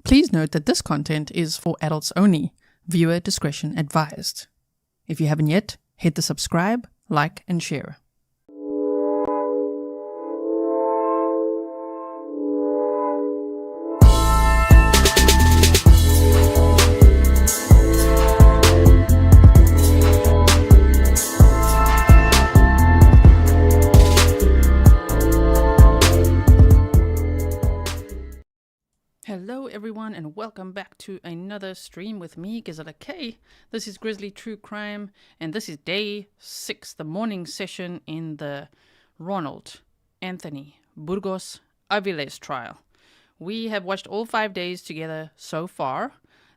Please note that this content is for adults only. Viewer discretion advised. If you haven't yet, hit the subscribe, like, and share. Hello everyone and welcome back to another stream with me, Grizelda K. This is Grizzly True Crime and this is day 6, the morning session in the Ronald Anthony Burgos-Aviles trial. We have watched all 5 days together so far.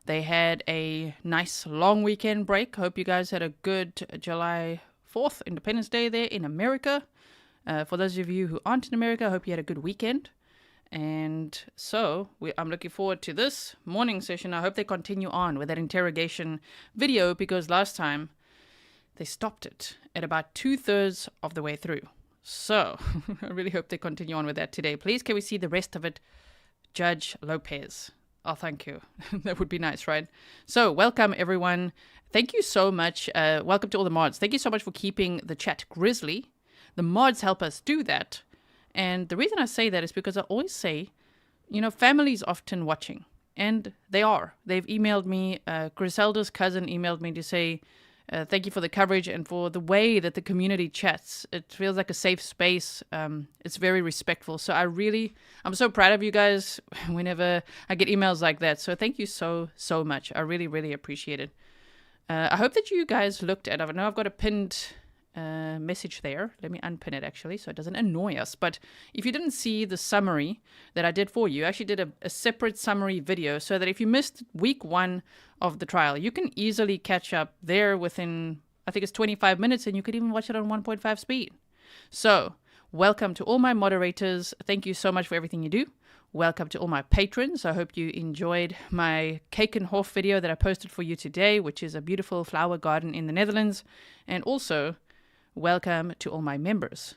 They had a nice long weekend break. Hope you guys had a good July 4th Independence Day there in America. For those of you who aren't in America, I hope you had a good weekend. And so I'm looking forward to this morning session. I hope they continue on with that interrogation video because last time they stopped it at about 2/3 of the way through. So I really hope they continue on with that today. Please, can we see the rest of it? Judge Lopez. Oh, thank you. That would be nice, right? So welcome, everyone. Thank you so much. Welcome to all the mods. Thank you so much for keeping the chat Grizzly. The mods help us do that. And the reason I say that is because I always say, you know, family's often watching. And they are. They've emailed me. Grizelda's cousin emailed me to say, thank you for the coverage and for the way that the community chats. It feels like a safe space. It's very respectful. So I'm so proud of you guys whenever I get emails like that. So thank you so much. I really, really appreciate it. I hope that you guys looked at it. I know I've got a pinned message there. Let me unpin it actually so it doesn't annoy us. But if you didn't see the summary that I did for you, I actually did a separate summary video so that if you missed week 1 of the trial, you can easily catch up there within, I think it's 25 minutes, and you could even watch it on 1.5 speed. So welcome to all my moderators. Thank you so much for everything you do. Welcome to all my patrons. I hope you enjoyed my Keukenhof video that I posted for you today, which is a beautiful flower garden in the Netherlands. And also welcome to all my members.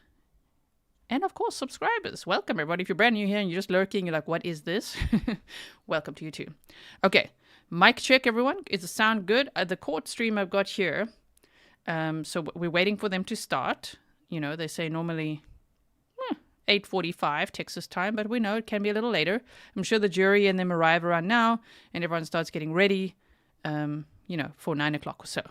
And of course, subscribers. Welcome, everybody. If you're brand new here and you're just lurking, you're like, what is this? Welcome to you too. Okay, mic check, everyone. Is the sound good? The court stream I've got here. So we're waiting for them to start. You know, they say normally 8:45 Texas time, but we know it can be a little later. I'm sure the jury and them arrive around now, and everyone starts getting ready, you know, for 9 o'clock or so.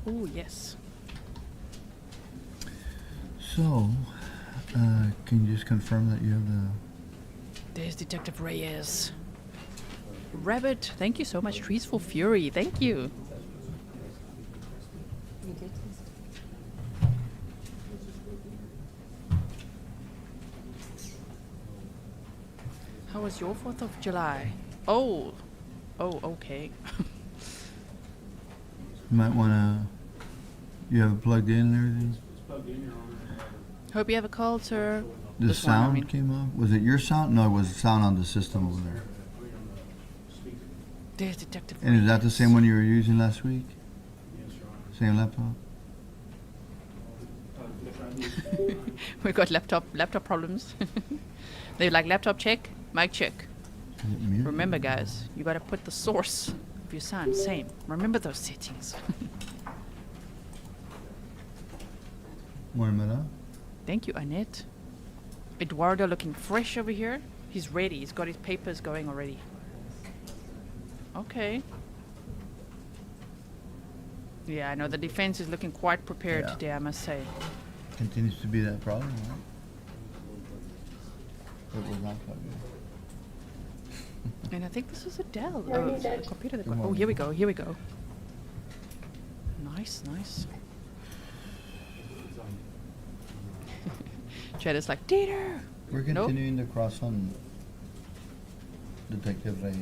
Oh, yes. So, can you just confirm that you have the... There's Detective Reyes. Rabbit, thank you so much. Trees for Fury, thank you. How was your 4th of July? Oh, okay. You might want to... You have it plugged in and everything? Hope you have a call, sir. The sound came up? Was it your sound? No, it was the sound on the system over there. There's Detective And Reyes. is that the same one you were using last week? Same laptop? We got laptop problems. They're like, laptop check, mic check. Remember, guys, you gotta put the source of your sound same. Remember those settings. Warm it up. Thank you, Annette. Eduardo looking fresh over here. He's ready. He's got his papers going already. Okay. Yeah, I know the defense is looking quite prepared today, I must say. Continues to be that problem, right? It was not plugged in. And I think this is a Dell. A computer. Oh, here we go. Here we go. Nice. Chad is like, Dieter! We're continuing to cross on Detective Reyes.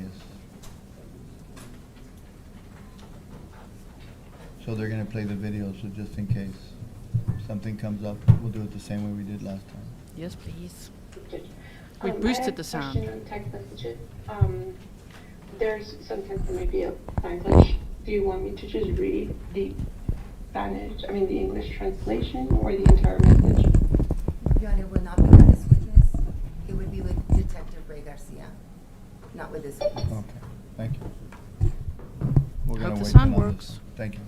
So they're going to play the video, so just in case something comes up, we'll do it the same way we did last time. Yes, please. We boosted the sound. Text messages. There's sometimes there might be a fine glitch Do you want me to just read the the English translation or the entire message? Your Honor, it will not be with this witness. It would be with Detective Reyes Garcia, not with this witness. Okay, thank you. We're gonna Hope the wait sound till on works. this. Thank you.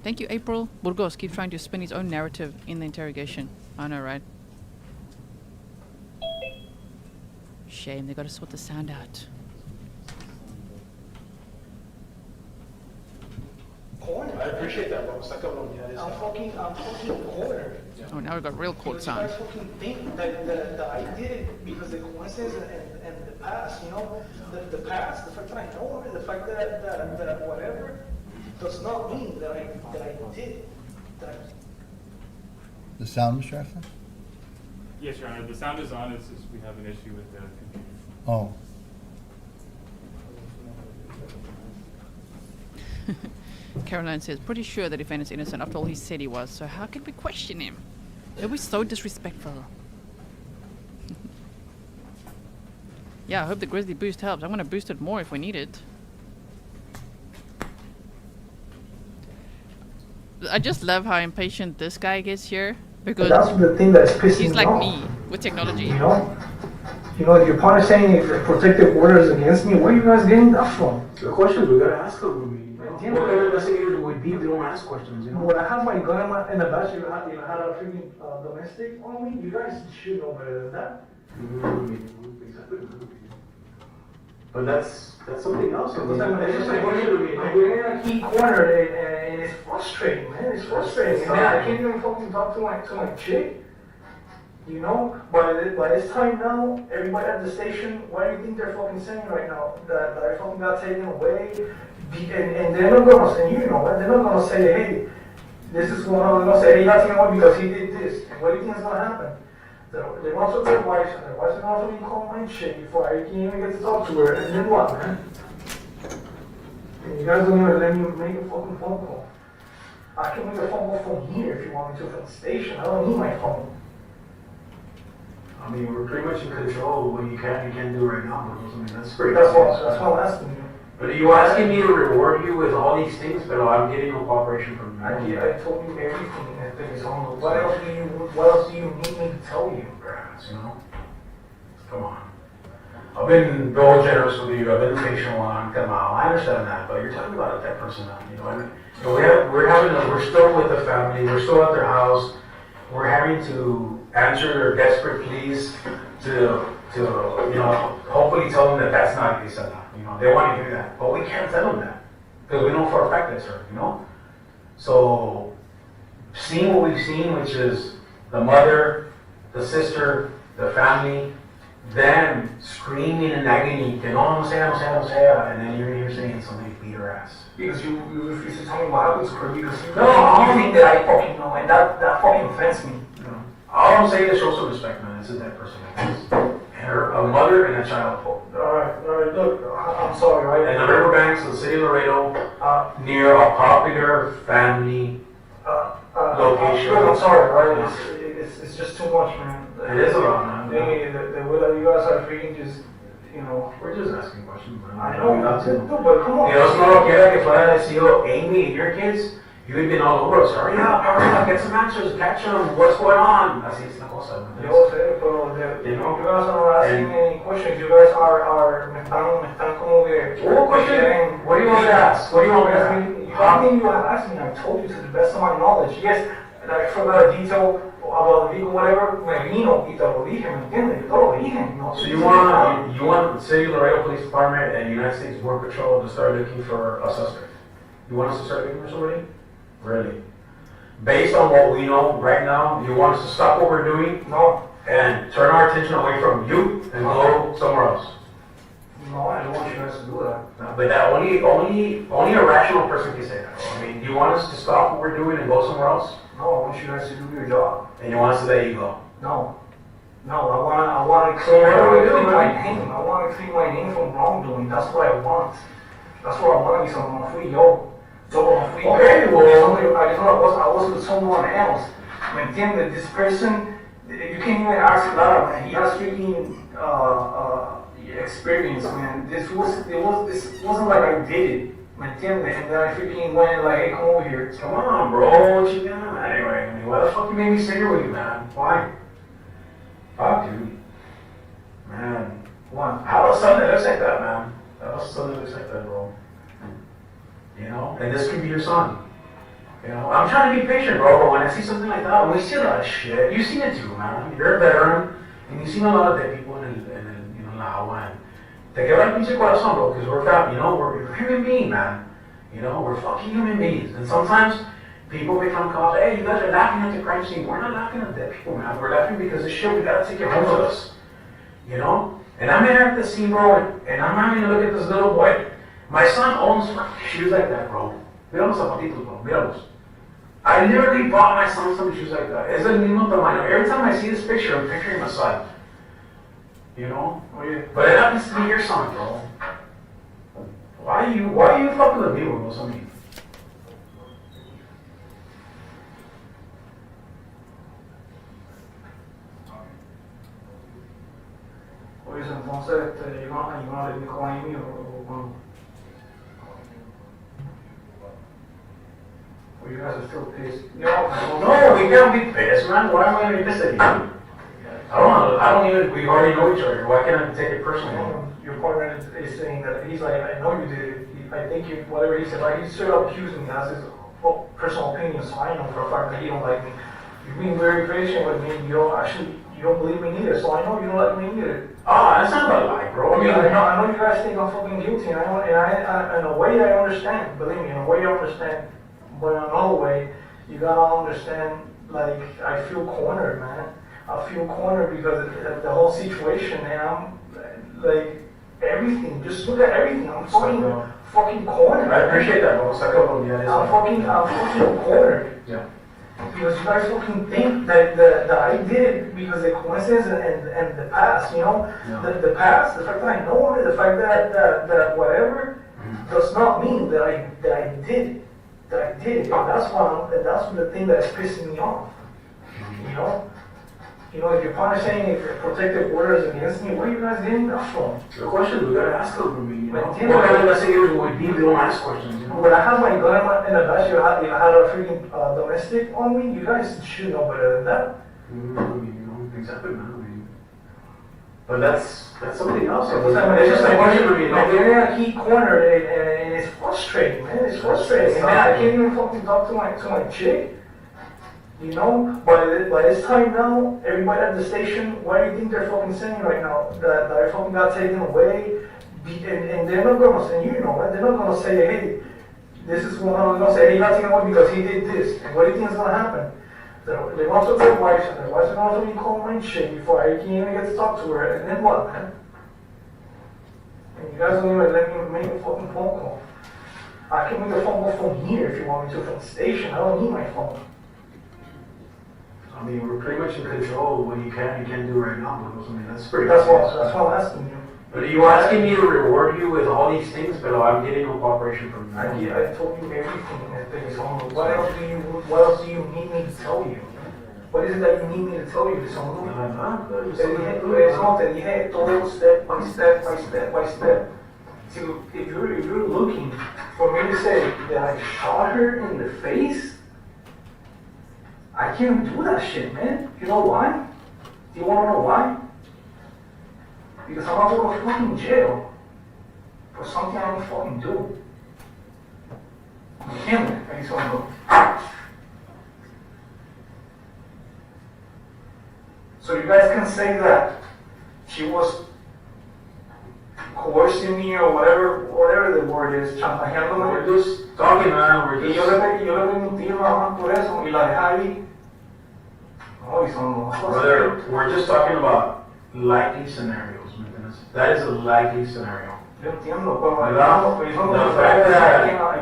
Thank you, April. Burgos keeps trying to spin his own narrative in the interrogation. I know, right? Shame, they gotta sort the sound out. Corner. I appreciate that, bro. Está cabrón, yeah, it is. I'm fucking cornered. Oh, now we've got real court You sound. guys fucking think that I did it because the coincidence and the past, you know? The past, the fact that I know it, the fact that whatever, does not mean that I did that. The sound, Mr. Efron? Yes, Your Honor, the sound is on, it's just we have an issue with the computer. Oh, Caroline says, pretty sure the defendant's innocent. After all, he said he was. So how can we question him? They'll be so disrespectful. Yeah, I hope the Grizzly boost helps. I'm going to boost it more if we need it. I just love how impatient this guy gets here. Because That's the thing that's pissing he's me like off. me with technology. You know, if your partner's saying if protective orders against me, where are you guys getting that from? The questions we gotta ask them. What Yeah. kind of investigators would be if they don't ask questions, you know? When I had my gun in the back, you had a freaking domestic on me. You guys should know better than that. Exactly. But that's something else. It's just like we're in a key corner, and it's frustrating, man. It's frustrating. And then I can't even fucking talk to my chick. You know, by this time now, everybody at the station, what do you think they're fucking saying right now? That I fucking got taken away, and they're not gonna say, you know, they're not gonna say, hey, this is going on. They're gonna say, hey, he got taken away because he did this. And what do you think is gonna happen? They're gonna talk to their wives, and their wives are gonna fucking call my chick before I can even get to talk to her. And then what, man? And you guys don't even let me make a fucking phone call. I can make a phone call from here if you want me to, from the station. I don't need my phone. I mean, we're pretty much in control of what you can and can't do right now, but I mean, that's pretty. That's what I'm asking you. But are you asking me to reward you with all these things, but I'm getting no cooperation from you? I told you everything that there is on the. What else do you need me to tell you? You know? Come on. I've been real generous with you. I've been patient a long time. I understand that, but you're talking about a tech person now. You know, and we're still with the family. We're still at their house. We're having to answer their desperate pleas to you know, hopefully tell them that that's not what they said. You know, they want to hear that, but we can't tell them that because we know for a fact that's her. You know, so seeing what we've seen, which is the mother, the sister, the family, them screaming in agony, que no sea, and then you're here saying somebody beat her ass. Because you refuse to tell me what happened to her because you No, think that I fucking know, and that fucking offends me. All I'm saying is show some respect, man. It's a dead person. A mother and a child. Alright, look, I'm sorry, right? And the riverbanks of the city of Laredo, near a popular family location. I'm sorry, right? It's just too much, man. It is a lot, man. The way that you guys are freaking just, you know. We're just asking questions, man. I know, but come on. You know, it's not okay que fuera de sido Amy and your kids. You would have been all over us. Hurry up, get some answers, catch them, what's going on? Así es la cosa, man. Yo sé, pero you guys are not asking me any questions. You guys me están como que. What do you want to ask? What do you want me to ask? You asked me, I told you to the best of my knowledge. Yes, I forgot a detail about the vehicle, whatever, me vino y te lo dije, ¿me entiendes? Yo te lo dije, ¿no? So you want the City of Laredo Police Department and United States Border Patrol to start looking for a suspect? You want us to start looking for somebody? Really? Based on what we know right now, you want us to stop what we're doing? No. And turn our attention away from you and go somewhere else? No, I don't want you guys to do that. No, but that only a rational person can say that. I mean, you want us to stop what we're doing and go somewhere else? No, I want you guys to do your job. And you want us to let you go? No, I want to clean my name. I want to clean my name from wrongdoing. That's what I want. That's what I want to be. Someone free, yo. Okay, well, I was with someone else. ¿Me entiendes? This person, you can't even ask Lara, man. He has freaking experience, man. This wasn't like I did it. ¿Me entiendes? And then I freaking went like, hey, come over here. Come on, bro. What you got? Anyway, I mean, why the fuck you made me sit here with you, man? Why? Fuck, dude. Man. One. How about something that looks like that, man? How about something that looks like that, bro? You know? And this could be your son. You know? I'm trying to be patient, bro, but when I see something like that, when we see a lot of shit, you've seen it too, man. You're a veteran, and you've seen a lot of dead people in you know, La Agua. Te quebra el pinche corazón, bro, because we're family, you know? We're human beings, man. You know? We're fucking human beings. And sometimes people become cops, hey, you guys are laughing at the crime scene. We're not laughing at dead people, man. We're laughing because the shit, we gotta take it home with us. You know? And I'm here at the scene, bro, and I'm having to look at this little boy. My son owns shoes like that, bro. Mira los zapatitos, bro. Miralos. I literally bought my son some shoes like that. Es el mismo tamaño. Every time I see this picture, I'm picturing my son. You know? But it happens to be your son, bro. Why are you fucking with me, bro? I mean, Pues entonces, you're not letting me call Amy or you guys are still pissed. no, we can't be pissed, man. Why am I gonna be pissed at you? I don't even, we already know each other. Why can't I take it personally? Your partner is saying that he's like, I know you did it. I think you, whatever he said, like, he's straight up accusing me. That's his personal opinion, so I know for a fact that he don't like me. You're being very patient with me. You don't believe me neither, so I know you don't like me neither. That's not about a lie, bro. I know you guys think I'm fucking guilty, and I in a way I understand. Believe me, in a way I understand. But in another way, you gotta understand, like, I feel cornered, man. I feel cornered because of the whole situation, and I'm, like, everything. Just look at everything. I'm fucking cornered. I appreciate that, bro. I'm fucking cornered. Yeah. Because you guys fucking think that I did it because the coincidence and the past, you know? Yeah. The past, the fact that I know it, the fact that whatever, does not mean that I did it. That I did it. And that's the thing that's pissing me off. You know? You know, if your partner's saying if protective orders against me, where are you guys getting that from? The question we gotta ask them for me, you know? What kind of investigators would be? We don't ask questions, you know? When I had my gun in the back, if I had a freaking domestic on me, you guys should know better than that. I mean, you know, exactly, man. I mean, but that's something else. It's just a question for me. you know? They're in a key corner, and it's frustrating, man. It's frustrating. And I can't even fucking talk to my chick. You know, by this time now, everybody at the station, what do you think they're fucking saying right now? That I fucking got taken away, and they're not gonna say, you know, they're not gonna say, hey, this is what I'm gonna say, he got taken away because he did this. And what do you think is gonna happen? They're gonna talk to their wives, and their wives are gonna fucking call my chick before I can even get to talk to her, and then what, man? And you guys don't even let me make a fucking phone call. I can make a phone call from here if you want me to, from the station. I don't need my phone. I mean, we're pretty much in control of what you can and can't do right now. I mean, that's pretty That's obvious. what I'm asking you. But are you asking me to reward you with all these things, but I'm getting no cooperation from you? I told you everything at this moment. What else do you need me to tell you? What is it that you need me to tell you? Te dije todo step by step by step by step. See, if you're looking for me to say that I shot her in the face, I can't do that shit, man. You know why? Do you want to know why? Because I'm not going to fucking jail for something I don't fucking do. You can't, I just want to go. So you guys can say that she was coercing me or whatever the word is, chantajeándome. We're just talking, man. We're Y just... yo le permití nada más por eso y la dejé ahí. No, y son Brother, we're just talking about likely scenarios, ¿me entiendes? That is a likely scenario. Yo entiendo, pero I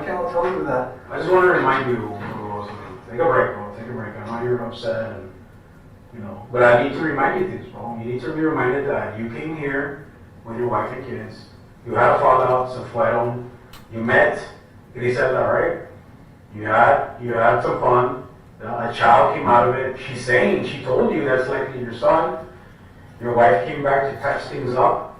cannot tell you that. I just want to remind you, take a break, bro. Take a break. I know you're upset, and you know, but I need to remind you this, bro. You need to be reminded that you came here with your wife and kids. You had a fallout, se fueron. You met Grizelda, right? You had some fun. A child came out of it. She told you that's likely your son. Your wife came back to patch things up.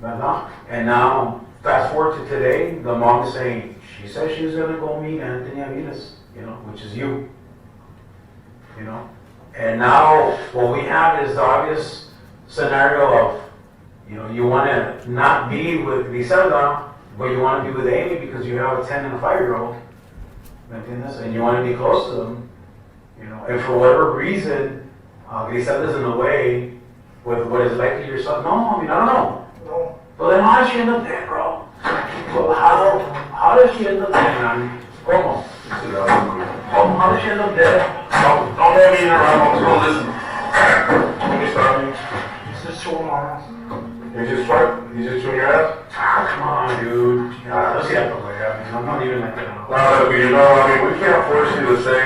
And now, fast forward to today, the mom is saying She said she was gonna go meet Anthony Aviles, you know, which is you. You know? And now what we have is the obvious scenario of, you know, you wanna not be with Grizelda, but you wanna be with Amy because you have a 10 and a 5-year-old. And you wanna be close to them. You know, and for whatever reason, Grizelda's in the way with what is likely your son. No, I mean, I don't know. No. But then how did she end up dead, bro? Well, how did she end up dead, man? Como? How did she end up dead? Don't let me interrupt, I'm just gonna listen. Let me stop you. It's just showing my ass. You just what? You just chewing your ass? Come on, dude. Let's get the way. I mean, I'm not even like that. No, you know, I mean, we can't force you to say,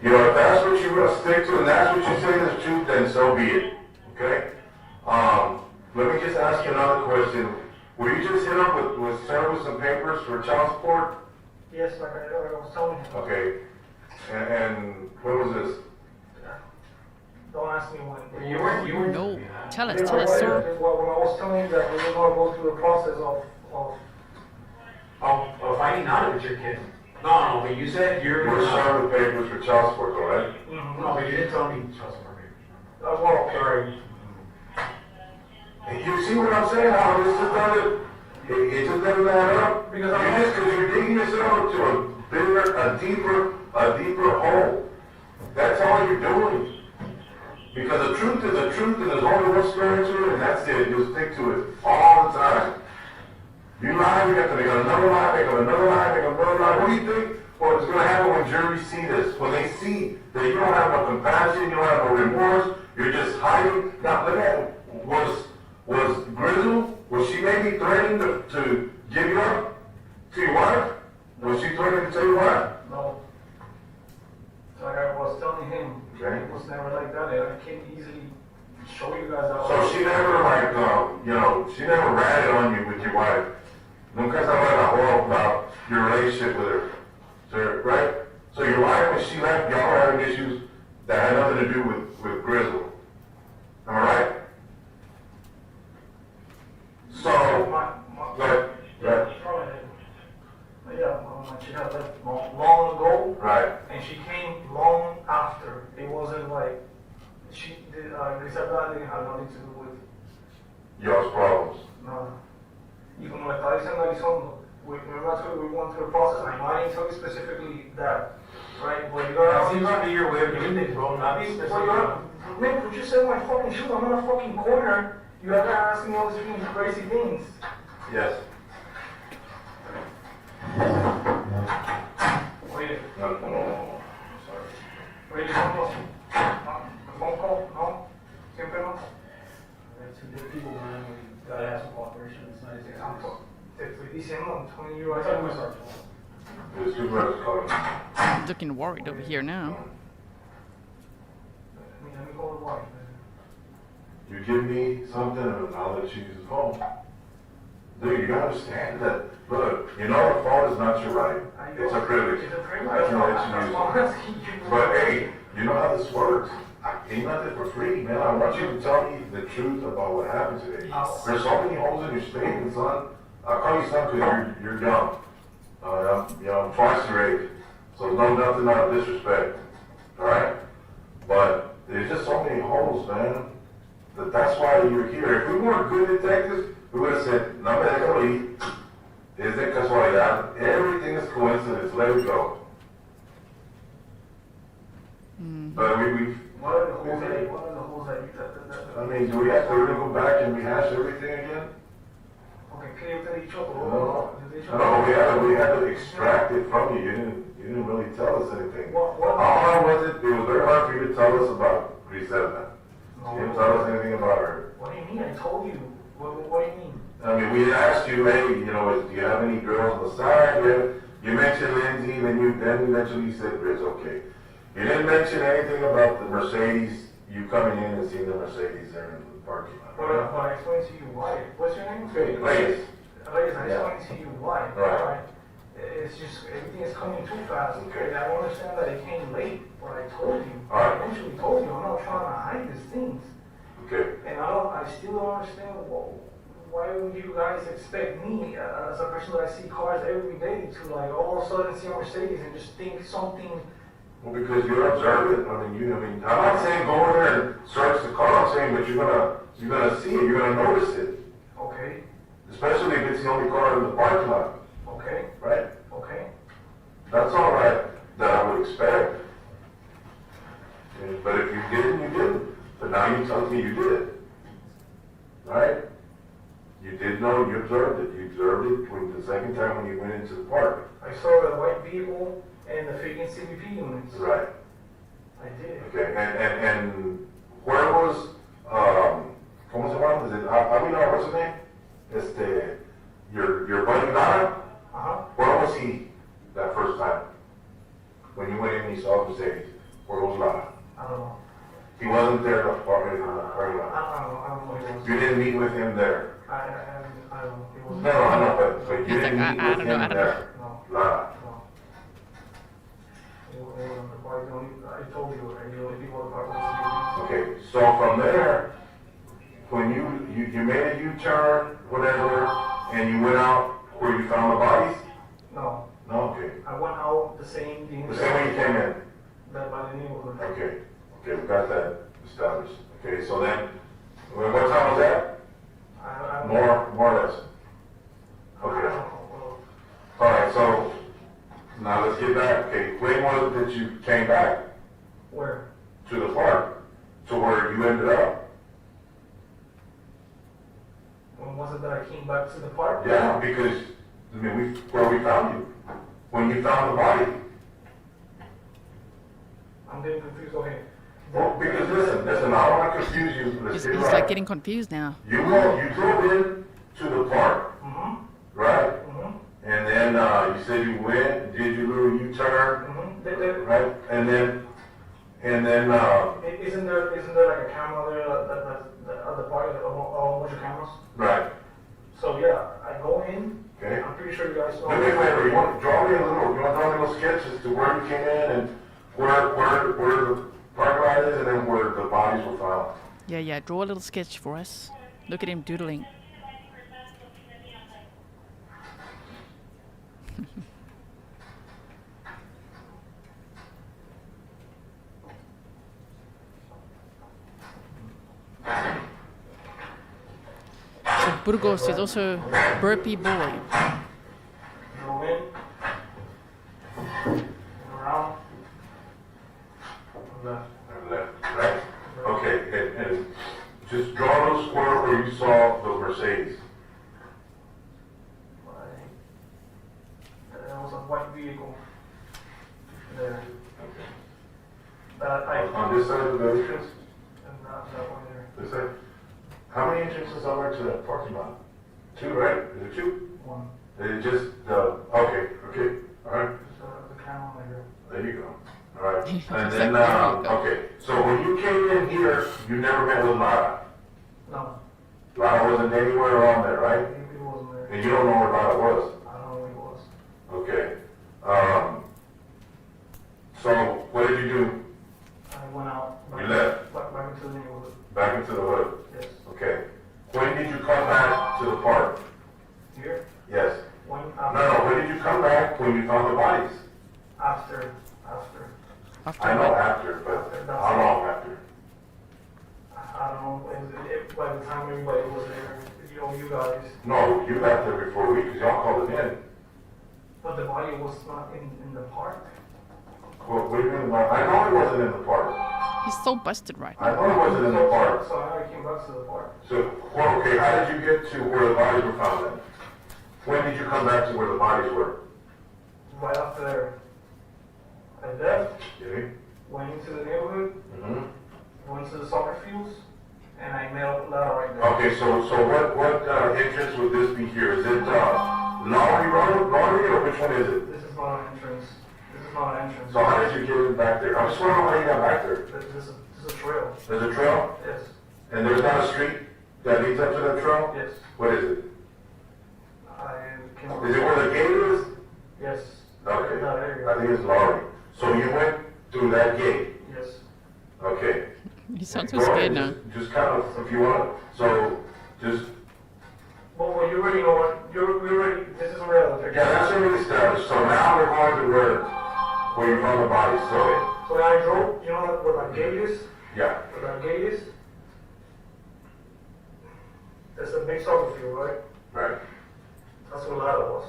you know, if that's what you're gonna stick to and that's what you say is the truth, then so be it, okay? Let me just ask you another question. Were you just hit up with served with some papers for child support? Yes, like I was telling you. Okay. And when was this? Don't ask me when. You were. No. Tell us, When sir. I was telling you that we were gonna go through the process Of finding out if it's your kid. No, but you said You were served with papers for child support, though, right? No, but you didn't tell me child support. well, Sorry. You see what I'm saying? How this just doesn't, it just doesn't add up? Because you're digging yourself into a bigger, a deeper hole. That's all you're doing. Because the truth is the truth, and there's only one story to it, and that's it. You'll stick to it all the time. You lie, you got to make another lie, make another lie, make another lie. What do you think? Well, it's going to happen when juries see this. When they see that you don't have no compassion, you don't have no remorse, you're just hiding. Now, look at it. Was Grizzle, was she maybe threatening to give you up to your wife? Was she threatening to tell you what? no. Like I was telling him, Okay. it was never like that. I can easily show you guys that. So she never, like, you know, she never ratted on you with your wife. Nunca estaba enamorado about your relationship with her. So, right? So your wife, when she left, y'all were having issues that had nothing to do with Grizzle. Am I right? So, go ahead. She had left long ago, Right. and she came long after. It wasn't like she did. Grizelda didn't have nothing to do with. Y'all's problems. No. Y como me está diciendo Elizondo, remember that's what we went through the process. I didn't tell you specifically that, right? But you That gotta seems to be your way of doing things, bro. Not be specific. man, put yourself in my fucking shoes. I'm in a fucking corner. You gotta ask me all these fucking crazy things. Yes. Wait. No. Sorry. Wait, Elizondo. The phone call? No? Siempre no? Two good people, man. We gotta have some cooperation. It's not easy. Te estoy diciendo, I'm telling you right That's how we now. start. The supervisor's calling. Looking worried over here now. Let me call the wife. You give me something and I'll let you use the phone. Dude, you gotta understand that, look, you know a phone is not your right. It's a privilege. It's a privilege. I can let you That's use why I'm it. asking you. But hey, you know how this works. I ain't nothing for free, man. I want you to tell me the truth about what happened today. There's so many holes in your statement, son. I'll call you son because you're young. You know, twice your age. So no nothing out of disrespect. Alright? But there's just so many holes, man. That's why you're here. If we weren't good detectives, we would have said, no me dejo ir. Es de casualidad. Everything is coincidence. Let it go. But we What are the holes that you I mean, do we have to really go back and rehash everything again? Okay, que yo te he dicho todo. No. Yo te he dicho No, we had to extract it from you. You didn't really tell us anything. What? How hard was it? It was very hard for you to tell us about Grizelda. You didn't tell us anything about her. What do you mean? I told you. What do you mean? I mean, we asked you, hey, you know, do you have any girls on the side? You mentioned Lindsay, then you mentioned you said Grizz, okay. You didn't mention anything about the Mercedes, you coming in and seeing the Mercedes there in the parking lot. But I explained to you why. What's your name? Okay, Reyes. Reyes, I explained to you why. Right. It's just, everything is coming too fast. Okay. I don't understand that it came late, but I told you. All right. I eventually told you, I'm not trying to hide these things. Okay. And I still don't understand why would you guys expect me, as a person that I see cars every day, to like all of a sudden see a Mercedes and just think something? Well, because you're observant. I'm not saying go in there and search the car. I'm saying, but you're gonna see it. You're gonna notice it. Okay, Especially if it's the only car in the parking lot, okay, right? okay. That's all right. That I would expect. But if you didn't, you didn't. But now you tell me you did. Right? You did know, you observed it. You observed it when the second time when you went into the park. I saw the white vehicle and the freaking CBP units. Right. I did. Okay. And where was, ¿cómo se llama? Is it, what's his name? Your buddy Donna? Uh-huh. Where was he that first time? When you went in and you saw the Mercedes? Where was Donna? I don't know. He wasn't there in the parking I lot. don't know who he was. You didn't meet with him there? I don't know. He was. No, I know, but you He's like, didn't I meet don't with know, him I don't know. there? No. Lara. No. He wasn't the party. I told you, right? The only people at the party was CBP. Okay, so from there, when you made a U-turn, whatever, and you went out where you found the bodies? No. No, okay. I went out the same The same way you came in? That by the neighborhood. Okay, we got that established. Okay, so then, what time was that? I don't More or less? I Okay. don't know. All right, so now let's get back. Okay, when was it that you came back Where? to the park, to where you ended up? When was it that I came back to the park? Yeah, because where we found you, when you found the body. I'm getting confused. Okay. Well, because listen, I don't want to confuse you. Let's He's get it like right. getting confused now. You drove in to the park, Mm-hmm. right? Mm-hmm. And then you said you went, did your little U-turn, Mm-hmm. right? And then Isn't there like a camera there at the park, a whole bunch of cameras? right? So yeah, I go in. Okay. I'm pretty sure you guys know. Do me a favor. You want to draw me a little sketch as to where you came in and where the parking lot is, and then where the bodies were found. Yeah, draw a little sketch for us. Look at him doodling. So Burgos is also burpee boy. Drove in. Around. Left. And left, right? Okay, and just draw a little square where you saw the Mercedes. There was a white vehicle there. On this side of the entrance? And that one there. This side? How many entrances are there to that parking lot? Two, right? Is it two? One. Is it just okay, all right. The camera right here. There you go. All right. It's And like, then, there you go. okay, so when you came in here, you never met with Lara. No, Lara wasn't anywhere on there, right? he wasn't there. And you don't know where Lara was. I don't know who he was. Okay. So what did you do? I went out. You left? Back into the neighborhood. Back into the hood? Yes. Okay. When did you come back to the park? Here? Yes. When? No, when did you come back when you found the bodies? After. After I know what? after, but how long after? I don't know. By the time everybody was there, you guys. No, you got there before we, because y'all called it in. But the body was not in the park. What do you mean? I know it wasn't in the park. He's so busted right I now. know it wasn't in the park. So I came back to the park. So, well, okay, how did you get to where the bodies were found then? When did you come back to where the bodies were? Right after I left, Okay. went into the neighborhood, Mm-hmm. went to the soccer fields, and I met up Lara right there. Okay, so what entrance would this be here? Is it Lowry Road, or which one is it? This is not an entrance. This is not an entrance. So how did you get in back there? I just want to know how you got back there. This is a trail. There's a trail, Yes. and there's not a street that leads up to that trail? Yes. What is it? I came Is it where the gate is? Yes. Okay, That area. I think it's Lowry. So you went through that gate? Yes. Okay. He sounds so Go scared ahead, now. just kind of, if you want, so just Well, you already know what, we already, this is irrelevant. Yeah, that's already established, so now we're going to where you found the body, so, So when I drove, you know where my gate is? yeah, Where my gate is? There's a big soccer field, right? right. That's where Lada was.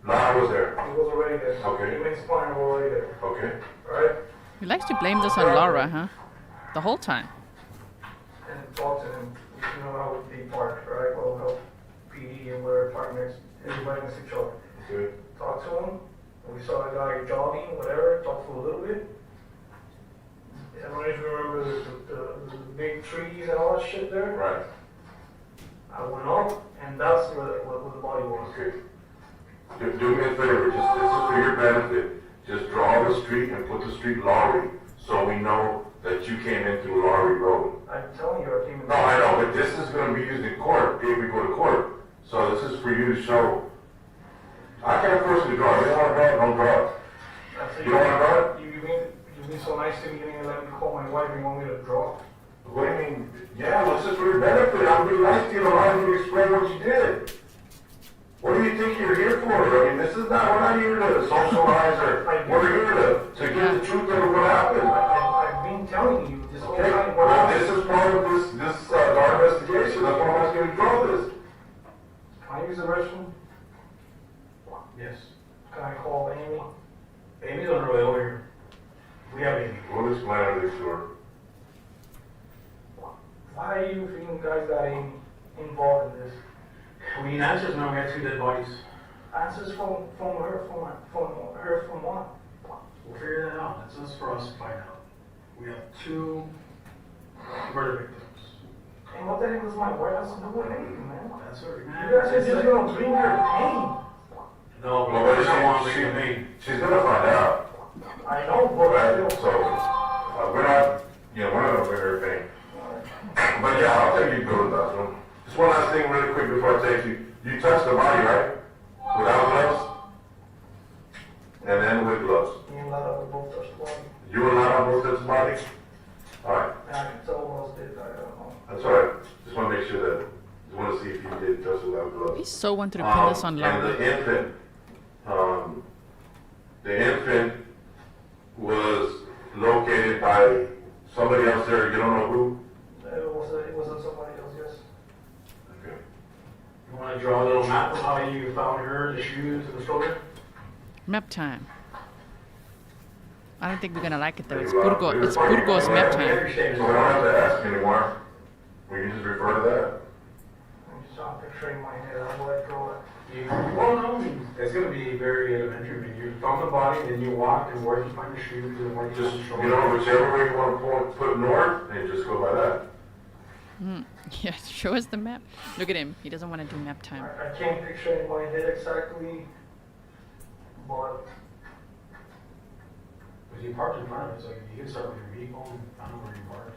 Lara was there, He was already there. Okay. He makes fine, we're already there, okay. right? He likes to blame this on Laura, huh? The whole time. And talk to him, you know how they park, right? Well, how PD and where partners, everybody next to each other. Okay. Talk to him, and we saw a guy jogging, whatever, talked for a little bit. I don't know if you remember the big trees and all that shit there. Right, I went up, and that's where the body was. okay. Do me a favor, just, this is for your benefit, just draw the street and put the street Laurie, so we know that you came in through Laurie Road. I'm telling you, I came in. No, I know, but this is gonna be used in court, if we go to court, so this is for you to show. I can't force you to draw, you don't wanna draw it, don't draw it. That's it. You don't wanna draw it? You've been so nice to me, and let me call my wife, and you want me to draw? What do you mean? Yeah, well, this is for your benefit, I'm being nice to you, allowing you to explain what you did. What do you think you're here for? I mean, this is not, we're not here to socialize, or, we're here to get the truth of what happened. I've been telling you this whole Okay, time. well, this is part of our investigation, that's why I'm asking you to draw this. Can I use the restroom? Yes. Can I call Amy? Amy's on her way over here. We have Amy. We'll explain on this short. Why do you think you guys got Amy involved in this? We need answers now, we have 2 dead bodies. Answers from her, from what? We'll figure that out, that's just for us to find out. We have 2 murder victims. And what the heck does my wife has to do with anything, man? That's what You guys are just gonna bring her pain. No, Well, but but we don't want to leave me. she's gonna find out, I know, but right? still. So, we're not gonna bring her pain. But yeah, I'll take you to go to the bathroom. Just one last thing really quick before I take you. You touched the body, right? Without gloves? And then with gloves. Me and Lada, we both touched the body. You and Lana both touched the body? Alright, And I can tell who else did, I don't know. that's alright. Just wanna make sure that, just wanna see if you did touch it without gloves. He so wanted to pin this on And Laura. the infant was located by somebody else there, you don't know who? It wasn't somebody else, yes. Okay. You want to draw a little map of how you found her, the shoes, and the stroller? Map time. I don't think we're gonna like it though. It's Burgos map time. So we don't have to ask anymore. We can just refer to that. I'm just trying to picture in my head, how do I draw it? Well, no, it's going to be very elementary. I mean, you found the body, then you walk, and where you find your shoes, and where you Just, find the you stroller. know, whichever way you want to put north, and just go by that. Yeah, show us the map. Look at him. He doesn't want to do map time. I can't picture in my head exactly, but Because you parked in front of it, so you can start with your vehicle and find where you parked.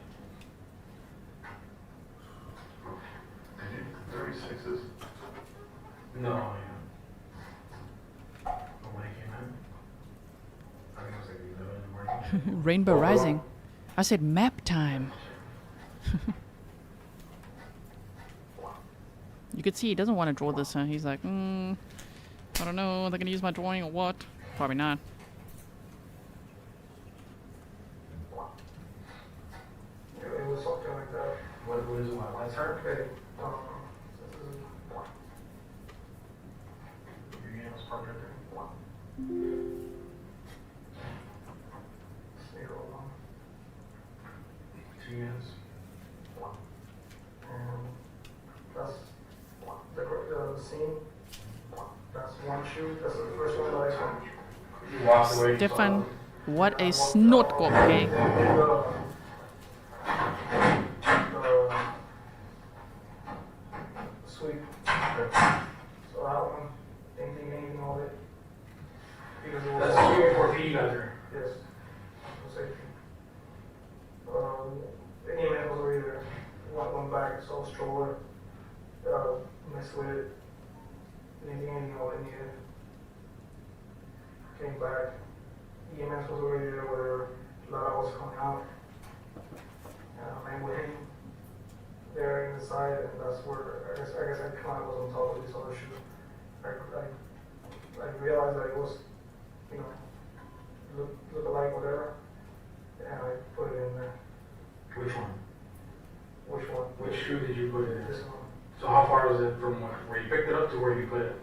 36s. No, yeah. When it came in, I think it was like 11 in the morning. Rainbow Rising. I said map time. You could see he doesn't want to draw this, huh? He's like, I don't know, they're gonna use my drawing or what? Probably not. it was something like that. What is it? That's her? Okay, Your game was parked right there. let's see, hold on. 2 units. And that's the scene. That's one shoe, that's the first one that I saw. You walked away. Stefan, what a snot go, okay? Sweep. So that one, anything of it. Because it was. That's assuming 4 feet out there. Yes, for safety. The EMS was already there. Went back, saw a stroller, messed with it. Anything of it needed. Came back. EMS was already there, where Lara was coming out. Met with him. there inside, and that's where I guess I climbed was on top of this other shoe. I realized that it was, you know, look alike, whatever, and I put it in there. Which one? Which one? Which shoe did you put it in? This one. So how far was it from where you picked it up to where you put it?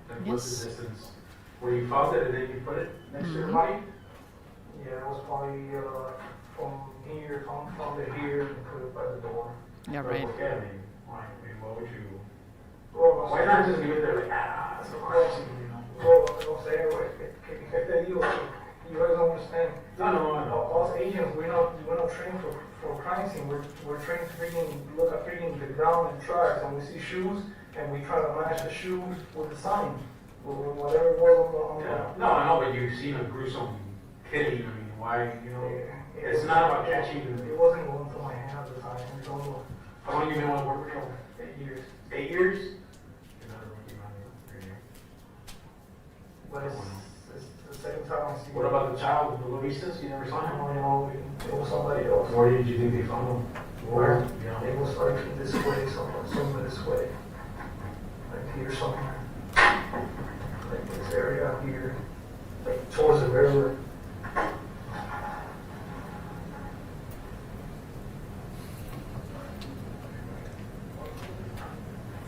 Like what's Yes. the distance? Where you found it and then you put it next to your body? Yeah, it was probably from here, from the here, and put it by the door. Yeah, right. Okay, I mean, why? I mean, what would you? Well, Why not just leave it there like it's a crazy, you know? well, I don't say anyway. You guys don't understand. No. Us agents, we're not trained for crime scene. We're trained to look at the ground and tracks, and we see shoes, and we try to match the shoe with the sign, with whatever it was on the Yeah. No, I know, but you've seen a gruesome killing. I mean, why? You know, it's not about catching. It wasn't going through my hand at the time. It was almost How long you been on Border Patrol? 8 years. 8 years? You're not a rookie, man. You're here. But it's the second time I see What about the child with the Luisas? You never saw him? You know, it was somebody else. Where did you think they found him? Where? Yeah. It was like this way, somewhere this way. Like here somewhere. Like this area here. Like towards the river.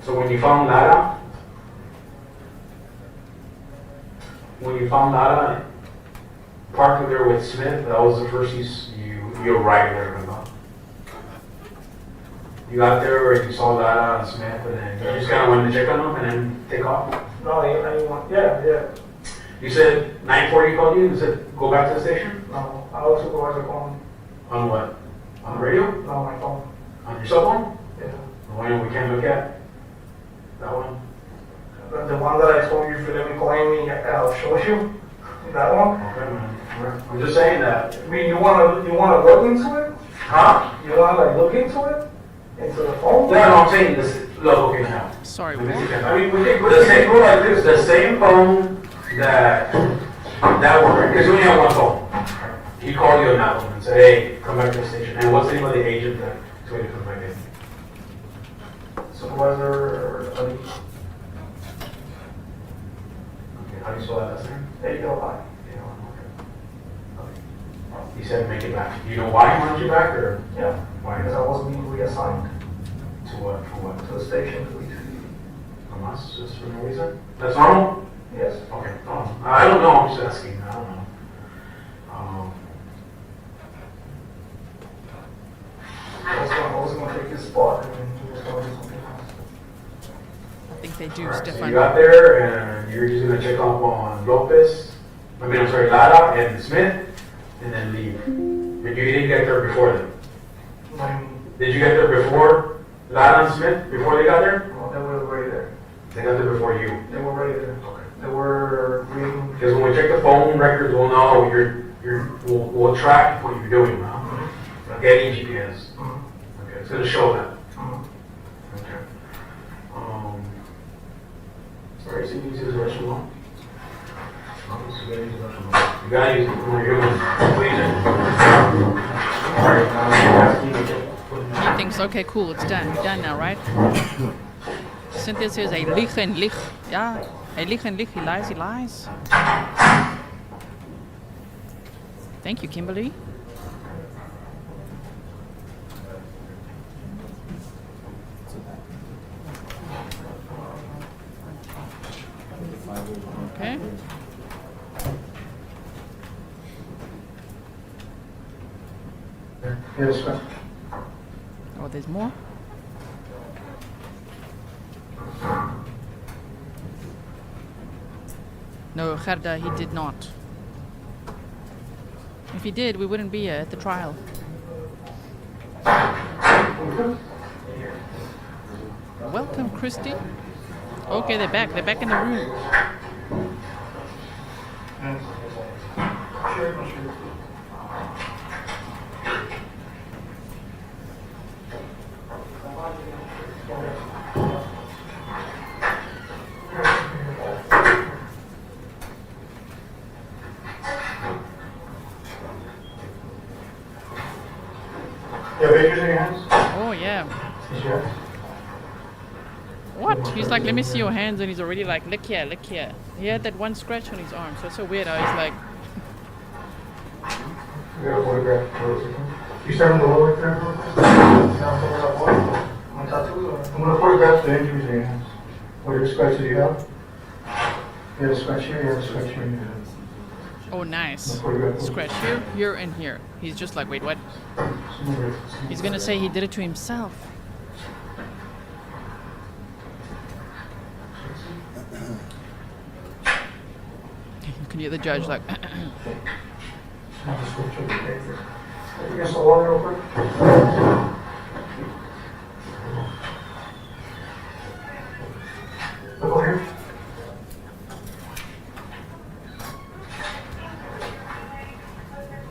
So when you found Lara, parked there with Smith, that was the first you arrived there, remember? You got there and you saw Lara and Smith, and then you just kind of wanted to check on them and then take off? No, I didn't want, yeah. You said 9:40 called you and said, go back to the station? No, I was supervisor calling. On what? On the radio? No, on my phone. On your cell phone? Yeah. The one we can't look at? That one? The one that I told you if you let me claim me, I'll show you. That one. Okay, man. Alright. I'm just saying that. I mean, you wanna look into it? Huh? You wanna like look into it? Into the phone? No, I'm saying this. Look, okay, now. Sorry, Let me what? see that. I mean, we take the same phone like this. The same phone that worked. Because we only have one phone. He called you on that one and said, "Hey, come back to the station." And what's the name of the agent that told you to come back in? Supervisor Ali. Okay, how do you spell that last name? A-L-I. He said make it back. Do you know why he wanted you back, or Yeah. why? Because I wasn't being reassigned To what? For what? to the station to leave. From us, just for no reason? That's normal? Yes. Okay. I don't know. I'm just asking. I don't know. I was gonna take his spot and then he was gonna do something else. I think they do, Alright, so Stefan. you got there and you're just gonna check up on Lopez. I'm sorry, Lara and Smith, and then leave. But you didn't get there before them. Did you get there before Lara and Smith? Before they got there? Well, they were already there. They got there before you. They were already there. Okay. They were reading. Because when we check the phone records, we'll know we'll track what you're doing now. Like any GPS. Okay, it's gonna show that. Okay. Sorry, so you use this restroom now? You gotta use it when you're doing it. He thinks, okay, cool, it's done. You're done now, right? Cynthia says, hij liegt en liegt. Ja, hij liegt en liegt. He lies, he lies. Thank you, Kimberly. Okay. Yes, sir. Oh, there's more? No, Gerda, he did not. If he did, we wouldn't be here at the trial. Welcome, Christy. Okay, they're back. They're back in the room. You have pictures in your hands? Oh, yeah. Yes. What? He's like, let me see your hands, and he's already like, look here, look here. He had that one scratch on his arm, so it's so weird how he's like, We got a photograph. You stand on the wall right there? I'm gonna photograph the injuries in your hands. What scratches do you have? You have a scratch here, you have a scratch here. oh nice. Photograph. Scratch here, here, and here. He's just like, wait, what? He's gonna say he did it to himself. You can hear the judge like, Against the wall real quick. Look over here.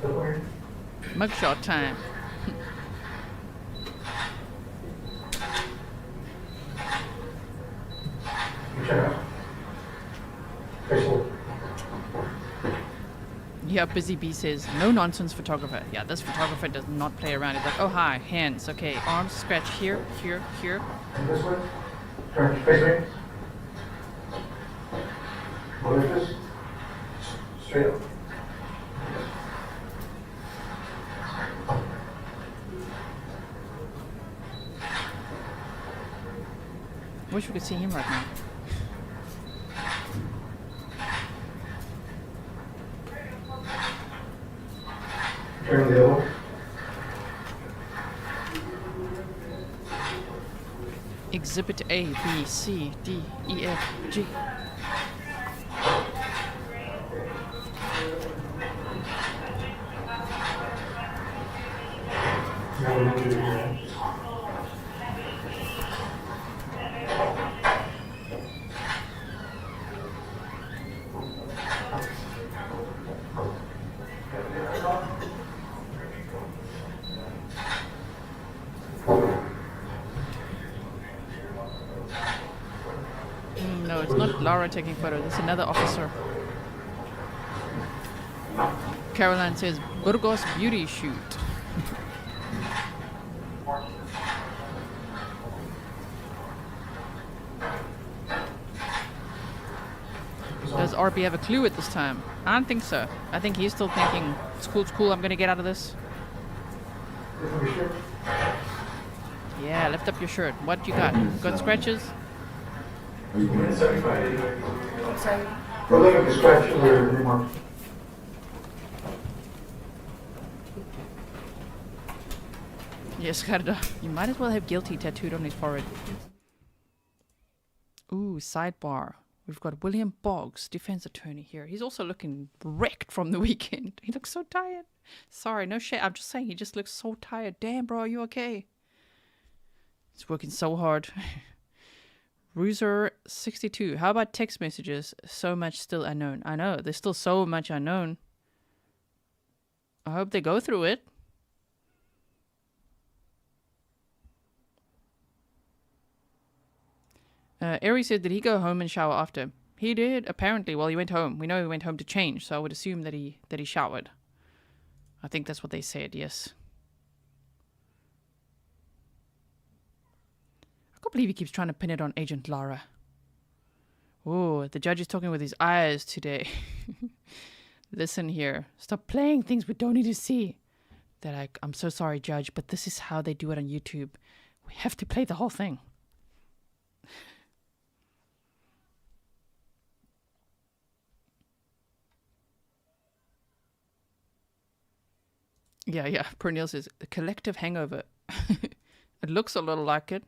Look over here. mugshot time. You check out. Face forward. Yeah, Busy Bee says, no nonsense photographer. Yeah, this photographer does not play around. He's like, oh hi, hands, okay, arms, scratch here, here, here. And this way. Turn, face me. Go like this. Straight up. Wish we could see him right now. Turn the elbow. Exhibit A, B, C, D, E, F, G. Now we need to do your hands. No, it's not Laura taking photos. It's another officer. Caroline says, Burgos beauty shoot. Does RB have a clue at this time? I don't think so. I think he's still thinking, it's cool, I'm gonna get out of this. Yeah, lift up your shirt. What you got? Got scratches? I'm sorry. Go look at the scratches or remarks. Yes, Gerda. You might as well have guilty tattooed on his forehead. Ooh, sidebar. We've got William Boggs, defense attorney here. He's also looking wrecked from the weekend. He looks so tired. Sorry, no shit. I'm just saying, he just looks so tired. Damn, bro, are you okay? He's working so hard. Ruser 62. How about text messages? So much still unknown. I know, there's still so much unknown. I hope they go through it. Ari said, did he go home and shower after? He did, apparently. Well, he went home. We know he went home to change, so I would assume that he showered. I think that's what they said, yes. I can't believe he keeps trying to pin it on Agent Lara. Oh, the judge is talking with his eyes today. Listen here. Stop playing things we don't need to see. They're like, I'm so sorry, Judge, but this is how they do it on YouTube. We have to play the whole thing. Yeah. Pernille says, a collective hangover. It looks a little like it.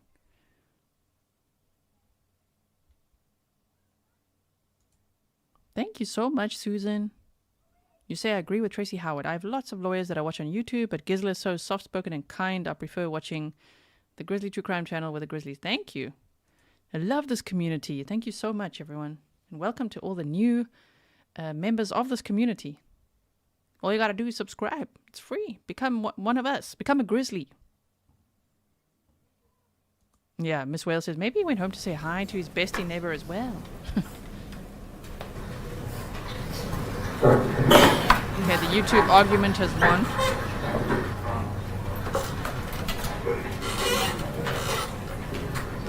Thank you so much, Susan. You say I agree with Tracy Howard. I have lots of lawyers that I watch on YouTube, but Grizzly is so soft-spoken and kind. I prefer watching the Grizzly True Crime channel with the Grizzlies. Thank you. I love this community. Thank you so much, everyone. And welcome to all the new members of this community. All you got to do is subscribe. It's free. Become one of us. Become a Grizzly. Yeah, Miss Wales says, maybe he went home to say hi to his bestie neighbor as well. Okay, the YouTube argument has won.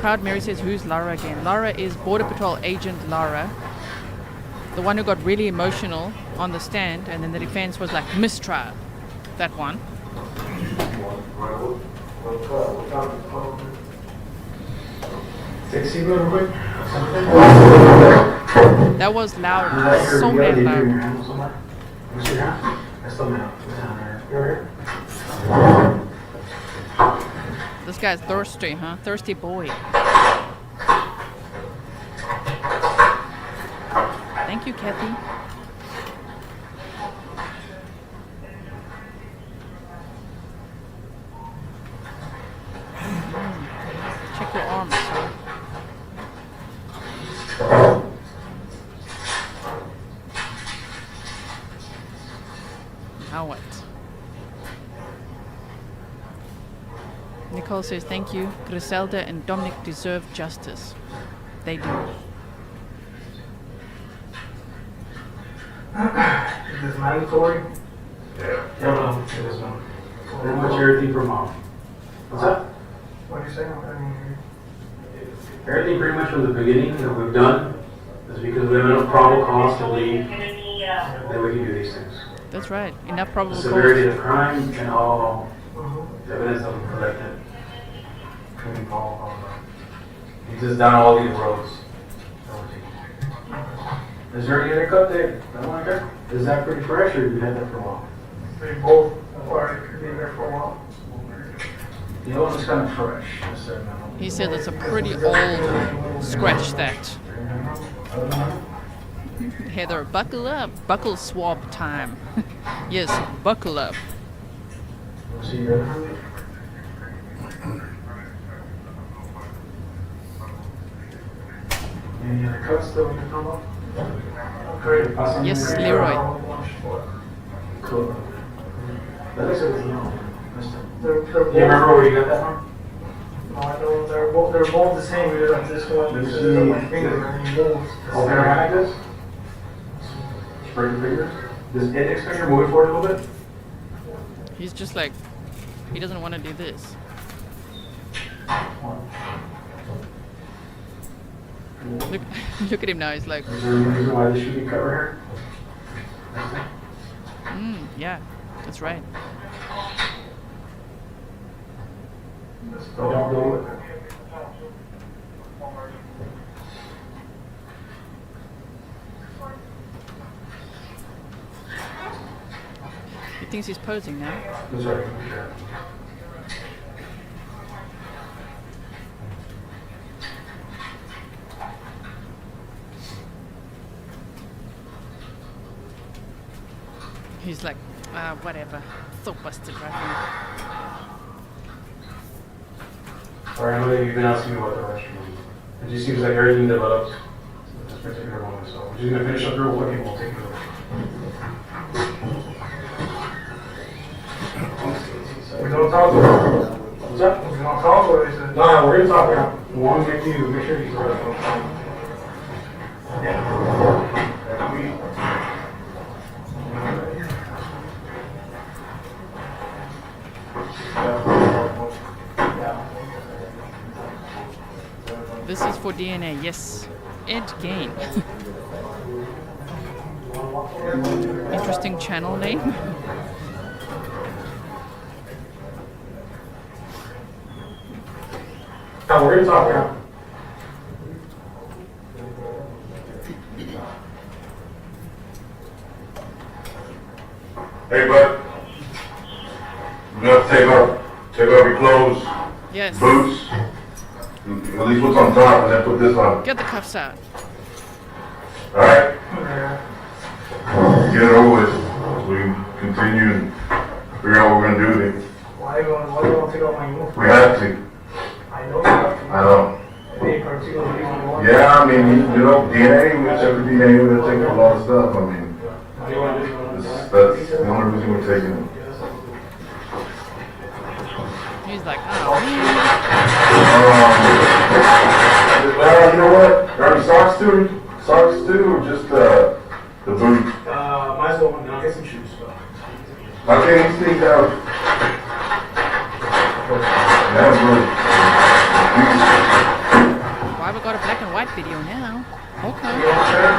crowd, Mary says, who's Lara again? Lara is Border Patrol Agent Lara, the one who got really emotional on the stand, and then the defense was like, mistrial. That one. Take a seat real quick. That was loud. So damn loud. Where's your hand? That's the mouth. This guy's thirsty, huh? Thirsty boy. Thank you, Kathy. Check your arms, sir. Now what? Nicole says, thank you. Grizelda and Dominic deserve justice. They do. Is this mandatory? Yeah. No, it is not. Pretty much everything from off. What's that? What are you saying? I mean, Everything pretty much from the beginning that we've done is because we have enough probable cause to believe that we can do these things. That's right. Enough The probable severity cause. of the crime and all the evidence that we collected. Couldn't call on that. He's just done all these roads. Is there any other cut there? That one there? Is that pretty fresh or you had that for a while? they both are been there for a while. The other one's kind of fresh. He said it's a pretty old scratch that. Heather, buckle up. Buckle swab time. Yes, buckle up. See you. Any other cuts that we can come up? Okay. Yes, Leroy. Cool. That looks like it's yellow. They're Do both, you remember where you got that from? no, I don't, they're both the same, either like this one, this is on my finger, and he moves. Oh, kind of like this? Spread your fingers. Does index finger move it forward a little bit? He's just like, he doesn't want to do this. Look, look at him now. He's like, Is there any reason why this should be covered here? yeah, that's right. Don't do it. He thinks he's posing now. That's right. He's like, whatever. So busted right now. Sorry, I know that you've been asking me about the restroom. It just seems like everything developed at this particular moment, so we're just gonna finish up real quick and we'll take it over. We don't talk about it. What's up? We don't talk about it, he said. No, we're gonna talk now. We want to make sure you correct. This is for DNA. Yes. Ed Gain. Interesting channel name. No, we're gonna talk now. Hey, bud. You have to take off your clothes, Yes. boots, at least what's on top, and then put this on. Get the cuffs out. All right? Yeah. Get it over with, so we can continue and figure out what we're gonna do then. Why do you want to take off my uniform? We have to. I know you have to. I know. Any particular reason why? Yeah, I mean, you know, DNA, we check the DNA, we're gonna take a lot of stuff. I mean, that's the only reason we're taking it. He's like, oh. You know what? Are there socks too? Socks too, or just the boot? Might as well, I'll get some shoes. Okay, these things out. Yeah, bro. fight video now. Okay. You know what I'm saying?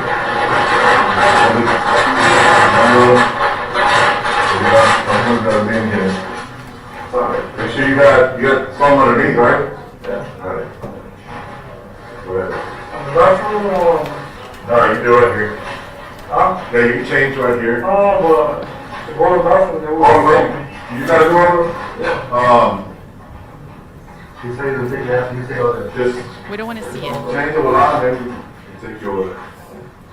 Someone's got a name here. Sorry. Make sure you got some underneath, right? Yeah. All right. Go ahead. Bathroom or? No, you do it here. Huh? Yeah, you can change right here. Oh, but to go to the bathroom, they will. Oh, no. You gotta do it? Yeah. You say the thing after you say all that. Just We don't want to see it. change it around, then you take you over there.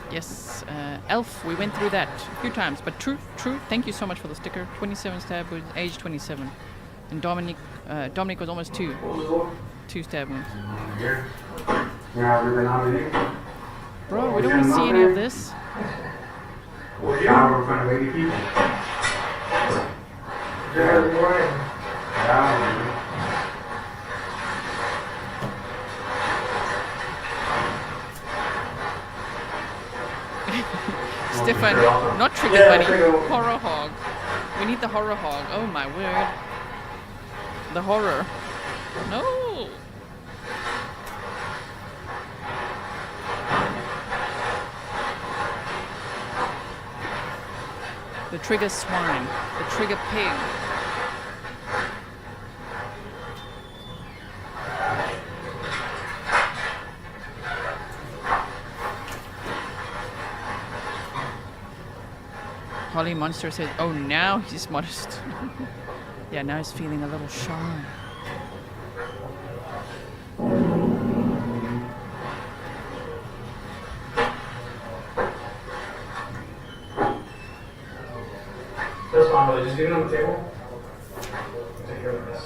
Yes, Elf, we went through that a few times. But true, thank you so much for the sticker. 27 stab wounds, age 27. And Dominic was almost 2. 2 stab wounds. Here. Yeah, everything on me. Bro, we don't want to see any of this. Shower in front of 80 people. Yeah, good morning. Yeah. Stefan, not trigger Yeah, buddy. trigger. Horror hog. We need the horror hog. Oh my word. The horror. No. The trigger swine. The trigger pig. Holly Monster says, oh, now he's modest. Yeah, now he's feeling a little shy. That's fine, brother. Just leave it on the table. Take care of this.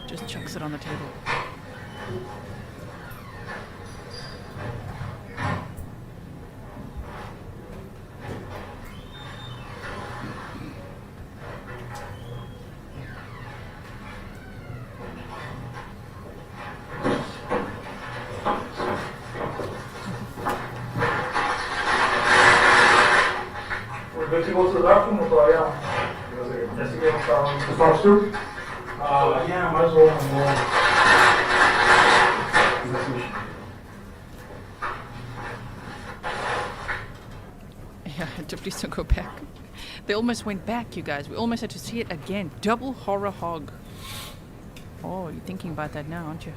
Just chucks it on the table. We're good to go to the bathroom or todavía? Ya sí que estamos. ¿Estamos tú? Yeah, might as well. Yeah, please don't go back. They almost went back, you guys. We almost had to see it again. Double horror hog. Oh, you're thinking about that now, aren't you?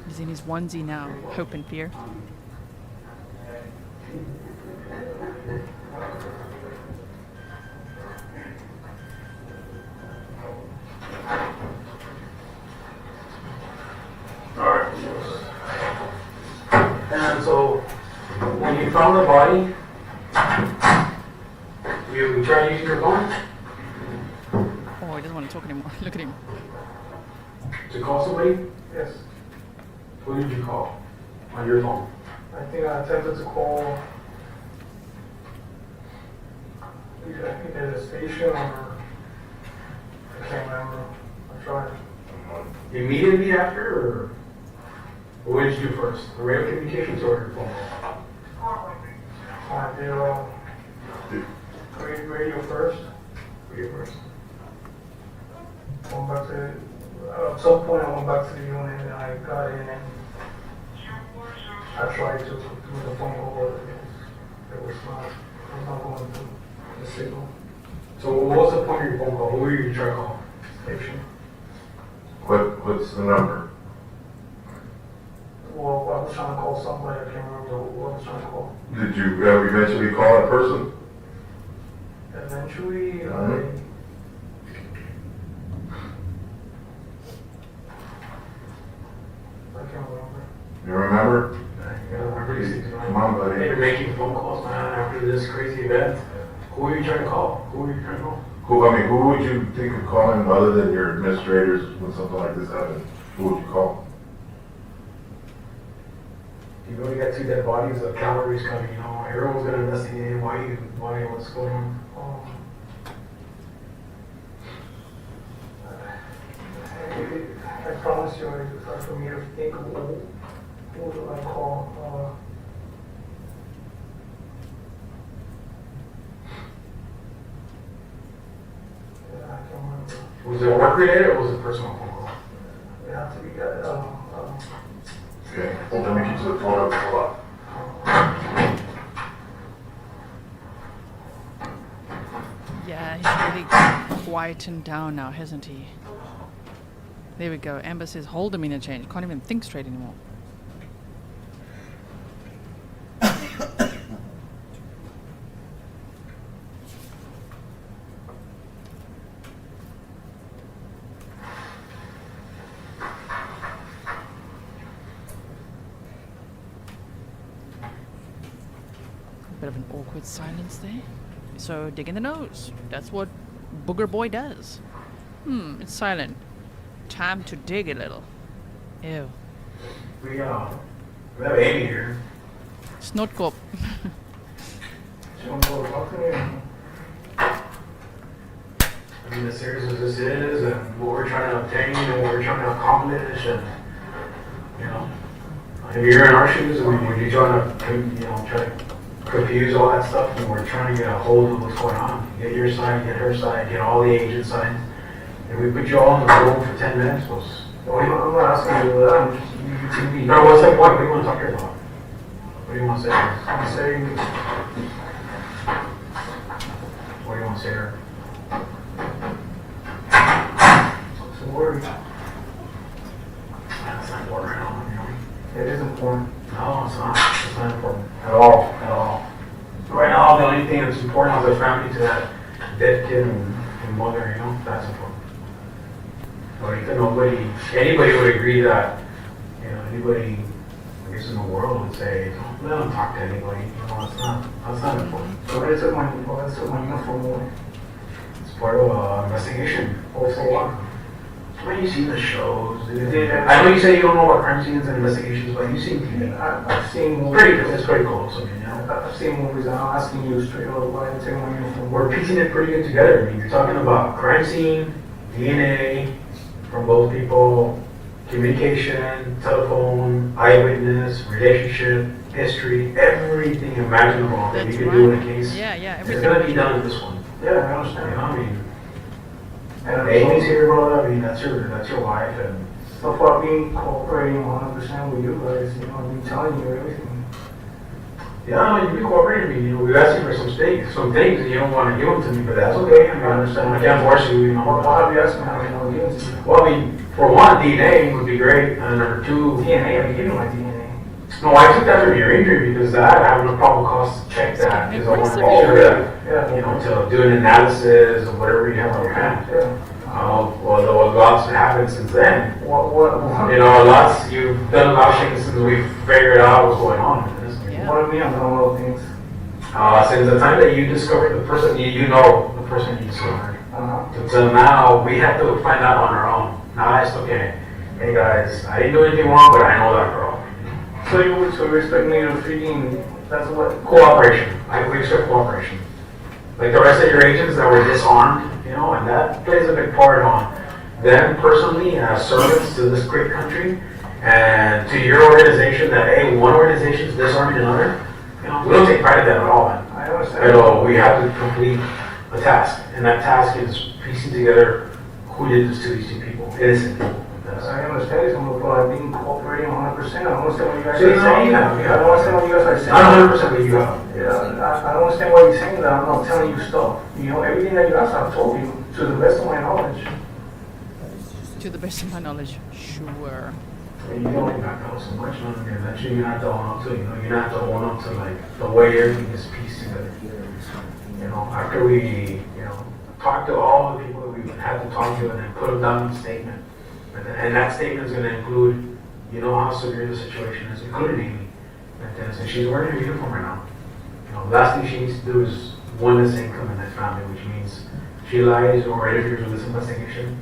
He's in his onesie now, hope and fear. Alright. And so, when you found the body, you tried using your phone Oh, he doesn't want to talk anymore. Look at him. to call somebody? Yes. Who did you call on your phone? I think I attempted to call either the station or I can't remember. I tried. Immediately after, or what did you do first? The radio communications or your phone? I did radio first. Radio first. Went back to at some point I went back to the unit and I got in and I tried to do the phone call, but it was not going through the signal So what was the point of your phone call? Who were you trying to call? station. What's the number? Well, I was trying to call somebody, I can't remember who I was trying to call. Did you ever eventually call that person? Eventually, I can't remember. You remember? Yeah, I remember these things, man. Come on, buddy. You're making phone calls, man, after this crazy event. Who were you trying to call? Who were you trying to call? Who would you think of calling other than your administrators when something like this happened? Who would you call? You've already got 2 dead bodies, the cavalry's coming, you know, everyone's gonna investigate why, what's going on. honestly, like, it's hard for me to think of who do I call. Yeah, I can't remember. Was it work related or was it personal phone call? It had to be, Okay, well, let me get to the phone up a lot. Yeah, he's really quietened down now, hasn't he? There we go. Amber says, hold him in a change. Can't even think straight anymore. Bit of an awkward silence there. So dig in the nose. That's what Booger Boy does. It's silent. Time to dig a little. Ew. We have Amy here. Snortcorp. she wants to talk to me. I mean, as serious as this is, and what we're trying to obtain, and what we're trying to accomplish, and you know, if you're in our shoes, I mean, you're trying to, try to confuse all that stuff, and we're trying to get a hold of what's going on. Get your side, get her side, get all the agent sides. If we put you all in the room for 10 minutes, I'm not asking you that. I'm just you no, what's that point? What do you want to talk to her about? What do you want to say? I'm saying. What do you want to say to her? It's a worry. That's not important right now, you know. It is important. No, it's not. It's not important at all. At all. Right now, the only thing that's important is the family to that dead kid and mother. You know, that's important. But anybody would agree that, anybody, I guess, in the world would say, don't talk to anybody. You know, that's not important. So why took my uniform away? It's part of an investigation. Also what? When you see the shows, Yeah. I know you say you don't know what crime scenes and investigations, but you've seen TV. I've seen movies. It's pretty close. I mean, I've seen movies. I'm asking you straight up why I take my uniform. we're piecing it pretty good together. I mean, you're talking about crime scene, DNA from both people, communication, telephone, eyewitness, relationship, history, everything imaginable that you could do in a case. Yeah, It's everything. gonna be done in this one. Yeah, I You understand. know, I mean, And Amy's here, brother. I mean, that's your wife, and so far being cooperating 100% with you guys, I've been telling you everything. yeah, you be cooperating with me. We asked you for some things, and you don't want to give them to me, but that's okay. I mean, I understand. I can't force you. You know. Why have you asked me how many I'll give to you? Well, I mean, for one, DNA would be great, and number two, DNA, I'm giving my DNA. no, I took that from your injury because that I have no problem cost to check that because I want to make sure that to do an analysis of whatever you have on your hand. Yeah. Well, lots happened since then. What? You've done a lot of things since we figured out what's going on with this. Yeah. What do you mean I'm doing little things? Since the time that you discovered the person, you know the person you discovered. Uh-huh. So now we have to find out on our own. Now it's okay. Hey guys, I didn't do anything wrong, but I know that girl. So you expect me to freaking, that's what? Cooperation. We expect cooperation. Like the rest of your agents that were disarmed, and that plays a big part on them personally as servants to this great country and to your organization that, hey, one organization is disarming another. We don't take pride in that at all, man. I understand. We have to complete a task, and that task is piecing together who did this to these two people, innocent people. I understand some of I've been cooperating 100%. I don't understand what you guys So are you saying. have. I don't understand what you guys are saying. Not 100%, but you have. Yeah, I don't understand why you're saying that. I'm not telling you stuff. Everything that you asked, I've told you to the best of my knowledge. To the best of my knowledge, sure. And you only back out so much, man. Eventually, you're not the own up to, you're not the own up to like the way everything is pieced together. After we, talk to all the people that we had to talk to and then put them down in a statement. And that statement is going to include, how severe the situation is, including Amy. And she's wearing her uniform right now. The last thing she needs to do is one less income in that family, which means she lies or interferes with this investigation.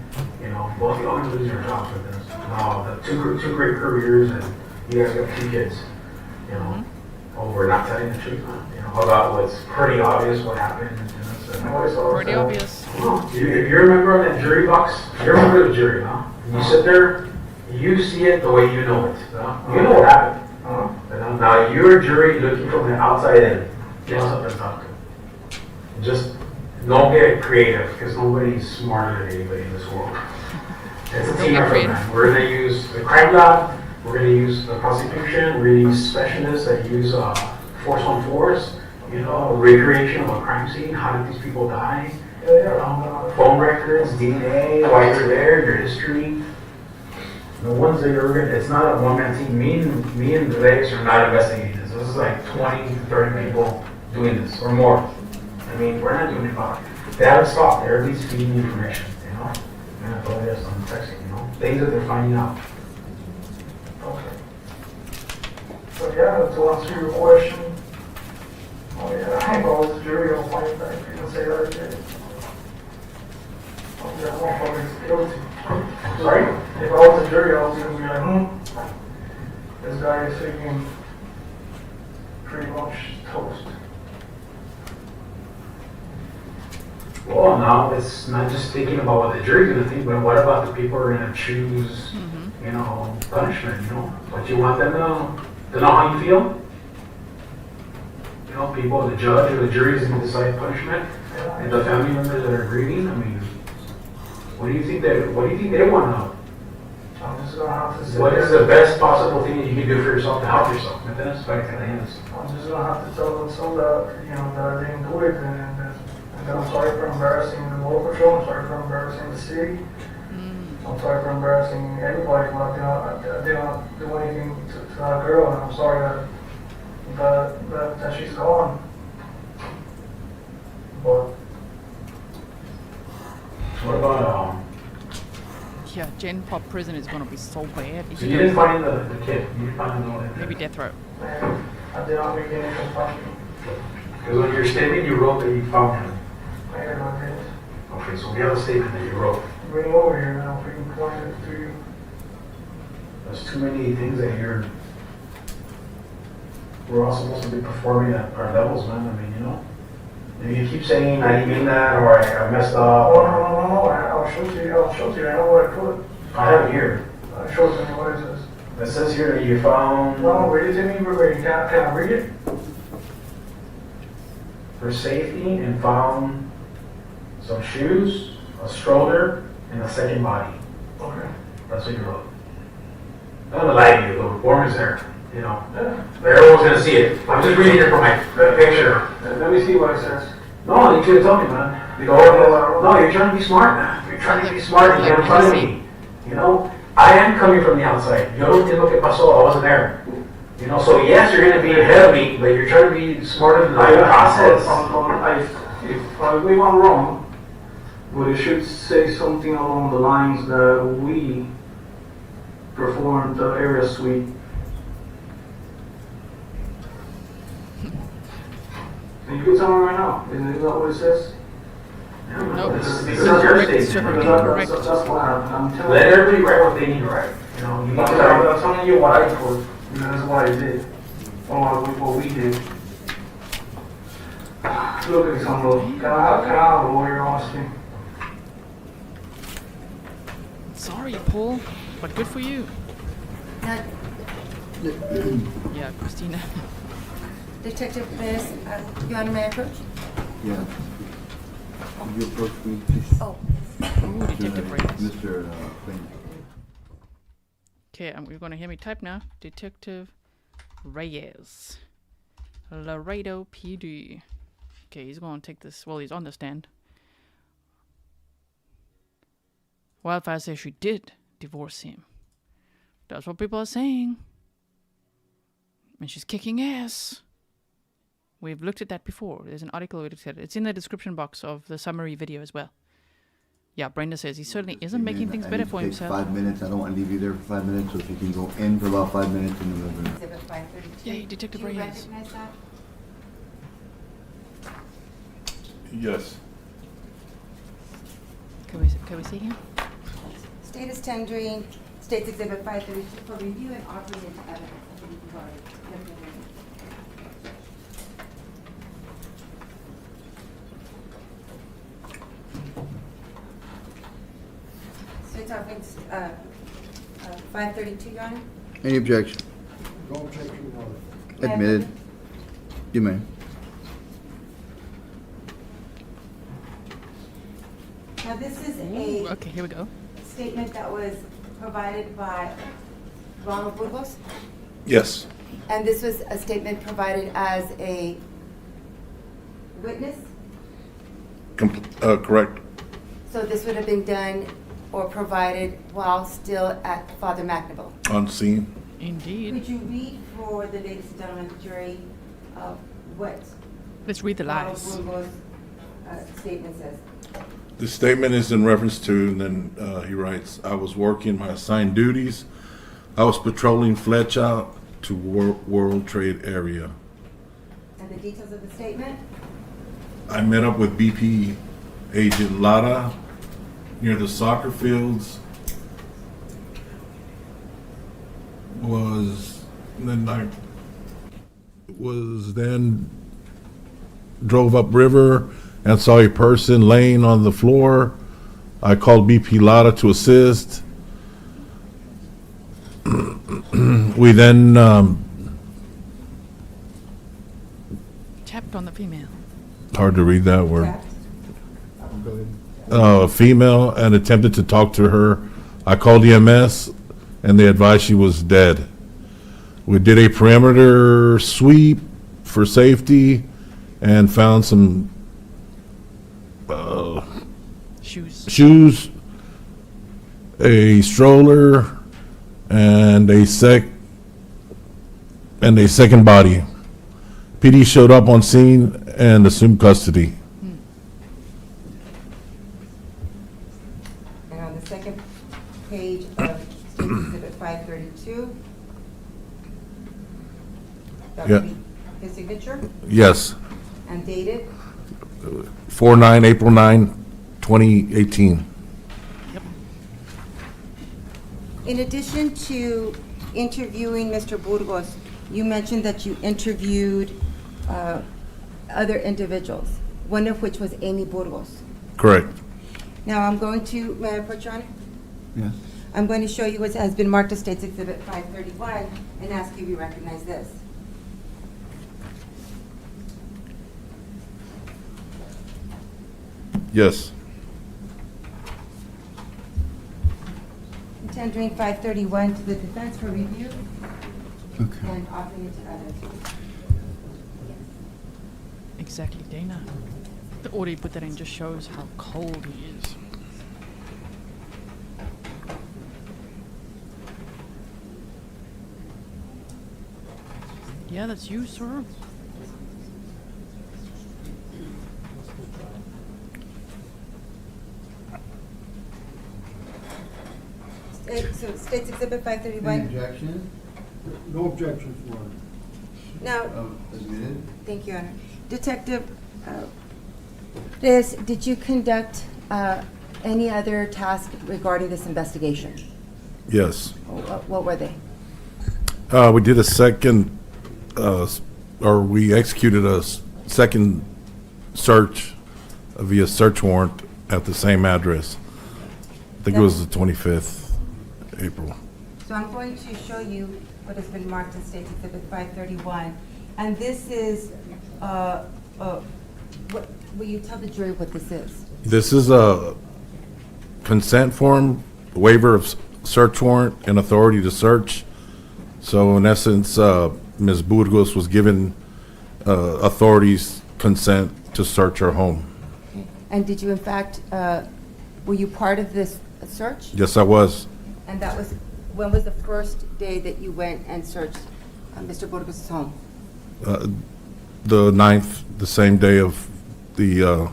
Both of y'all are going to lose your jobs with this. The two great careers, and you guys got 2 kids. Over not telling the truth, about what's pretty obvious what happened. Pretty obvious. If you're a member of that jury box, you're a member of the jury, huh? You sit there, You see it the way you know it. You know what happened. Now you're a jury looking from the outside in. Guess something's not good. Just don't get creative because nobody's smarter than anybody in this world. It's a team effort, man. We're going to use the crime lab. We're going to use the prosecution. We're going to use specialists that use force on force. Recreation of a crime scene. How did these people die? Phone records, DNA, why you're there, your history. The ones that it's not a one-man team. Me and Reyes are not investigating this. This is like 20 to 30 people doing this or more. I mean, we're not doing it about it. They haven't stopped. They're at least feeding information, And I told us on texting, things that they're finding out. Okay. So yeah, to answer your question, if I was a jury, I'll find that if you can say that again. That motherfucker's guilty. Sorry? If I was a jury, I was gonna be like, this guy is thinking pretty much toast. Well, now it's not just thinking about what the jury's gonna think, but what about the people who are gonna choose, punishment, But you want them to know how you feel? People, the judge or the jury is gonna decide punishment, and the family members that are grieving, I mean, what do you think they want to know? I'm just gonna have to say What is the best possible thing that you can do for yourself to help yourself? I'm just gonna have to tell them so that, that I didn't do it, and that I'm sorry for embarrassing the local patrol, I'm sorry for embarrassing the city, I'm sorry for embarrassing everybody, but I did not do anything to that girl, and I'm sorry that she's gone. But what about, Yeah, Gen Pop prison is gonna be so bad. so you didn't find the kid, you didn't find the Maybe death row. man, I did not make any compassion. Because on your statement you wrote that you found him. I did. Okay, so we have a statement that you wrote. Bring him over here and I'll freaking point it to you. There's too many things that we're all supposed to be performing at our levels, man. I mean, If you keep saying I didn't mean that or I messed up. No, I'll show you. I know what I put. I have it here. It shows me what it says. It says here that you found, No, read it to me, can I read it? for safety, and found some shoes, a stroller, and a second body. Okay. That's what you wrote. I'm not gonna lie to you, the form is there. Yeah. Everyone's gonna see it. I'm just reading it from my picture. Let me see what it says. No, you should have told me, man. No, you're trying to be smart, man. You're trying to be smart and get in front of me. I am coming from the outside. Yo no entiendo qué pasó. I wasn't there. So yes, you're gonna be ahead of me, but you're trying to be smarter than the process. If I believe I'm wrong, but it should say something along the lines that we performed the area sweep. And you can tell me right now, isn't that what it says? Nope. This is This your is statement. incorrect. That's what happened. I'm telling Let you. everybody write what they need to write. You need to write. I'm telling you what I put, because that's what I did. Or what we did. Look at this, can I have a lawyer, honestly? Sorry, Paul, but good for you. Now, Yeah, Christina. Detective Reyes, Your Honor, may I approach? Yeah. Could you approach me, please? Oh, Ooh, Detective Reyes. Mr. Plain. Okay, you're gonna hear me type now. Detective Reyes, Laredo PD. Okay, he's gonna take this. Well, he's on the stand. Wildfire says she did divorce him. That's what people are saying. And she's kicking ass. We've looked at that before. There's an article we looked at it. It's in the description box of the summary video as well. Yeah, Brenda says he certainly isn't making things better for himself. 5 minutes. I don't want to leave you there for 5 minutes, so if you can go in for about 5 minutes and then we'll go. Exhibit 532. Yay, Detective Do you Reyes. recognize that? Yes. Can we see him? State is tendering State's Exhibit 532 for review and offering into evidence. I believe you've already looked at it. State's offering 532, Your Honor. Any objection? No objection, Your Honor. Admitted. You may. Now, this is Ooh, a okay, here we go. statement that was provided by Ronald Burgos, Yes. and this was a statement provided as a witness. Correct. So this would have been done or provided while still at Father McNaboe. On scene. Indeed. Could you read for the ladies and gentlemen of the jury what Let's read the Ronald lies. Burgos' statement says? The statement is in reference to, and then he writes, I was working my assigned duties. I was patrolling Flecha to World Trade Area. And the details of the statement? I met up with BP agent Lara near the soccer fields. Then drove upriver and saw a person laying on the floor. I called BP Lara to assist. We then Tapped on the female. hard to read that word. Correct? A female and attempted to talk to her. I called EMS and they advised she was dead. We did a perimeter sweep for safety and found some Shoes. a stroller, and a second body. PD showed up on scene and assumed custody. And on the second page of Statement Exhibit 532, that Yeah. would be his signature Yes, and dated. 4/9, April 9, 2018. In addition to interviewing Mr. Burgos, you mentioned that you interviewed other individuals, one of which was Amy Burgos. Correct. Now, I'm going to, may I approach your Honor? Yes. I'm going to show you what has been marked as States Exhibit 531 and ask you if you recognize this. Yes. Tendering 531 to the defense for review Okay. and offering it to others. Exactly, Dana. The order you put that in just shows how cold he is. Yeah, that's you, sir. So States Exhibit Any 531. objection? No objections, Your Honor. Now, Admitted. thank you, Your Honor. Detective Reyes, did you conduct any other task regarding this investigation? Yes. What were they? We did a second, or we executed a second search via search warrant at the same address. I think it was the 25th April. So I'm going to show you what has been marked in States Exhibit 531. And this is, will you tell the jury what this is? This is a consent form, waiver of search warrant and authority to search. So in essence, Ms. Burgos was given authorities consent to search her home. And did you in fact, were you part of this search? Yes, I was. And that was, when was the first day that you went and searched Mr. Burgos' home? The 9th, the same day of the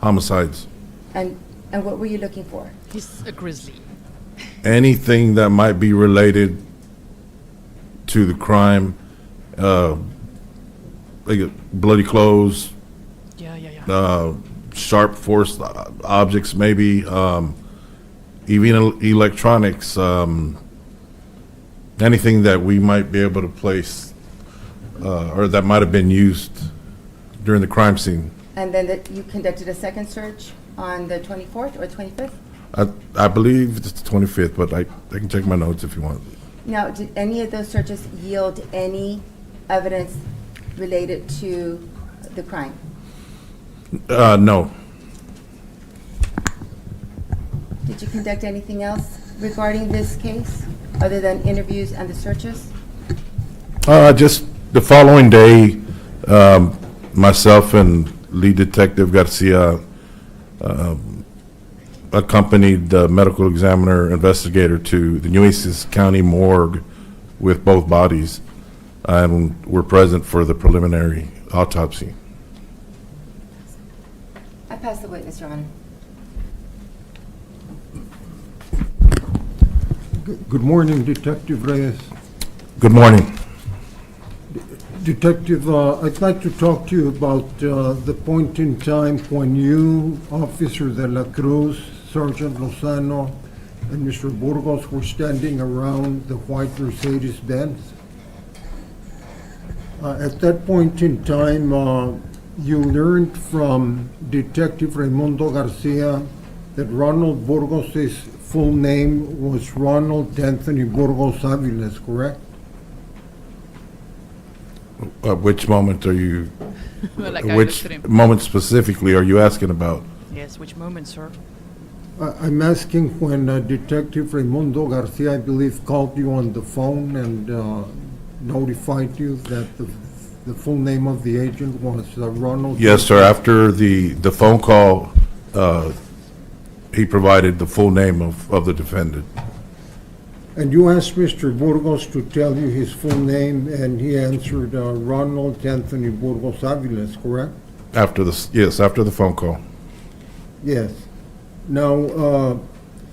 homicides. And what were you looking for? He's a grizzly. Anything that might be related to the crime, like bloody clothes, Yeah. sharp force objects, maybe, even electronics, anything that we might be able to place, or that might have been used during the crime scene. And then that you conducted a second search on the 24th or 25th? I believe it's the 25th, but I can check my notes if you want. Now, did any of those searches yield any evidence related to the crime? No. Did you conduct anything else regarding this case, other than interviews and the searches? Just the following day, myself and lead detective Garcia accompanied the medical examiner investigator to the Nueces County morgue with both bodies, and were present for the preliminary autopsy. I pass the witness, Your Honor. Good morning, Detective Reyes. Good morning. Detective, I'd like to talk to you about the point in time when you, Officer De La Cruz, Sergeant Lozano, and Mr. Burgos were standing around the white Mercedes-Benz. At that point in time, you learned from Detective Raymundo Garcia that Ronald Burgos' full name was Ronald Anthony Burgos-Aviles, correct? Which moment are you, Like I which understood him. moment specifically are you asking about? Yes, which moment, sir? I'm asking when Detective Raymundo Garcia, I believe, called you on the phone and notified you that the full name of the agent was Ronald. Yes, sir. After the phone call, he provided the full name of the defendant. And you asked Mr. Burgos to tell you his full name, and he answered Ronald Anthony Burgos-Aviles, correct? Yes, after the phone call. Yes. Now,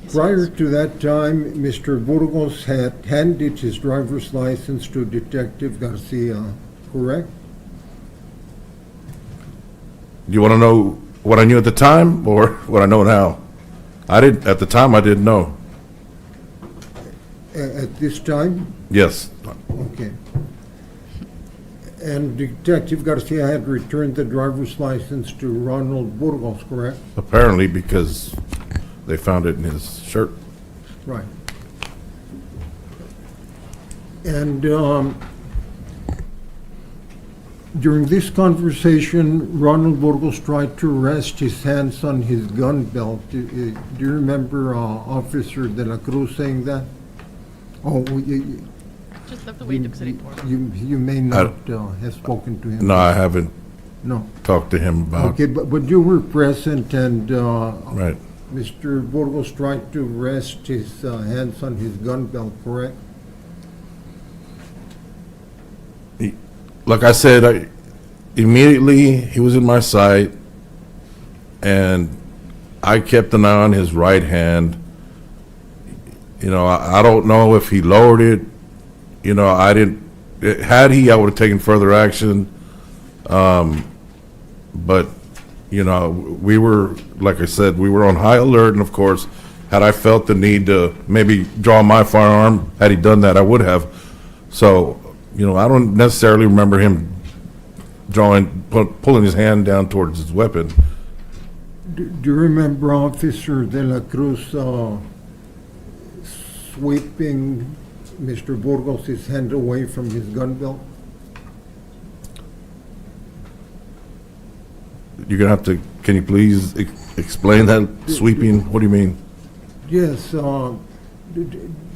prior to that time, Mr. Burgos had handed his driver's license to Detective Garcia, correct? Do you want to know what I knew at the time or what I know now? At the time, I didn't know. At this time? Yes. Okay. And Detective Garcia had returned the driver's license to Ronald Burgos, correct? Apparently, because they found it in his shirt. Right. And during this conversation, Ronald Burgos tried to rest his hands on his gun belt. Do you remember Officer De La Cruz saying that? Oh, Just left the way to the city port. you may not have spoken to him. No, I haven't No. talked to him about. Okay, but you were present, and Right. Mr. Burgos tried to rest his hands on his gun belt, correct? Like I said, immediately he was in my sight, and I kept an eye on his right hand. You know, I don't know if he lowered it. You know, I didn't. Had he, I would have taken further action. But, you know, we were, like I said, we were on high alert, and of course, had I felt the need to maybe draw my firearm, had he done that, I would have. So, you know, I don't necessarily remember him pulling his hand down towards his weapon. Do you remember Officer De La Cruz sweeping Mr. Burgos' hand away from his gun belt? You're gonna have to, can you please explain that sweeping? What do you mean? Yes.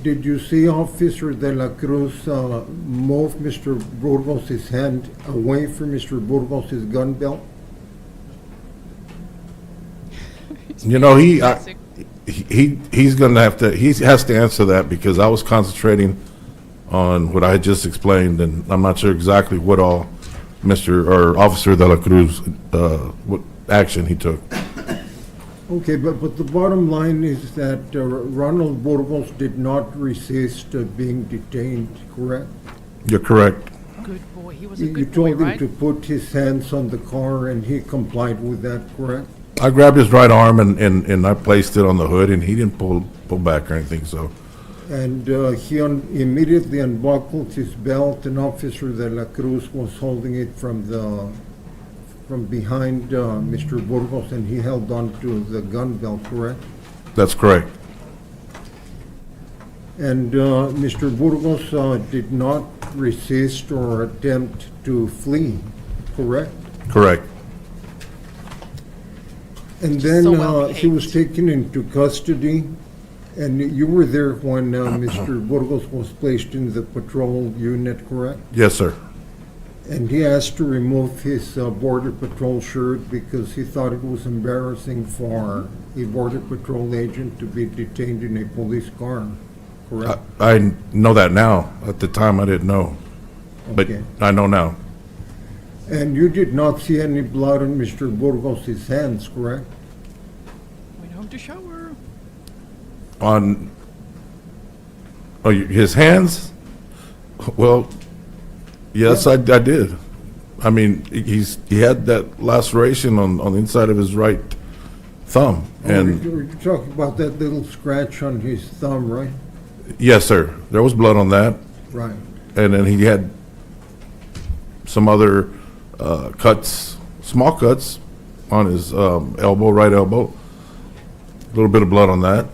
Did you see Officer De La Cruz move Mr. Burgos' hand away from Mr. Burgos' gun belt? You know, he's gonna have to, he has to answer that, because I was concentrating on what I had just explained, and I'm not sure exactly what all Officer De La Cruz, what action he took. Okay, but the bottom line is that Ronald Burgos did not resist being detained, correct? You're correct. Good boy. He was a You good boy, told him right? to put his hands on the car, and he complied with that, correct? I grabbed his right arm and I placed it on the hood, and he didn't pull back or anything, so. And he immediately unbuckled his belt, and Officer De La Cruz was holding it from behind Mr. Burgos, and he held on to the gun belt, correct? That's correct. And Mr. Burgos did not resist or attempt to flee, correct? Correct. And then So well he was behaved. taken into custody, and you were there when Mr. Burgos was placed in the patrol unit, correct? Yes, sir. And he asked to remove his Border Patrol shirt because he thought it was embarrassing for a Border Patrol agent to be detained in a police car, correct? I know that now. At the time, I didn't know. But Okay. I know now. And you did not see any blood on Mr. Burgos' hands, correct? Went home to shower. On his hands? Well, yes, I did. I mean, he had that laceration on the inside of his right thumb. And You're talking about that little scratch on his thumb, right? yes, sir, there was blood on that. Right. And then he had some other cuts, small cuts on his elbow, right elbow. A little bit of blood on that.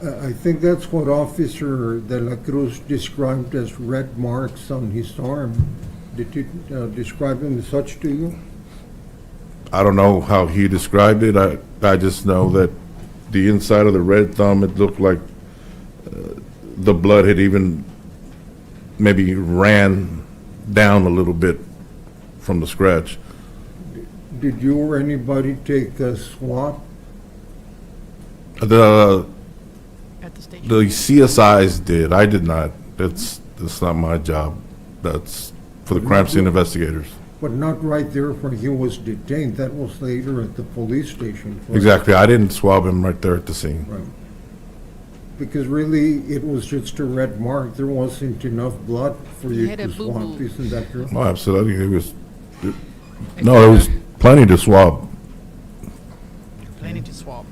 I think that's what Officer De La Cruz described as red marks on his arm. Did he describe them as such to you? I don't know how he described it. I just know that the inside of the red thumb, it looked like the blood had even maybe ran down a little bit from the scratch. Did you or anybody take a swab? The At the station. the CSIs did. I did not. That's not my job. That's for the crime scene investigators. But not right there where he was detained. That was later at the police station. correct? Exactly. I didn't swab him right there at the scene. Right. Because really, it was just a red mark. There wasn't enough blood for He you had to a swab. boo-boo. Isn't that true? Oh, absolutely. No, there was plenty to swab. Plenty to swab.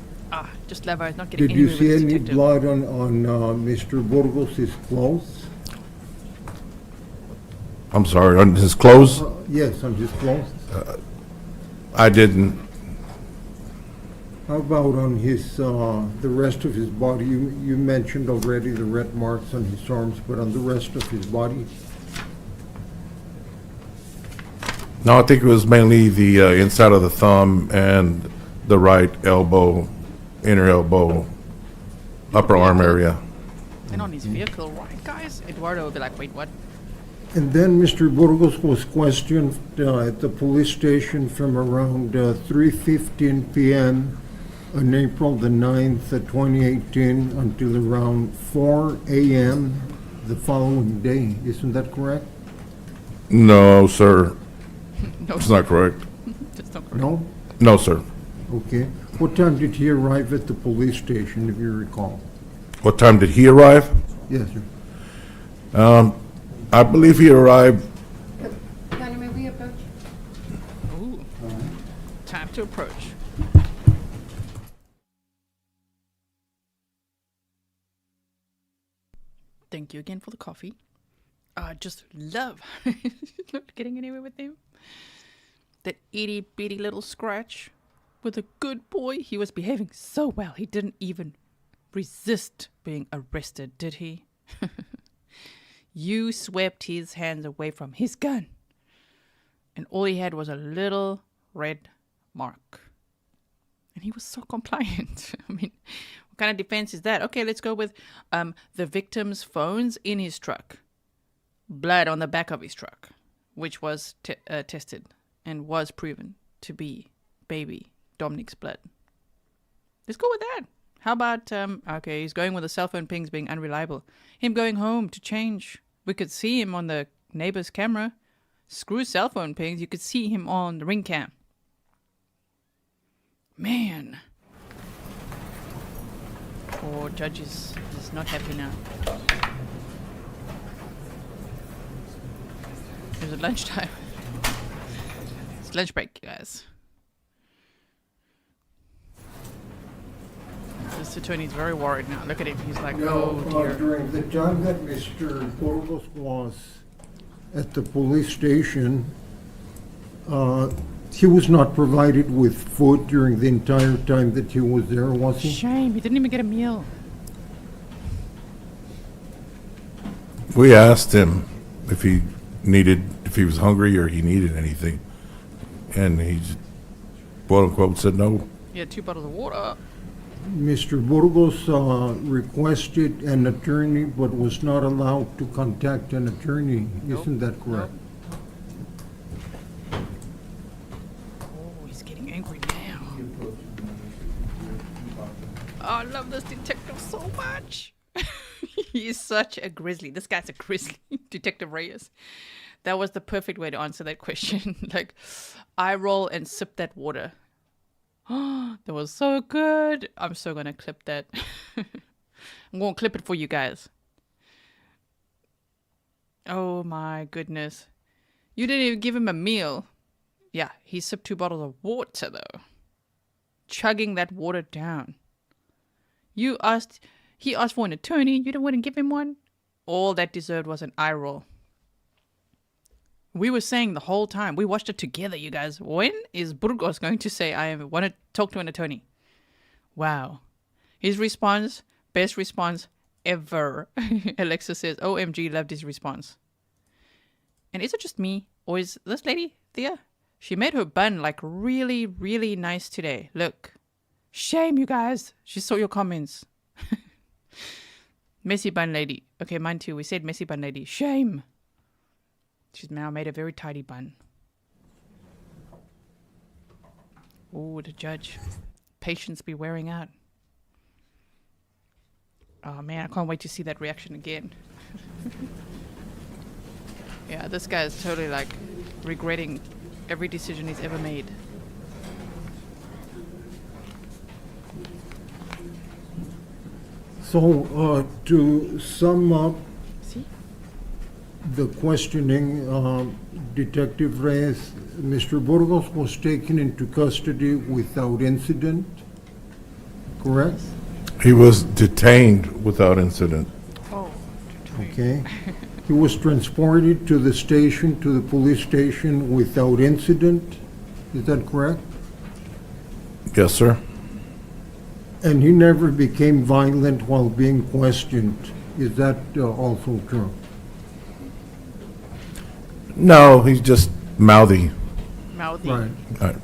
Just Levi is not getting Did you anywhere see with any detective. blood on Mr. Burgos' clothes? I'm sorry, on his clothes? Yes, on his clothes. I didn't. How about on his, the rest of his body? You mentioned already the red marks on his arms, but on the rest of his body? No, I think it was mainly the inside of the thumb and the right elbow, inner elbow, upper arm area. And on his vehicle, right, guys? Eduardo will be like, wait, what? And then Mr. Burgos was questioned at the police station from around 3:15 p.m. on April the 9th, 2018, until around 4 a.m. the following day. Isn't that correct? No, sir. No, It's not correct. that's not correct. No? No, sir. Okay. What time did he arrive at the police station, if you recall? What time did he arrive? Yes, sir. I believe he arrived. Connie, may we approach? Ooh. Time to approach. Thank you again for the coffee. I just love not getting anywhere with him. That itty bitty little scratch with a good boy. He was behaving so well. He didn't even resist being arrested, did he? You swept his hands away from his gun. And all he had was a little red mark. And he was so compliant. I mean, what kind of defense is that? Okay, let's go with the victim's phones in his truck. Blood on the back of his truck, which was tested and was proven to be baby Dominic's blood. Let's go with that. How about, okay, he's going with the cell phone pings being unreliable. Him going home to change. We could see him on the neighbor's camera. Screw cell phone pings, you could see him on the ring cam. Man. Poor judge is not happy now. It was lunchtime. It's lunch break, you guys. This attorney's very worried now. Look at him. He's like, oh dear. During the time that Mr. Burgos was at the police station, He was not provided with food during the entire time that he was there, was he? Shame, he didn't even get a meal. We asked him if he was hungry or he needed anything. And he, quote unquote, said no. He had 2 bottles of water. Mr. Burgos requested an attorney but was not allowed to contact an attorney. Nope. Isn't that correct? Oh, he's getting angry now. Oh, I love this detective so much. He is such a grizzly. This guy's a grizzly. Detective Reyes. That was the perfect way to answer that question. Like, eye roll and sip that water. That was so good. I'm so gonna clip that. I'm gonna clip it for you guys. Oh my goodness. You didn't even give him a meal. Yeah, he sipped 2 bottles of water though. Chugging that water down. He asked for an attorney. You didn't want to give him one. All that deserved was an eye roll. We were saying the whole time, we watched it together, you guys. When is Burgos going to say, I want to talk to an attorney? Wow. His response, best response ever. Alexa says, OMG, loved his response. And is it just me? Or is this lady, Thea? She made her bun like really, really nice today. Look. Shame, you guys. She saw your comments. Messy bun lady. Okay, mine too. We said messy bun lady. Shame. She's now made a very tidy bun. Oh, the judge. Patience be wearing out. Oh man, I can't wait to see that reaction again. Yeah, this guy is totally like regretting every decision he's ever made. So, to sum up See? the questioning, Detective Reyes, Mr. Burgos was taken into custody without incident, correct? He was detained without incident. Oh. Okay. He was transported to the station, to the police station without incident, is that correct? Yes, sir. And he never became violent while being questioned, is that also true? No, he's just mouthy. Mouthy. Right.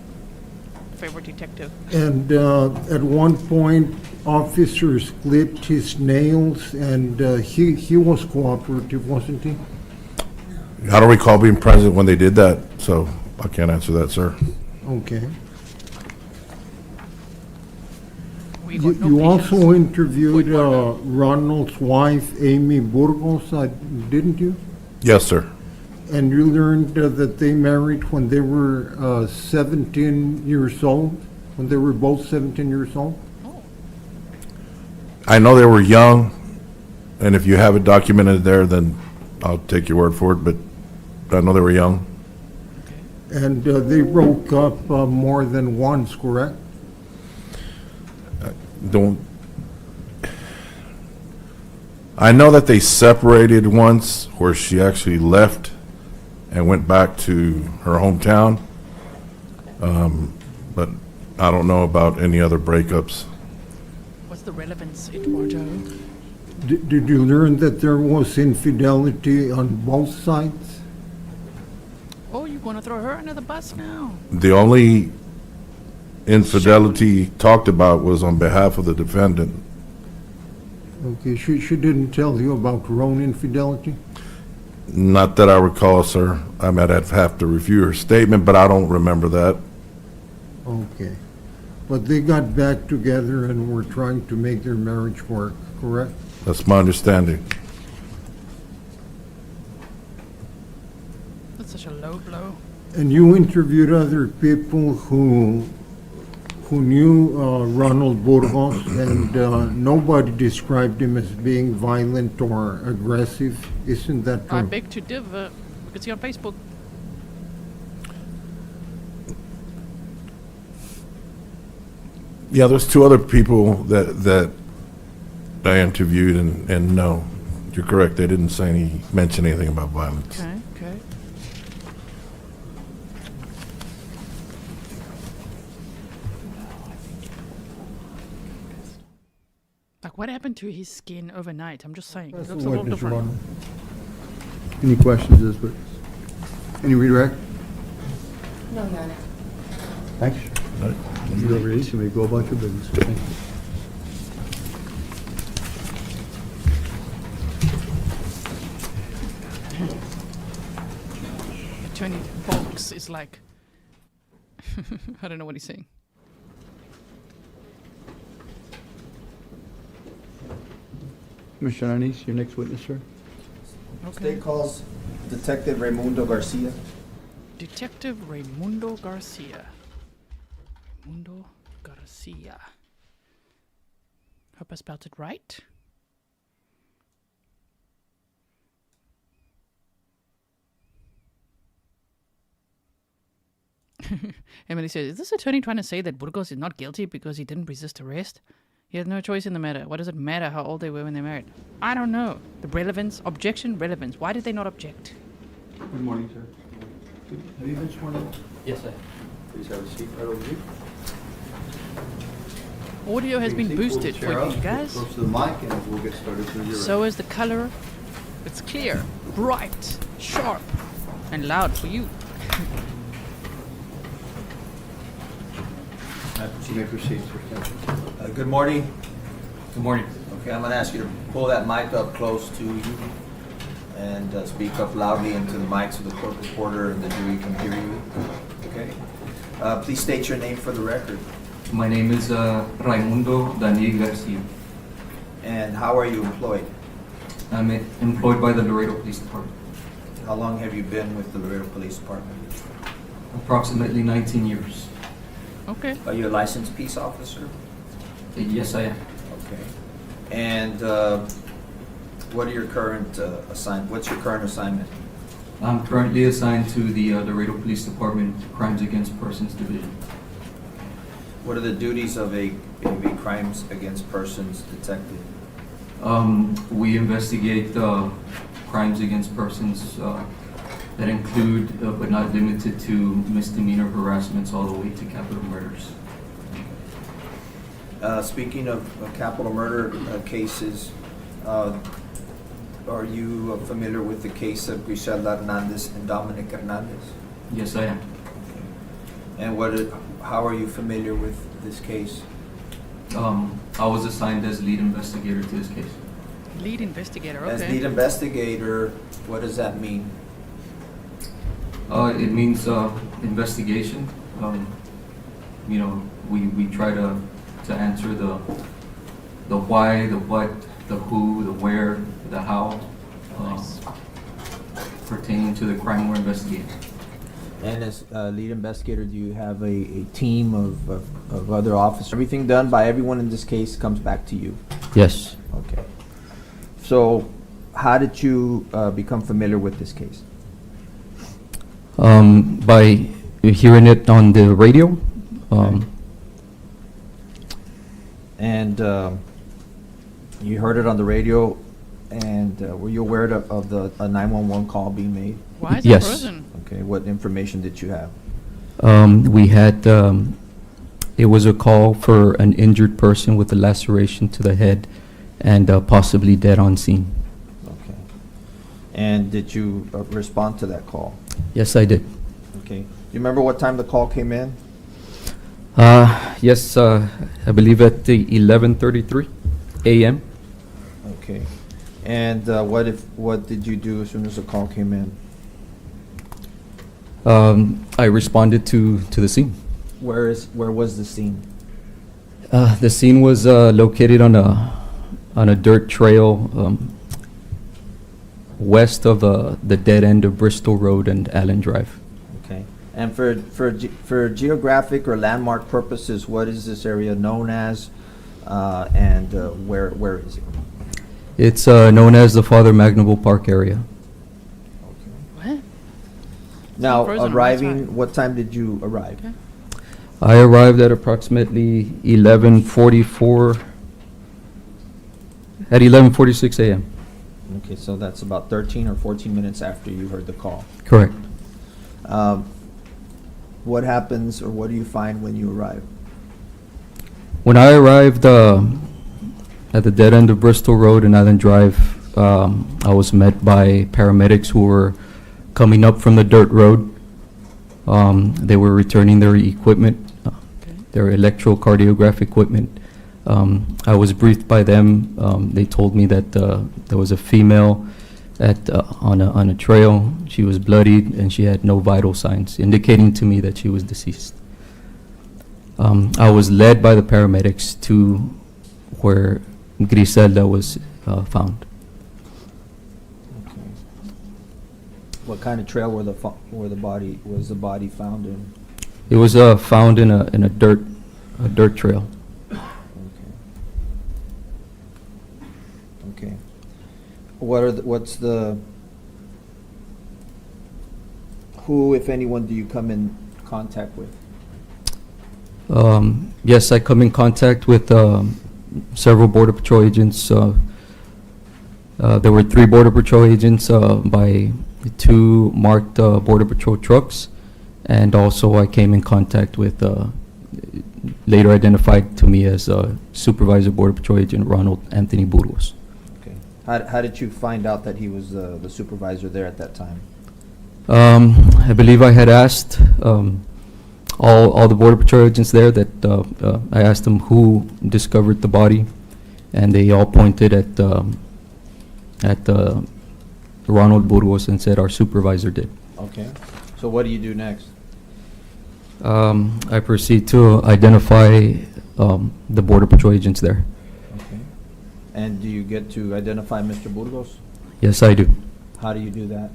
Favorite detective. And at one point, officers clipped his nails, and he was cooperative, wasn't he? I don't recall being present when they did that, so I can't answer that, sir. Okay. We got no You patience. also interviewed Wait, what? Ronald's wife, Amy Burgos, didn't you? Yes, sir. And you learned that they married when they were 17 years old, when they were both 17 years old? I know they were young, and if you have it documented there, then I'll take your word for it, but I know they were young. And they broke up more than once, correct? I know that they separated once, where she actually left and went back to her hometown, but I don't know about any other breakups. What's the relevance, Eduardo? Did you learn that there was infidelity on both sides? Oh, you want to throw her under the bus now? The only infidelity talked about was on behalf of the defendant. Okay, she didn't tell you about her own infidelity? Not that I recall, sir. I might have to review her statement, but I don't remember that. Okay. But they got back together and were trying to make their marriage work, correct? That's my understanding. That's such a low blow. And you interviewed other people who knew Ronald Burgos, and nobody described him as being violent or aggressive. Isn't that I true? beg to differ. We can see on Facebook. Yeah, there's 2 other people that I interviewed, and no, you're correct. They didn't mention anything about violence. Okay, okay. Like, what happened to his skin overnight? I'm just saying. It That's looks the a little witness, Your different. Honor. Any questions to this witness? Any redirect? No, Your Honor. Thanks. You're released, you may go about your business. Thank you. Attorney Fox is like, I don't know what he's saying. Mr. Hernandez, your next witness, sir. Okay. State calls Detective Raymundo Garcia. Detective Raymundo Garcia. Raymundo Garcia. Hope I spelled it right. Emily says, is this attorney trying to say that Burgos is not guilty because he didn't resist arrest? He had no choice in the matter. What does it matter how old they were when they married? I don't know. The relevance, objection, relevance. Why did they not object? Good morning, sir. Have you been sworn in? Yes, sir. Please have a seat right over here. Audio has been Take your seat, boosted pull the for chair you up, guys. Close to the mic and we'll get started through your. So is the color. It's clear, bright, sharp, and loud for you. You may proceed, sir. Thank you. Good morning. Good morning. Okay, I'm gonna ask you to pull that mic up close to you and speak up loudly into the mic so the court reporter and the jury can hear you. Okay? Please state your name for the record. My name is Raymundo Dominic Garcia. And how are you employed? I'm employed by the Laredo Police Department. How long have you been with the Laredo Police Department? Approximately 19 years. Okay. Are you a licensed peace officer? Yes, I am. Okay. And what are your current what's your current assignment? I'm currently assigned to the Laredo Police Department Crimes Against Persons Division. What are the duties of a crimes against persons detective? We investigate crimes against persons that include, but not limited to, misdemeanor harassments all the way to capital murders. Speaking of capital murder cases, are you familiar with the case of Grizelda Hernandez and Dominic Hernandez? Yes, I am. And how are you familiar with this case? I was assigned as lead investigator to this case. Lead investigator, okay. As lead investigator, what does that mean? It means investigation. You know, we try to answer the why, the what, the who, the where, the how, pertaining to the crime we're investigating. And as lead investigator, do you have a team of other officers? Everything done by everyone in this case comes back to you? Yes. Okay. So how did you become familiar with this case? By hearing it on the radio. And you heard it on the radio, and were you aware of the 911 call being made? Why is Yes. it frozen? Okay, what information did you have? We had, it was a call for an injured person with a laceration to the head and possibly dead on scene. Okay. And did you respond to that call? Yes, I did. Okay. Do you remember what time the call came in? Yes, I believe at the 11:33 a.m. Okay. And what did you do as soon as the call came in? I responded to the scene. Where was the scene? The scene was located on a dirt trail west of the dead end of Bristol Road and Allen Drive. Okay. And for geographic or landmark purposes, what is this area known as, and where is it? It's known as the Father McNaboe Park area. What? Now, frozen on my arriving, side. what time did you arrive? Okay. I arrived at approximately 11:46 a.m. Okay, so that's about 13 or 14 minutes after you heard the call. Correct. What happens, or what do you find when you arrive? When I arrived, at the dead end of Bristol Road and Island Drive. I was met by paramedics who were coming up from the dirt road. They were returning their equipment, their electrocardiograph equipment. I was briefed by them. They told me that there was a female on a trail. She was bloodied and she had no vital signs, indicating to me that she was deceased. I was led by the paramedics to where Grizelda was found. What kind of trail was the body found in? It was found in a dirt trail. Okay. Who, if anyone, do you come in contact with? Yes, I come in contact with several Border Patrol agents. There were 3 Border Patrol agents by 2 marked Border Patrol trucks, and also I came in contact with, later identified to me as Supervisor Border Patrol Agent Ronald Anthony Burgos. Okay. How did you find out that he was the supervisor there at that time? I believe I had asked all the Border Patrol agents there that I asked them who discovered the body, and they all pointed at Ronald Burgos and said our supervisor did. Okay. So what do you do next? I proceed to identify the Border Patrol agents there. Okay. And do you get to identify Mr. Burgos? Yes, I do. How do you do that?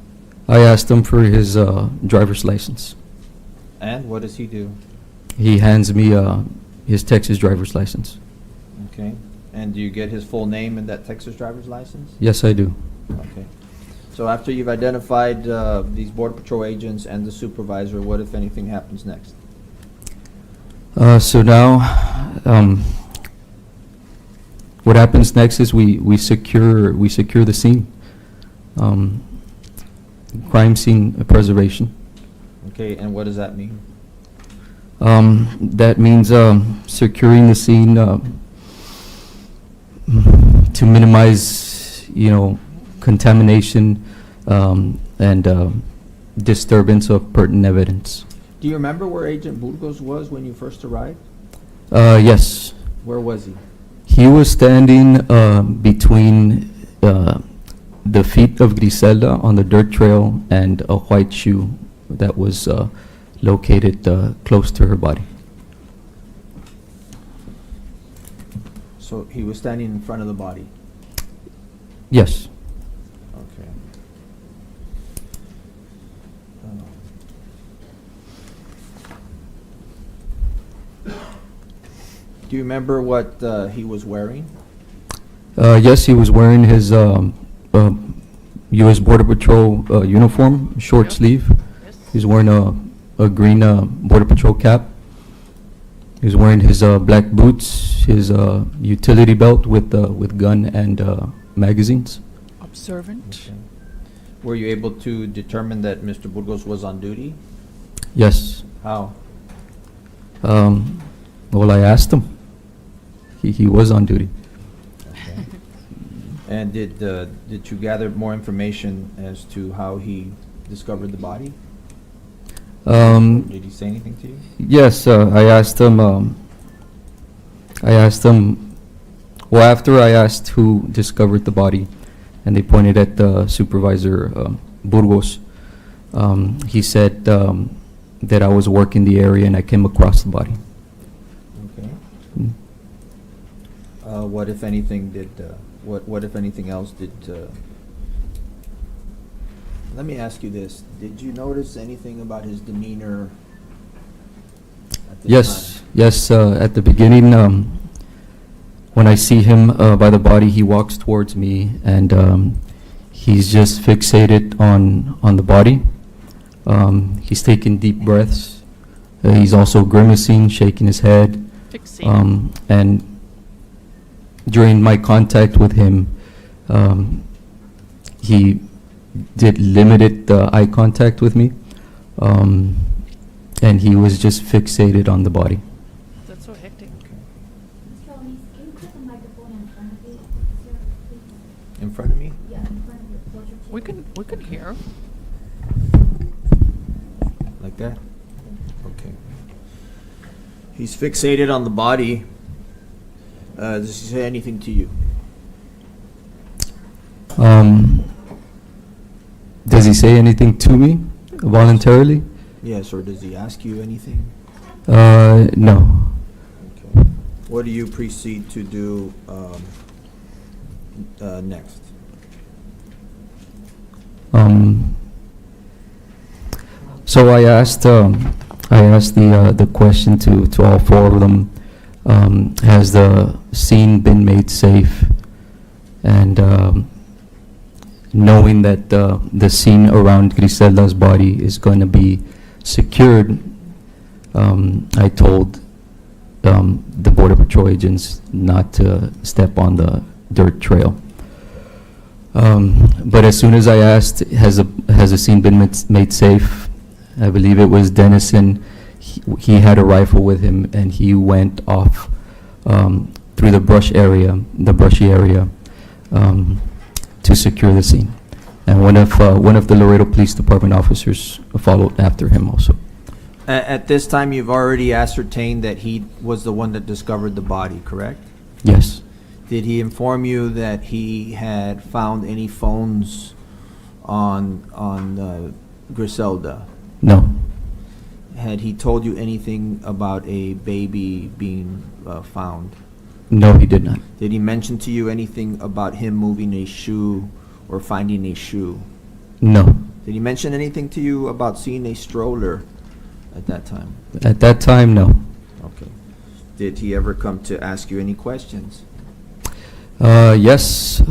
I asked him for his driver's license. And what does he do? He hands me his Texas driver's license. Okay. And do you get his full name in that Texas driver's license? Yes, I do. Okay. So after you've identified these Border Patrol agents and the supervisor, what, if anything, happens next? So now, what happens next is we secure the scene, crime scene preservation. Okay, and what does that mean? That means securing the scene to minimize, contamination and disturbance of pertinent evidence. Do you remember where Agent Burgos was when you first arrived? Yes. Where was he? He was standing between the feet of Grizelda on the dirt trail and a white shoe that was located close to her body. So he was standing in front of the body? Yes. Okay. Do you remember what he was wearing? Yes, he was wearing his U.S. Border Patrol uniform, short sleeve. He's wearing a green Border Patrol cap. He's wearing his black boots, his utility belt with gun and magazines. Observant. Okay. Were you able to determine that Mr. Burgos was on duty? Yes. How? Well, I asked him. He was on duty. Okay. And did you gather more information as to how he discovered the body? Did he say anything to you? Yes, I asked him. Well, after I asked who discovered the body, and they pointed at the Supervisor Burgos, he said that I was working the area and I came across the body. Okay. What, if anything, what if anything else did? Let me ask you this: did you notice anything about his demeanor? At this Yes, time? yes. At the beginning, when I see him by the body, he walks towards me, and he's just fixated on the body. He's taking deep breaths. He's also grimacing, shaking his head. And during my contact with him, he did limited eye contact with me, and he was just fixated on the body. That's so hectic. Can you put the microphone in front of you? we can hear. Like that? Okay. He's fixated on the body. Does he say anything to you? Does he say anything to me voluntarily? Yes, or does he ask you anything? No. Okay. What do you proceed to do next? So I asked the question to all four of them. Has the scene been made safe? And knowing that the scene around Grizelda's body is going to be secured, I told the Border Patrol agents not to step on the dirt trail. But as soon as I asked, has the scene been made safe? I believe it was Dennison. He had a rifle with him, and he went off through the brushy area, to secure the scene. And one of the Laredo Police Department officers followed after him also. At this time, you've already ascertained that he was the one that discovered the body, correct? Yes. Did he inform you that he had found any phones on Grizelda? No. Had he told you anything about a baby being found? No, he did not. Did he mention to you anything about him moving a shoe or finding a shoe? No. Did he mention anything to you about seeing a stroller at that time? At that time, no. Okay. Did he ever come to ask you any questions? Yes.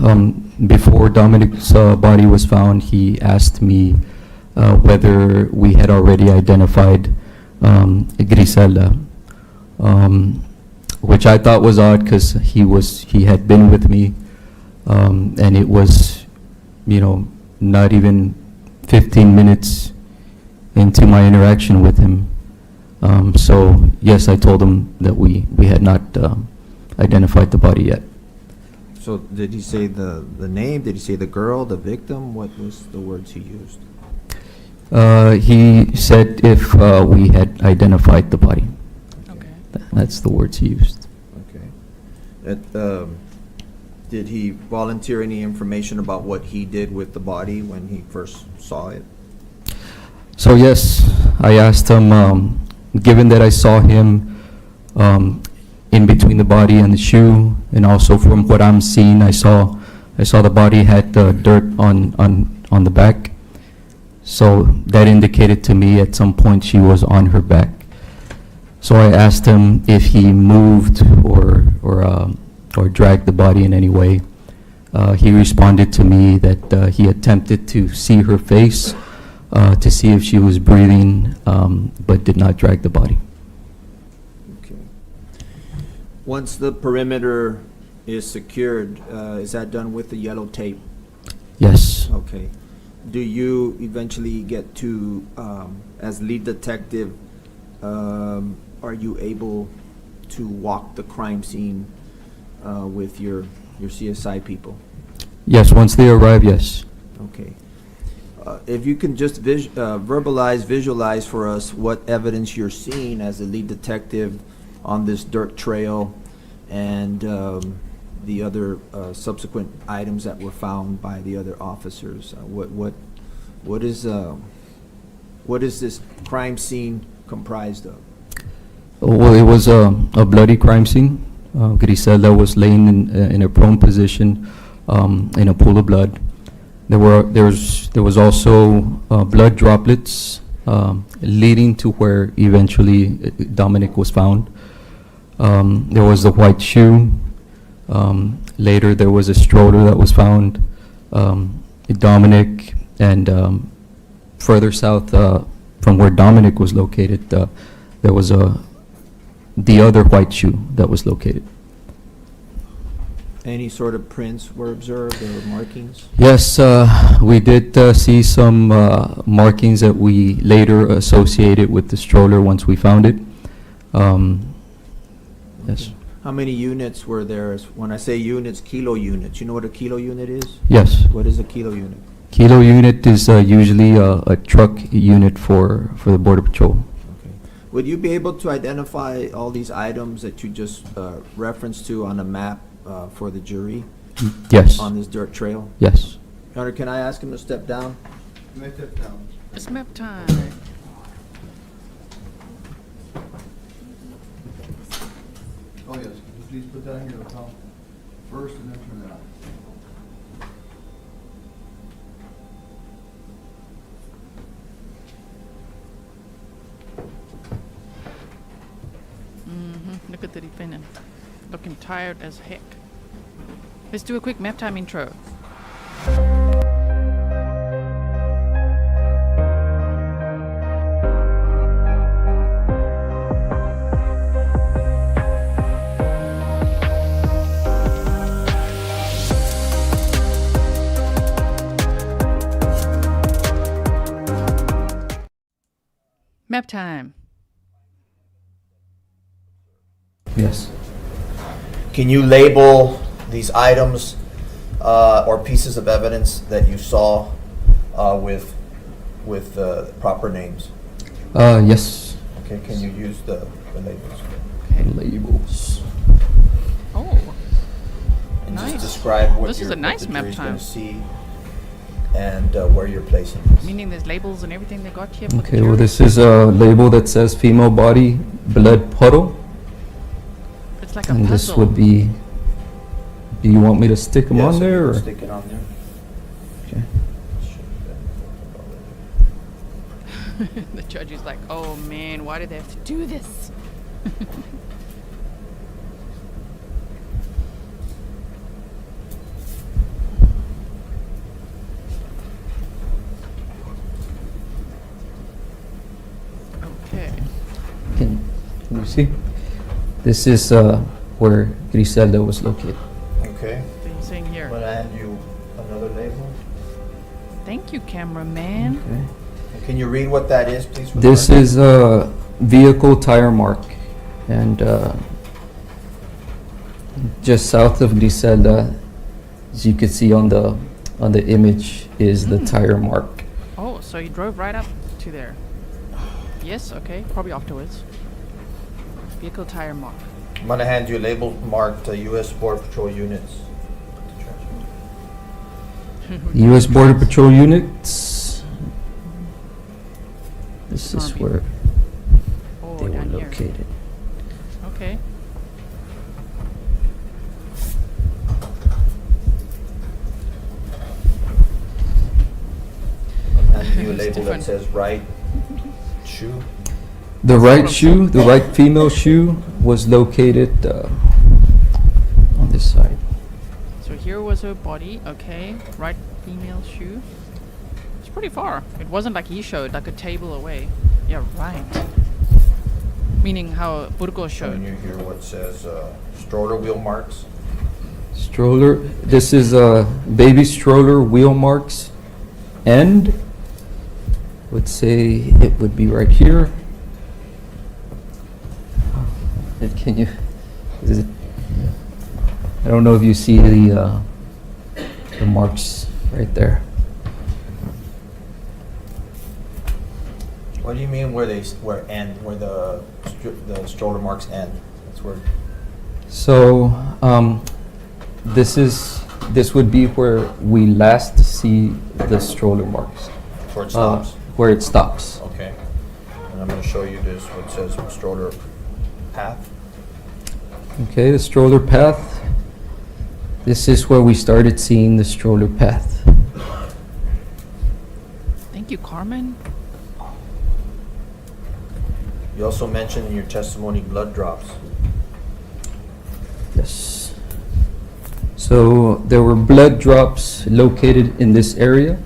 Before Dominic's body was found, he asked me whether we had already identified Grizelda, which I thought was odd because he had been with me, and it was, not even 15 minutes into my interaction with him. So yes, I told him that we had not identified the body yet. So did he say the name? Did he say the girl, the victim? What was the words he used? He said if we had identified the body. Okay. That's the words he used. Okay. Did he volunteer any information about what he did with the body when he first saw it? So yes, I asked him, given that I saw him in between the body and the shoe, and also from what I'm seeing, I saw the body had dirt on the back. So that indicated to me at some point she was on her back. So I asked him if he moved or dragged the body in any way. He responded to me that he attempted to see her face to see if she was breathing, but did not drag the body. Okay. Once the perimeter is secured, is that done with the yellow tape? Yes. Okay. Do you eventually get to, as lead detective, are you able to walk the crime scene with your CSI people? Yes, once they arrive, yes. Okay. If you can just visualize for us what evidence you're seeing as a lead detective on this dirt trail and the other subsequent items that were found by the other officers. What is this crime scene comprised of? Well, it was a bloody crime scene. Grizelda was laying in a prone position in a pool of blood. There was also blood droplets leading to where eventually Dominic was found. There was the white shoe. Later there was a stroller that was found. Dominic, and further south from where Dominic was located, there was the other white shoe that was located. Any sort of prints were observed or markings? Yes, we did see some markings that we later associated with the stroller once we found it. Yes. How many units were there? When I say units, kilo units. You know what a kilo unit is? Yes. What is a kilo unit? Kilo unit is usually a truck unit for the Border Patrol. Okay. Would you be able to identify all these items that you just referenced to on a map for the jury Yes, on this dirt trail? yes. Your Honor, can I ask him to step down? You may step down. It's map time. Oh, yes, please put that in your account first and then turn it on. Look at the defendant. Looking tired as heck. Let's do a quick map time intro. Map time. Yes. Can you label these items or pieces of evidence that you saw with proper names? Yes. Okay, can you use the labels? Labels. Oh, And Nice. just describe what This is a nice what the map jury's time. gonna see and where you're placing this. meaning there's labels and everything they got here. For Okay, the well, jury. this is a label that says female body, blood puddle. It's like a And this puzzle. would be, do you want me to stick them Yes, on if you there? can Or? stick it on there. Okay. The judge is like, oh man, why did they have to do this? Okay. Can you see? This is where Grizelda was located. Okay, Thing saying I'm here. gonna hand you another label. Thank you, cameraman. Okay. Can you read what that is, please? for the This record? is a vehicle tire mark, and just south of Griselda, as you can see on the image, is the tire mark. Oh, so you drove right up to there. Yes, okay, probably afterwards. Vehicle tire mark. I'm gonna hand you a label marked U.S. Border Patrol units. U.S. Border Patrol units. This is Army. where Oh, they were down here. located. Okay. I'm handing you a It's label that different. says right shoe. The right shoe, the right female shoe, was located on this side. So here was her body, okay. Right female shoe. It's pretty far. It wasn't like he showed, like a table away. Yeah, right. Meaning how Burgos Showing showed. you here what says stroller wheel marks. Stroller. This is baby stroller wheel marks, and would say it would be right here. Can you? Is it? I don't know if you see the marks right there. What do you mean where the stroller marks end? That's where. So this would be where we last see the stroller marks. Where it stops. Where it stops. Okay. And I'm going to show you this, what says stroller path. Okay, the stroller path. This is where we started seeing the stroller path. Thank you, Carmen. You also mentioned in your testimony blood drops. Yes. So there were blood drops located in this area.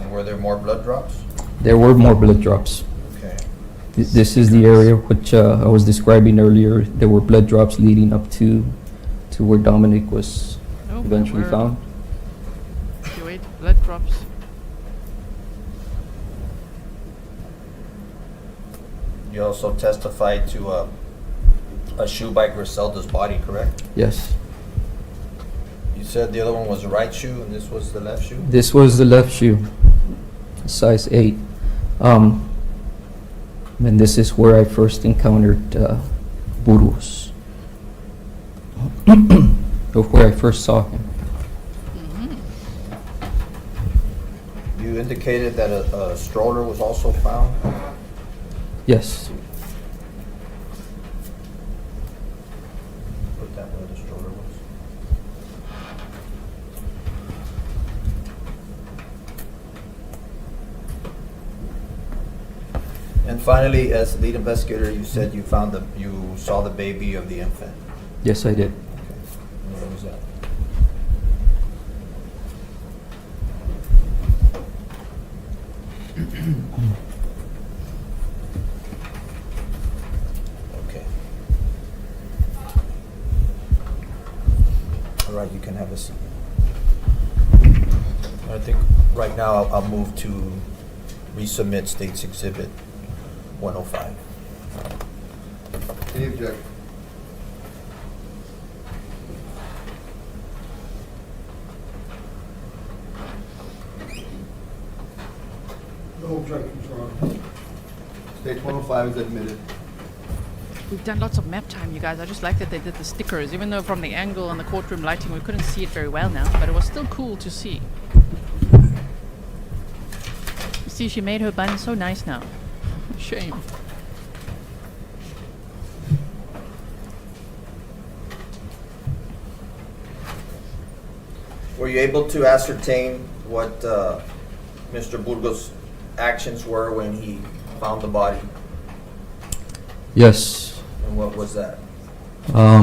And were there more blood drops? There were more blood drops. Okay. This is the area which I was describing earlier. There were blood drops leading up to where Dominic was Oh, eventually where- found. Okay, wait, blood drops. You also testified to a shoe by Grizelda's body, correct? Yes. You said the other one was the right shoe and this was the left shoe? This was the left shoe, size 8. And this is where I first encountered Burgos, or where I first saw him. You indicated that a stroller was also found? Yes. Put that where the stroller was. And finally, as lead investigator, you said you saw the baby of the infant. Yes, I did. And where was that? Okay. All right, you can have a seat. I think right now I'll move to resubmit State's Exhibit 105. Any objection? No objections, Your Honor. Stage 105 is admitted. We've done lots of map time, you guys. I just like that they did the stickers, even though from the angle and the courtroom lighting we couldn't see it very well now, but it was still cool to see. You see, she made her bun so nice now. Shame. Were you able to ascertain what Mr. Burgos' actions were when he found the body? Yes. And what was that? I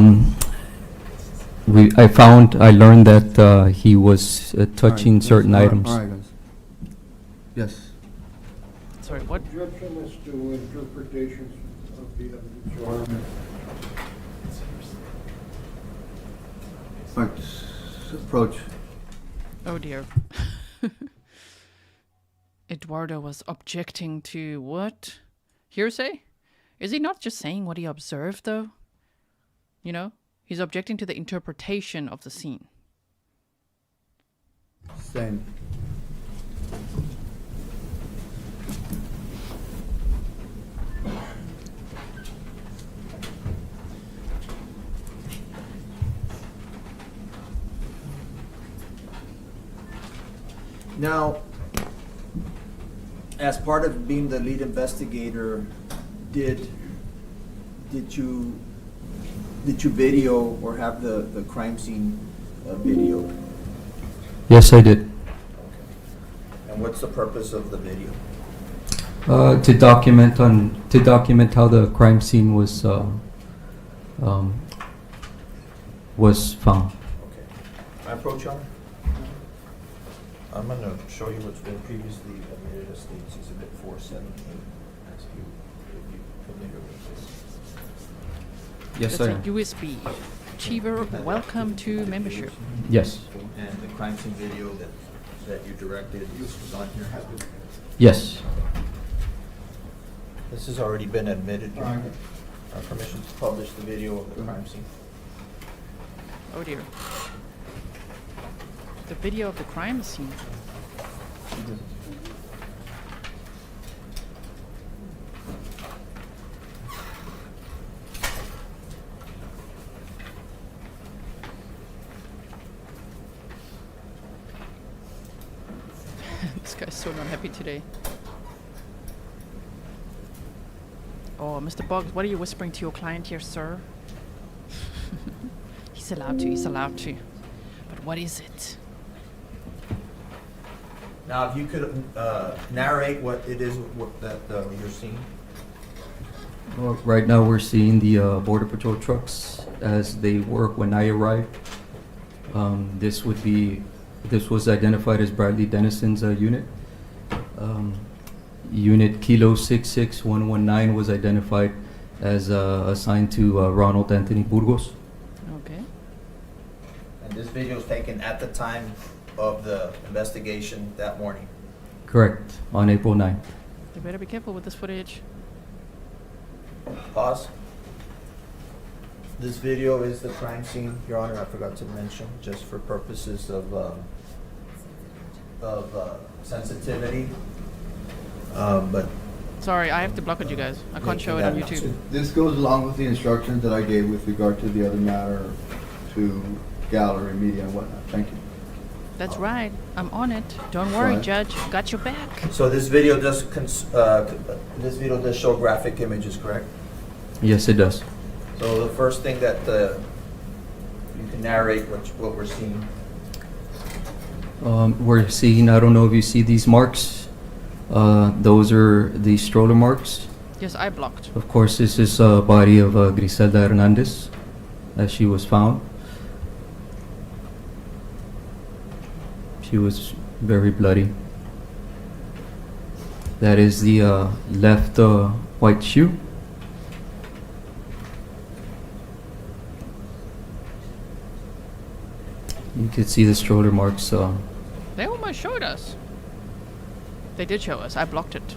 learned that he was touching certain items. All right, guys. Yes. Sorry, what? Objection is to interpretations of the evidence, Your Honor. All right, approach. Oh dear. Eduardo was objecting to what? Hearsay? Is he not just saying what he observed, though? You know? He's objecting to the interpretation of the scene. Same. Now, as part of being the lead investigator, did you video or have the crime scene video? Yes, I did. And what's the purpose of the video? To document how the crime scene was found. Okay. Can I approach, Your Honor? I'm going to show you what's been previously admitted as State's Exhibit 478. Ask you if you're familiar with this. Yes, It's I a am. USB. Achiever, welcome to membership. Yes. And the crime scene video that you directed was on here. Yes. This has already been admitted. Your Honor. Our permission to publish the video of the crime scene. Oh dear. The video of the crime scene. This guy's so not happy today. Oh, Mr. Boggs, what are you whispering to your client here, sir? He's allowed to. But what is it? Now, if you could narrate what it is that you're seeing. Well, right now we're seeing the Border Patrol trucks as they work when I arrived. This was identified as Bradley Dennison's unit. Unit Kilo 66119 was identified as assigned to Ronald Anthony Burgos. Okay. And this video was taken at the time of the investigation that morning. Correct, on April 9th. You better be careful with this footage. Pause. This video is the crime scene, Your Honor, I forgot to mention, just for purposes of sensitivity. But Sorry, I have to block it, you guys. I can't show it on YouTube. This goes along with the instructions that I gave with regard to the other matter to gallery, media, and whatnot. Thank you. That's right. I'm on it. Don't worry, Fine. Judge. Got your back. So this video does show graphic images, correct? Yes, it does. So the first thing that you can narrate what we're seeing. We're seeing, I don't know if you see these marks. Those are the stroller marks. Yes, I blocked. Of course, this is a body of Grizelda Hernandez as she was found. She was very bloody. That is the left white shoe. You can see the stroller marks. They almost showed us. They did show us. I blocked it.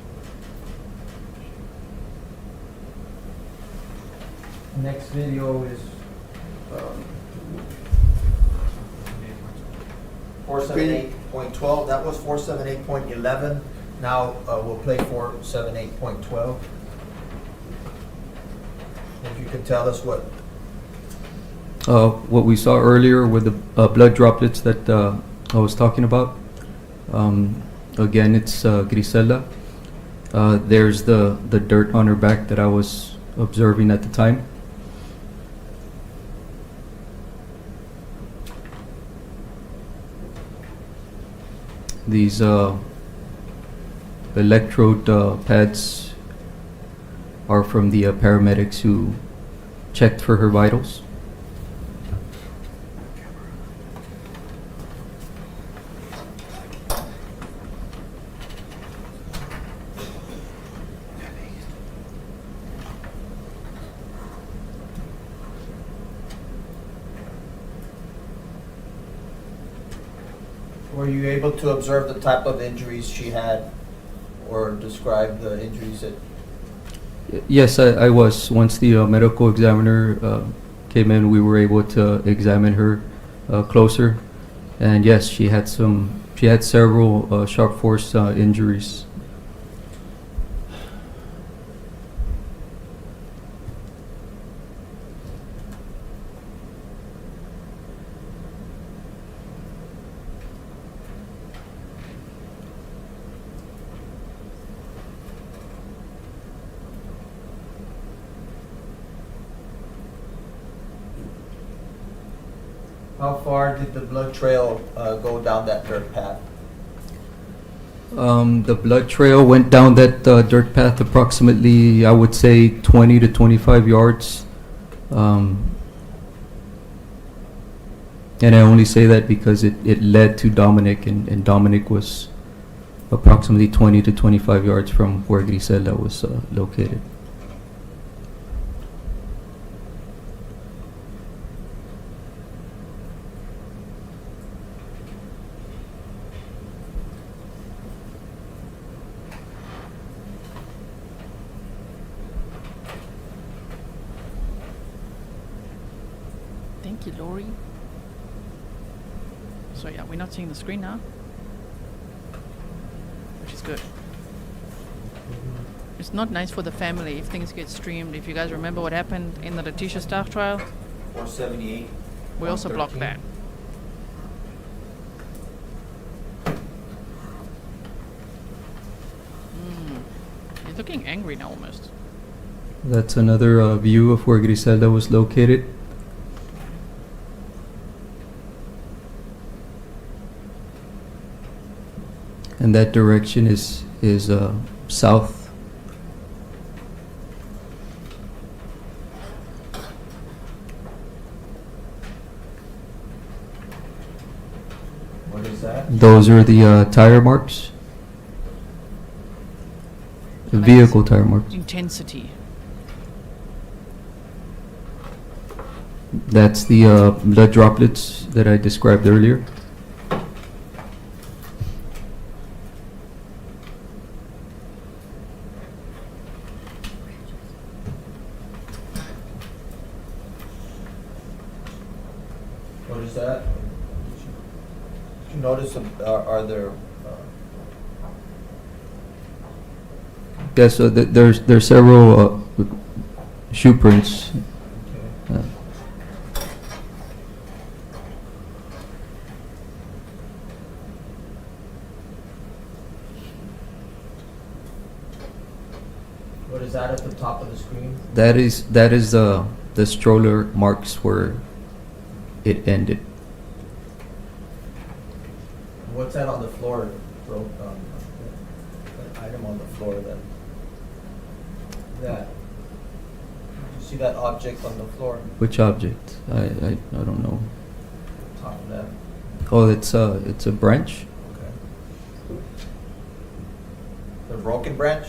Next video is 478.12. That was 478.11. Now we'll play 478.12. If you could tell us what. What we saw earlier with the blood droplets that I was talking about. Again, it's Grizelda. There's the dirt on her back that I was observing at the time. These electrode pads are from the paramedics who checked for her vitals. Were you able to observe the type of injuries she had or describe the injuries that? Yes, I was. Once the medical examiner came in, we were able to examine her closer. And yes, she had several sharp force injuries. How far did the blood trail go down that dirt path? The blood trail went down that dirt path approximately, I would say, 20 to 25 yards. And I only say that because it led to Dominic, and Dominic was approximately 20 to 25 yards from where Grizelda was located. Thank you, Lori. So yeah, we're not seeing the screen now, which is good. It's not nice for the family if things get streamed. If you guys remember what happened in the Letitia staff trial, 478. we also blocked that. He's looking angry now almost. That's another view of where Grizelda was located. And that direction is south. What is that? Those are the tire marks. The vehicle tire marks. Intensity. That's the blood droplets that I described earlier. that? Did you notice, are there, Yes, so there's several shoe prints. what is that at the top of the screen? That is the stroller marks where it ended. What's that on the floor, bro? That item on the floor, that, you see that object on the floor, Which object? I don't know. top of that? Oh, it's a branch. Okay. The broken branch?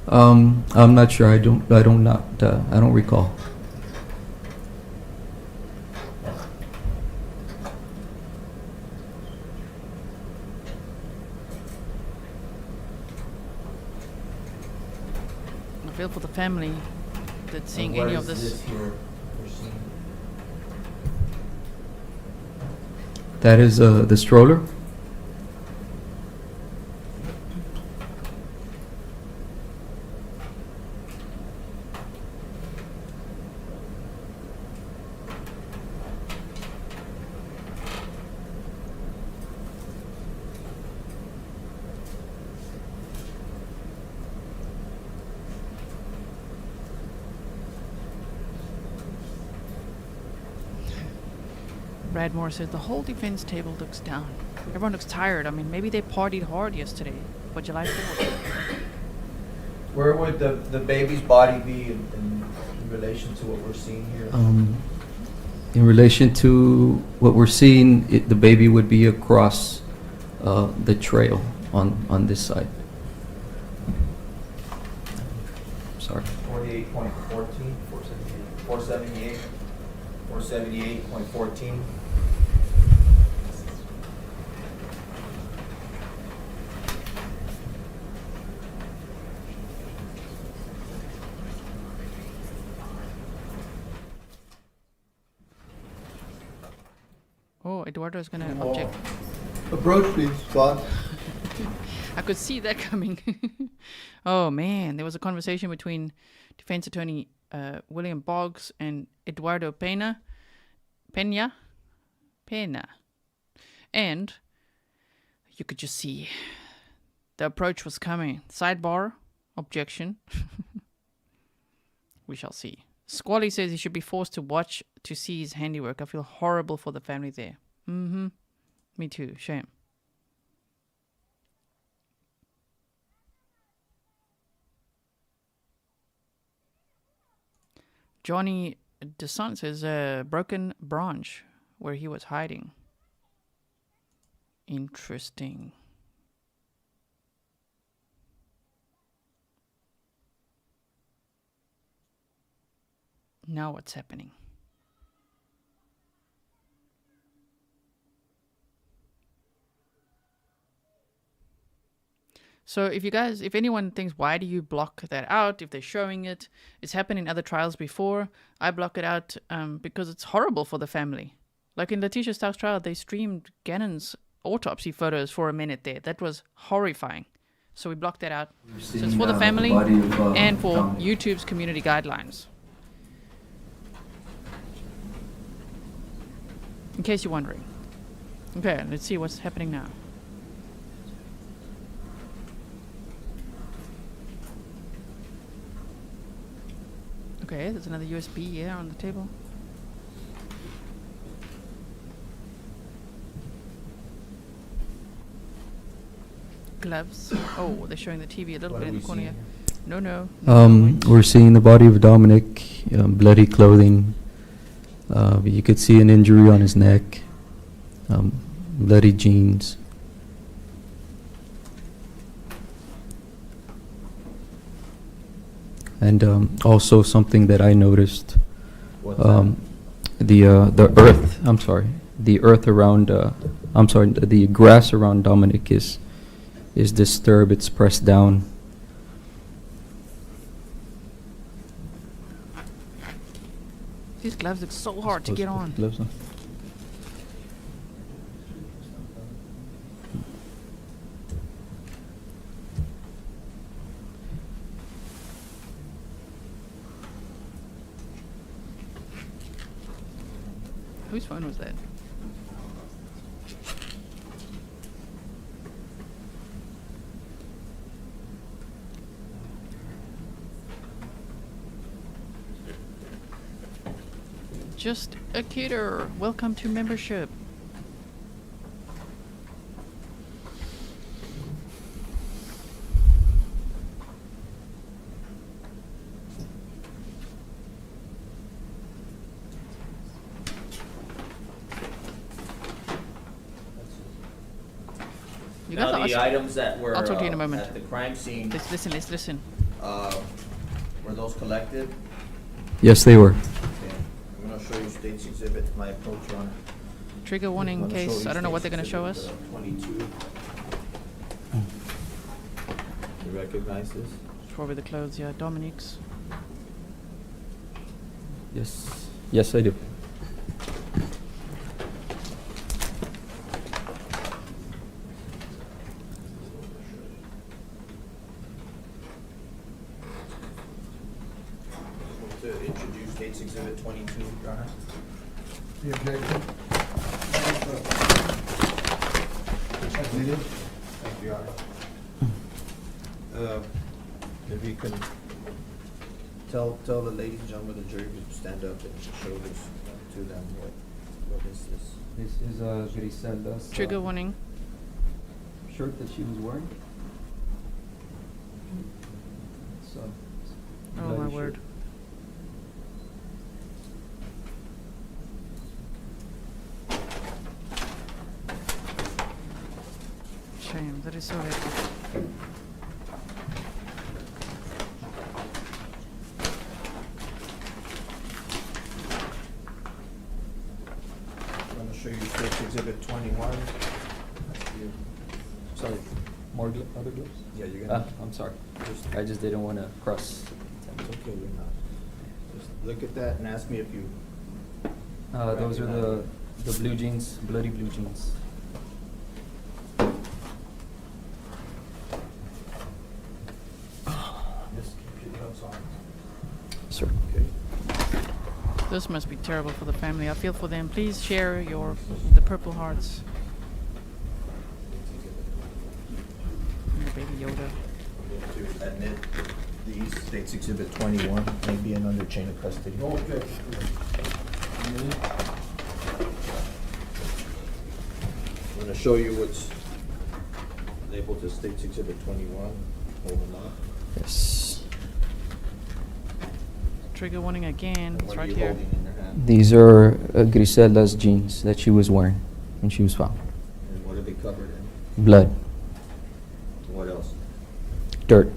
I'm not sure. I don't recall. I feel for the family that's seeing And any what of is this. here we're seeing? That is the stroller. Brad Moore says the whole defense table looks down. Everyone looks tired. I mean, maybe they partied hard yesterday. But July 4th. Where would the baby's body be in relation to what we're seeing here? In relation to what we're seeing, the baby would be across the trail on this side. Sorry. 48.14, 478, 478.14. Oh, Eduardo's gonna object. Approach, please, boss. I could see that coming. Oh man, there was a conversation between defense attorney William Boggs and Eduardo Pena, and you could just see the approach was coming. Sidebar, objection. We shall see. Squally says he should be forced to watch to see his handiwork. I feel horrible for the family there. Mm-hmm. Me too. Shame. Johnny DeSant says a broken branch where he was hiding. Interesting. Now what's happening? So if anyone thinks, why do you block that out if they're showing it? It's happened in other trials before. I block it out because it's horrible for the family. Like in Letitia Stark's trial, they streamed Gannon's autopsy photos for a minute there. That was horrifying. So we blocked that out. So it's for the family and for YouTube's community guidelines. In case you're wondering. Okay, let's see what's happening now. Okay, there's another USB here on the table. Gloves. Oh, they're showing the TV a little bit in the corner here. No. We're seeing the body of Dominic, bloody clothing. You could see an injury on his neck, bloody jeans. And also something that I noticed, the grass around Dominic is disturbed. It's pressed down. These gloves look so hard to get on. Gloves on. Whose phone was that? Just a kidder. Welcome to membership. You got Now, the the items that were I'll talk to you in a moment. at the crime scene, Let's listen. were those collected? Yes, they were. Okay. I'm gonna show you State's Exhibit, my approach, Your Honor. Trigger warning in I'm gonna show case, you I don't know what they're State's gonna show us. Exhibit, 22. You recognize this? It's probably the clothes, yeah, Dominic's. Yes. Yes, I do. To introduce State's Exhibit 22, Your Honor. The objection? Admitted? Thank you, Your Honor. If you can tell the ladies and gentlemen of the jury to stand up and show this to them, what is this? This is Grizelda's Trigger warning. shirt that she was wearing. So, Oh my bloody word. shirt. Shame, that is so heavy. I'm gonna show you State's Exhibit 21. Sorry, more other gloves? Yeah, you're gonna. I'm sorry. Just, I just didn't want to cross. it's okay, you're not. Just look at that and ask me if you. Those are the blue jeans, bloody blue jeans. Just keep your gloves on. Sir. Okay. This must be terrible for the family. I feel for them. Please share the Purple Hearts. And the Baby Yoda. To admit these State's Exhibit 21 may be an under chain of custody. No objection. Admitted? I'm gonna show you what's labeled as State's Exhibit 21. Hold them up. Yes. Trigger warning again. And It's what are right you here. holding in your hand? These are Grizelda's jeans that she was wearing when she was found. And what are they covered in? Blood, What else? dirt.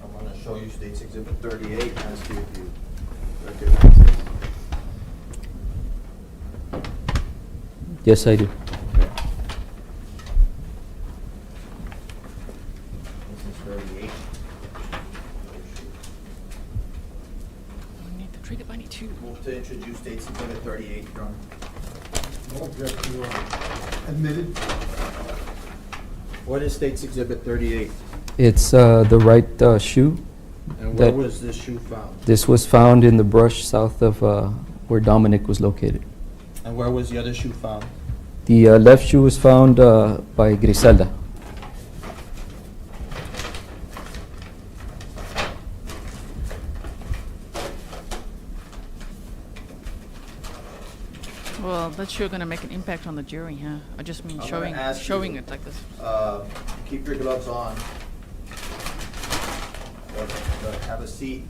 I'm gonna show you State's Exhibit 38 and ask you if you recognize this. Yes, I do. Okay. This is 38. I need the trigger bunny too. Move to introduce State's Exhibit 38, Your Honor. No objection, Your Honor. Admitted? What is State's Exhibit 38? It's the right shoe. And where That- was this shoe found? This was found in the brush south of where Dominic was located. And where was the other shoe found? The left shoe was found by Grizelda. Well, that's sure gonna make an impact on the jury, huh? I just mean I'm showing gonna ask showing you, it like this. Keep your gloves on. Have a seat.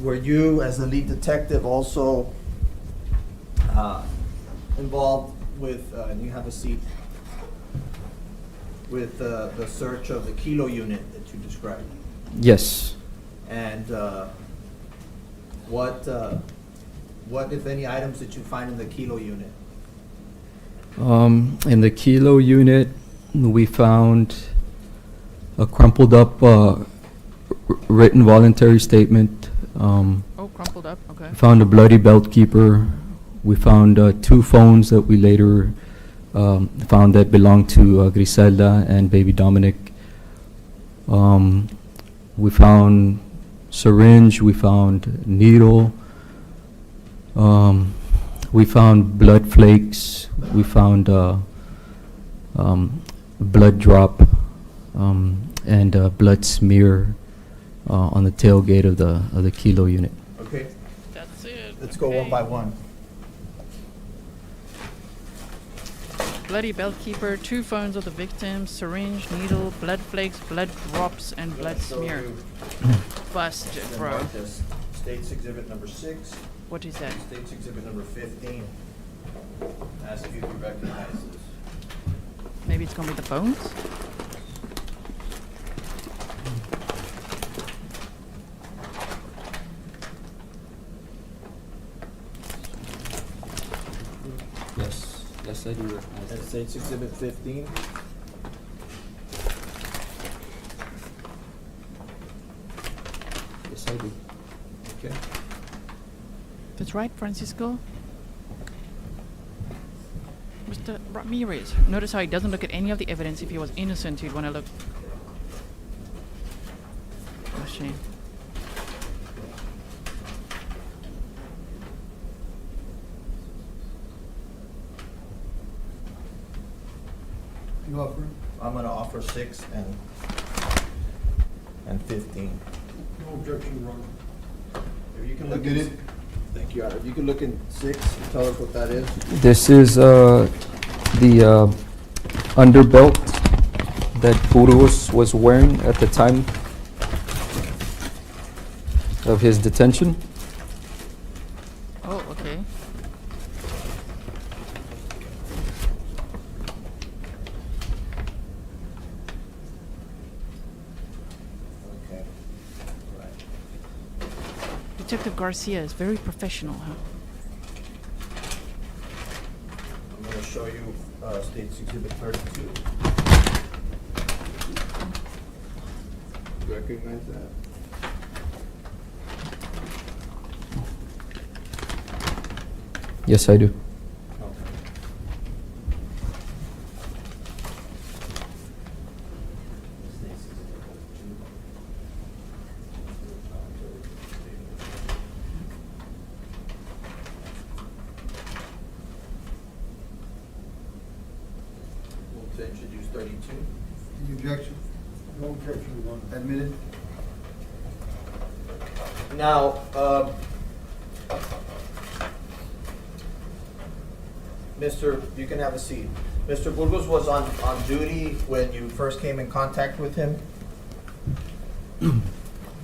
Were you, as the lead detective, also involved with, and you have a seat, with the search of the kilo unit that you described? Yes. And what, if any, items did you find in the kilo unit? In the kilo unit, we found a crumpled up written voluntary statement. Oh, crumpled up, okay. Found a bloody belt keeper. We found 2 phones that we later found that belonged to Grizelda and Baby Dominic. We found syringe, we found needle, we found blood flakes, we found blood drop, and blood smear on the tailgate of the kilo unit. Okay, That's it. let's go one by one. Bloody belt keeper, 2 phones of the victim, syringe, needle, blood flakes, blood drops, and blood smear. Busted, bro. State's exhibit number 6. What is that? State's exhibit number 15. Ask if you can recognize this. Maybe it's gonna be the phones? Yes, I do recognize And State's exhibit 15. Yes, I do. Okay. That's right, Francisco. Mr. Ramirez. Notice how he doesn't look at any of the evidence. If he was innocent, he'd want to look. What a shame. You offer? I'm gonna offer 6 and 15. No objection, Ron. If you can Look look at in, it. thank you, Your Honor. If you can look in 6 and tell us what that is. This is the underbelt that Burgos was wearing at the time of his detention. Oh, okay. Okay. Right. Detective Garcia is very professional, huh? I'm gonna show you State's exhibit 32. Recognize that? Yes, I do. Move to introduce 32. Any objection? No objection, Ron. Admitted? Now, Mr., you can have a seat. Mr. Burgos was on duty when you first came in contact with him,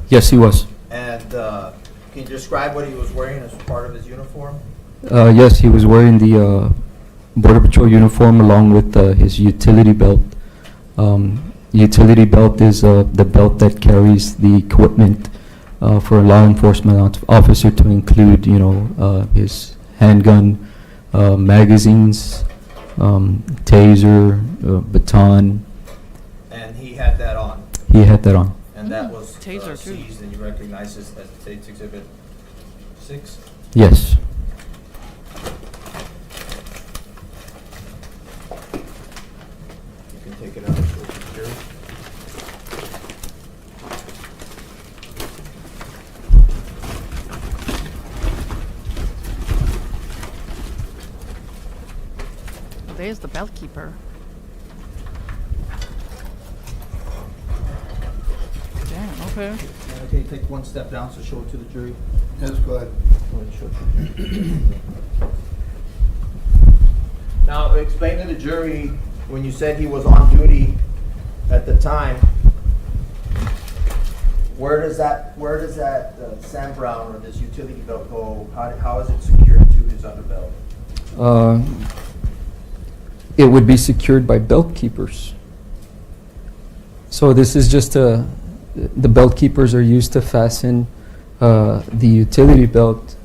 Yes, he was. and can you describe what he was wearing as part of his uniform? Yes, he was wearing the Border Patrol uniform along with his utility belt. Utility belt is the belt that carries the equipment for a law enforcement officer, to include, his handgun, magazines, taser, baton. And he had that on, He had that on. and that was Taser, too. seized, and you recognize this as State's exhibit 6? Yes. You can take it out and show it to the jury. There's the belt keeper. Damn, okay. Okay, take one step down, so show it to the jury. Yes, go ahead. Go ahead and show it to the jury. Now, explain to the jury, when you said he was on duty at the time, where does that Sam Brown or this utility belt go? How is it secured to his underbelt? It would be secured by belt keepers. So this is just the belt keepers are used to fasten the utility belt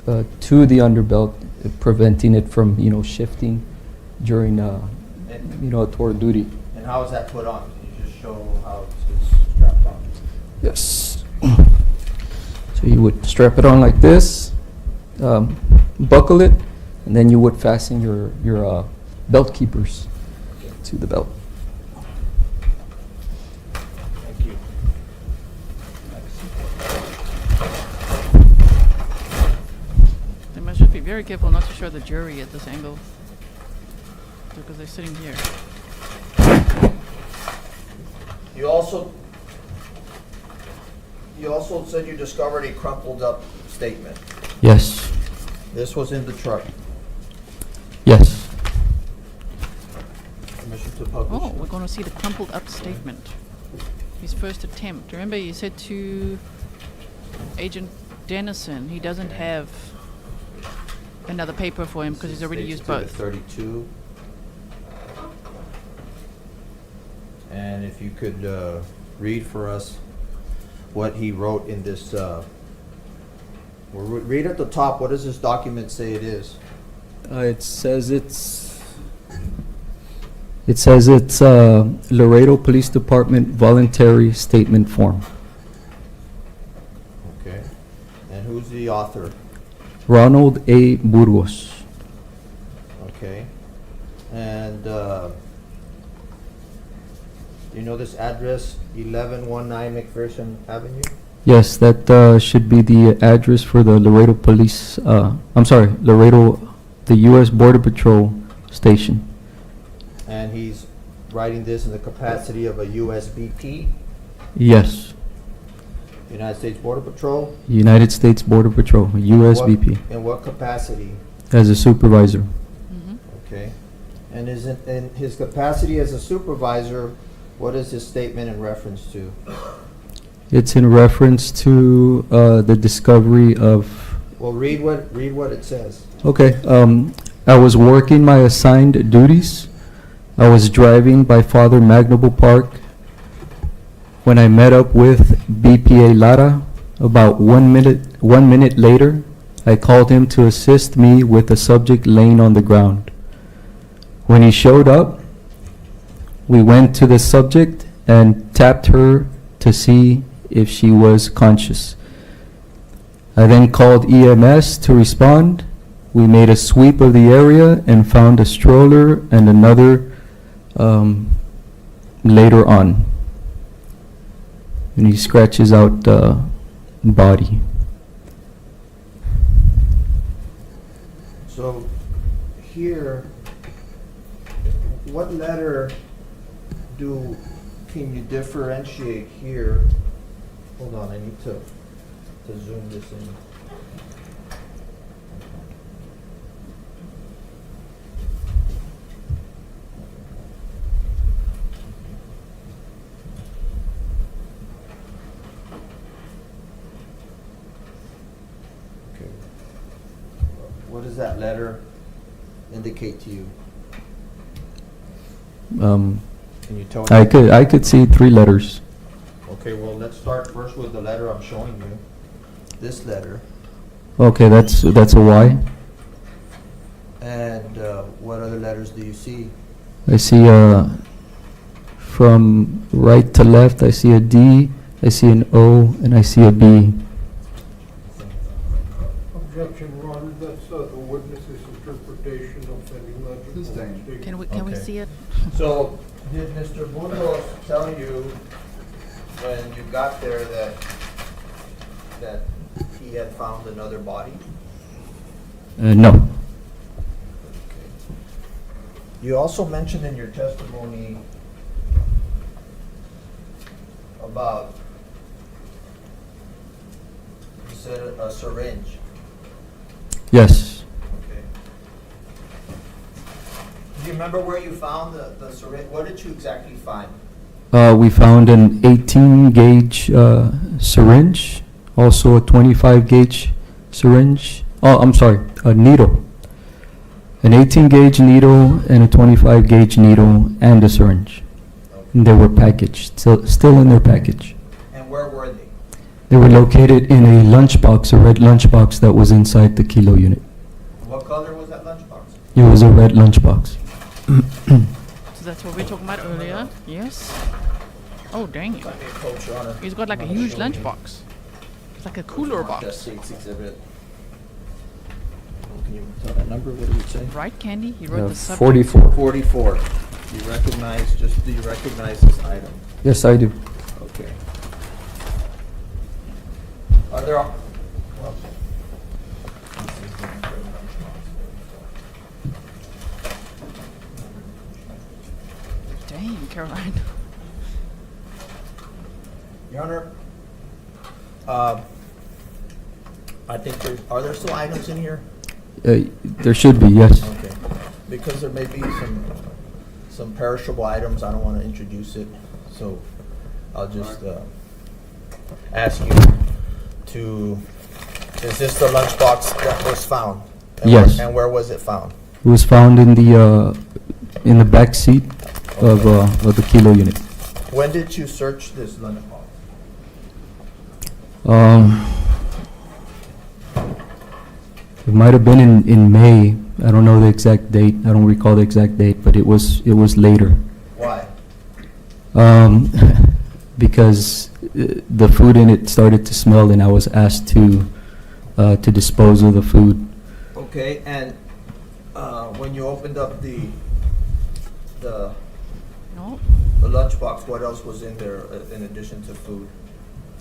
to the underbelt, preventing it from, shifting during, toward duty. And how is that put on? Can you just show how it's strapped on? Yes. So you would strap it on like this, buckle it, and then you would fasten your belt keepers to the belt. Thank you. They must just be very careful not to show the jury at this angle, because they're sitting here. You also said you discovered a crumpled up statement. Yes. This was in the truck. Yes. Permission to publish. Oh, we're going to see the crumpled up statement. His first attempt. Remember, you said to Agent Dennison he doesn't have another paper for him because he's already used both. 32. And if you could read for us what he wrote in this. Read at the top. What does this document say it is? It says it's Laredo Police Department voluntary statement form. Okay. And who's the author? Ronald A. Burgos. Okay. And do you know this address, 1119 McPherson Avenue? Yes, that should be the address for the Laredo Police, Laredo, the U.S. Border Patrol station. And he's writing this in the capacity of a USBP, Yes, United States Border Patrol? United States Border Patrol, USBP, In what capacity? as a supervisor. Okay. And is it, in his capacity as a supervisor, what is his statement in reference to? It's in reference to the discovery of. Well, read what it says. Okay, I was working my assigned duties. I was driving by Father McNaboe Park when I met up with BPA Lara. About 1 minute later, I called him to assist me with the subject laying on the ground. When he showed up, we went to the subject and tapped her to see if she was conscious. I then called EMS to respond. We made a sweep of the area and found a stroller and another later on. And he scratches out the body. So here, what letter can you differentiate here? Hold on, I need to zoom this in. Okay. What does that letter indicate to you? Can you tell me? I could see 3 letters. Okay, well, let's start first with the letter I'm showing you. This letter. Okay, that's a Y. And what other letters do you see? I see from right to left, I see a D, I see an O, and I see a B. Objection, Your Honor, that's the witness's interpretation of any legible statement. Can we Okay. see it? So, did Mr. Burgos tell you when you got there that he had found another body? No. You also mentioned in your testimony about, you said a syringe. Yes. Okay. Do you remember where you found the syringe? What did you exactly find? We found an 18 gauge syringe, also a 25 gauge syringe. Oh, I'm sorry, a needle. An 18 gauge needle and a 25 gauge needle and a syringe. And they were packaged, still in their package. And where were they? They were located in a lunchbox, a red lunchbox that was inside the kilo unit. What color was that lunchbox? It was a red lunchbox. So that's what we were talking about earlier. Yes. Oh, dang. Might be a coach, Your Honor. He's got like a huge lunchbox. It's like a cooler Marked as box. State's exhibit. Can you tell that number? What did it say? Right, Candy? He wrote the subject. 44. 44. Do you recognize this item? Yes, I do. Okay. Are there, well, Dang, Caroline. Your Honor, I think are there still items in here? There should be, yes. Okay. Because there may be some perishable items, I don't want to introduce it, so I'll just ask you to, is this the lunchbox that was found? And Yes. And where was it found? It was found in the back seat of the kilo unit. When did you search this lunchbox? It might have been in May. I don't know the exact date. I don't recall the exact date, but it was later. Why? Because the food in it started to smell, and I was asked to dispose of the food. Okay, and when you opened up the No. lunchbox, what else was in there in addition to food?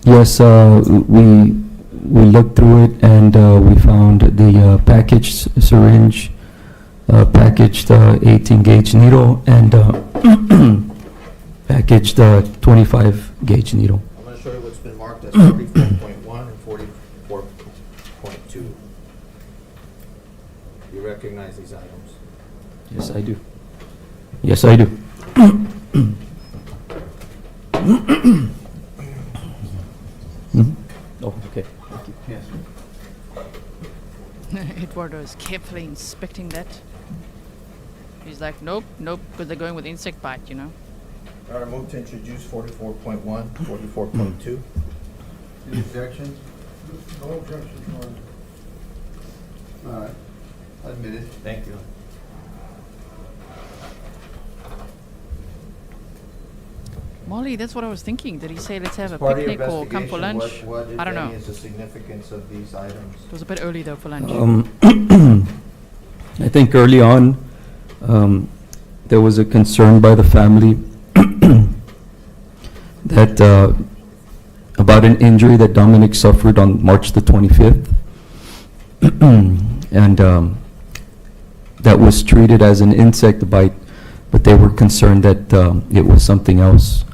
Yes, we looked through it, and we found the packaged syringe, packaged 18 gauge needle, and packaged 25 gauge needle. I'm going to show you what's been marked as 44.1 and 44.2. You recognize these items? Yes, I do. Yes, I do. Mhm. Oh, okay. Thank you. Yes. Eduardo is carefully inspecting that. He's like, nope, nope, because they're going with insect bite, you know. All right, move to introduce 44.1, 44.2. Any objections? No objections, Your Honor. All right, admitted. Thank you. Molly, that's what I was thinking. Did he say let's have a Part of your picnic or come for investigation, lunch? what if I don't any, know. is the significance of these items? It was a bit early though for lunch. I think early on, there was a concern by the family that about an injury that Dominic suffered on March the 25th, and that was treated as an insect bite, but they were concerned that it was something else.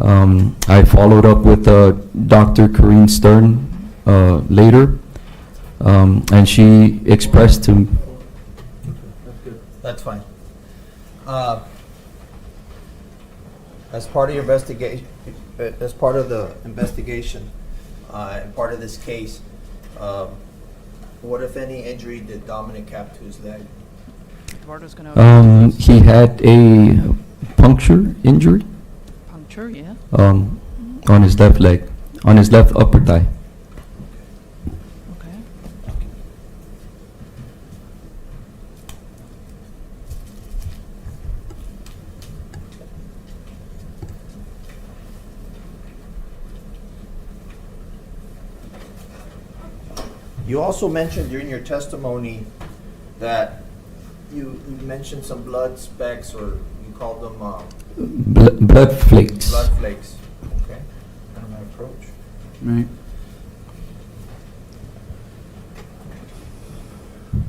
I followed up with Dr. Corrine Stern later, and she expressed to That's good. That's fine. As part of your investigation, as part of the investigation, and part of this case, what if any injury did Dominic have to his leg? Eduardo's gonna he had a puncture injury puncture, yeah. on his left leg, on his left upper thigh. Okay. You also mentioned during your testimony that you mentioned some blood specks, or you called them Blood flakes. blood flakes. Okay, and my approach. Right.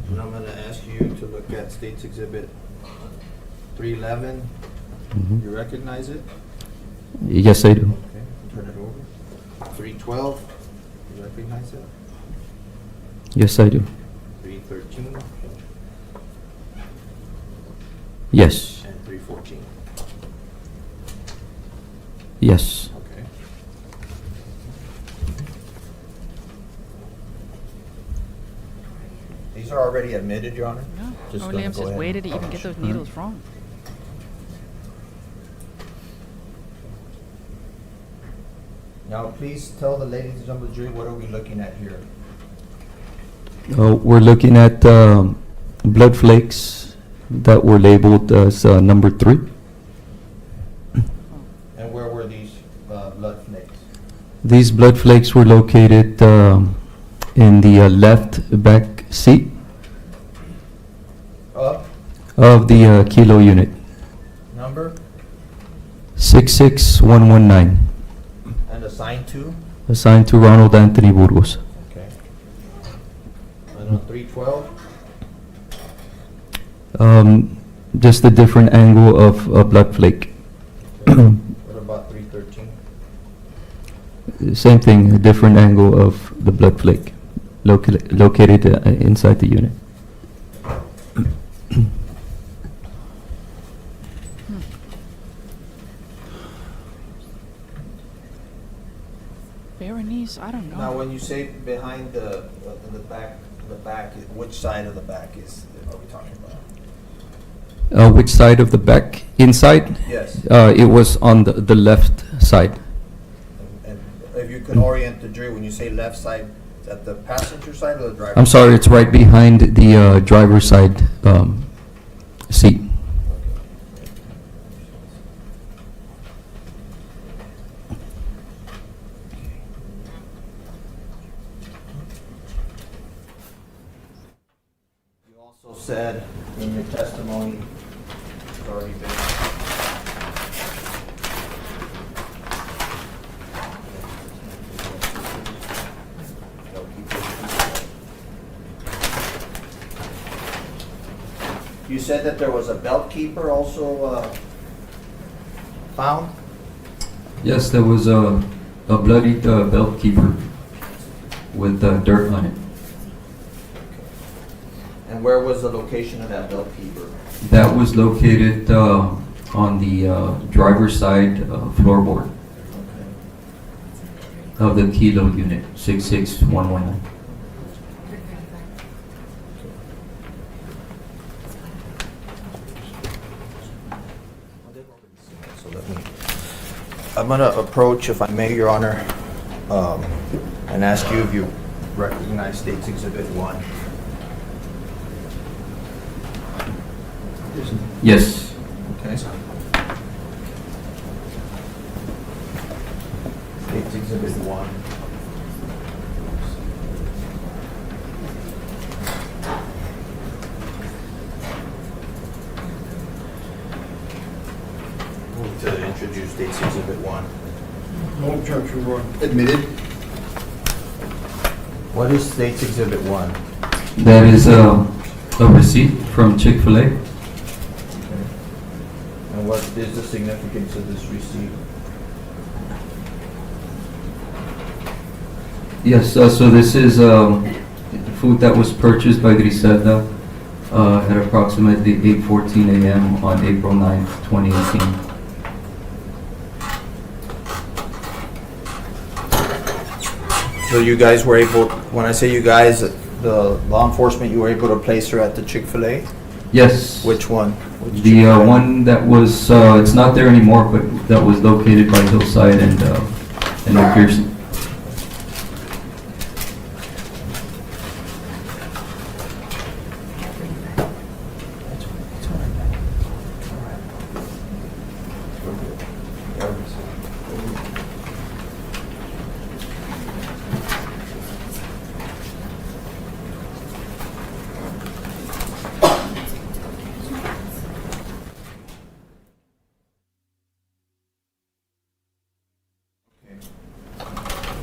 And I'm going to ask you to look at State's Exhibit 311. Mhm. You recognize it? Yes, I do. Okay, turn it over. 312. You recognize it? Yes, I do. 313 Yes. and 314. Yes. Okay. These are already admitted, Your Honor? No. Just William gonna go says, ahead where and did he even publish. get those needles from? Now, please tell the ladies and gentlemen of the jury, what are we looking at here? We're looking at blood flakes that were labeled as number 3. And where These blood flakes were located in the left back seat of the kilo unit, Number 66119, and assigned to? assigned to Ronald Anthony Burgos. Okay. And on 312? Just a different angle of a blood flake. What about 313? Same thing, a different angle of the blood flake located inside the unit. Berenice, I don't Now, know. when you say behind the back, which side of the back are we talking about? Which side of the back? Inside? Yes. It was on the left side. And if you can orient the jury, when you say left side, is that the passenger side or the driver? I'm sorry, it's right behind the driver's side seat. You also said in your testimony, it's already been. You said that there was a belt keeper also found? Yes, there was a bloodied belt keeper with dirt on it. And where was the location of that belt keeper? That was located on the driver's side floorboard of the kilo unit, 66119. So I'm going to approach, if I may, Your Honor, and ask you if you recognize State's Exhibit 1. Yes. Okay. State's Exhibit 1. Move to introduce State's Exhibit 1. No objection, Your Honor. Admitted. What is State's Exhibit 1? That is a receipt from Chick-fil-A. And what is the significance of this receipt? Yes, so this is food that was purchased by Grizelda at approximately 8:14 a.m. on April 9th, 2018. So you guys were able, when I say you guys, the law enforcement, you were able to place her at the Chick-fil-A? Yes. Which one? Which The Chick-fil-A? one that was, it's not there anymore, but that was located by Hillside and McPherson.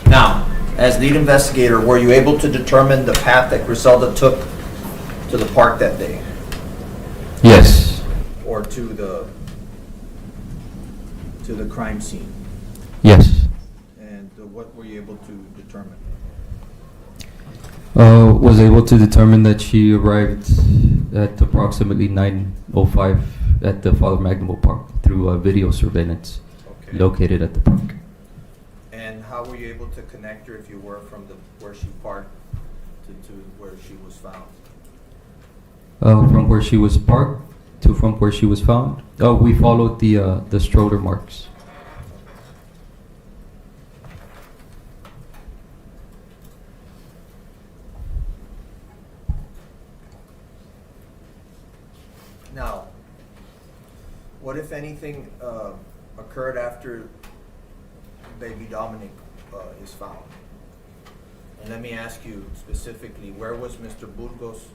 Now, as lead investigator, were you able to determine the path that Grizelda took to the park that day? Yes. Or to the crime scene? Yes. And what were you able to determine? Was able to determine that she arrived at approximately 9:05 at the Father McNaboe Park through video surveillance Okay. located at the park. And how were you able to connect her, if you were, from where she parked to where she was found? From where she was parked to from where she was found. We followed the stroller marks. Now, what if anything occurred after Baby Dominic is found. And let me ask you specifically, where was Mr. Burgos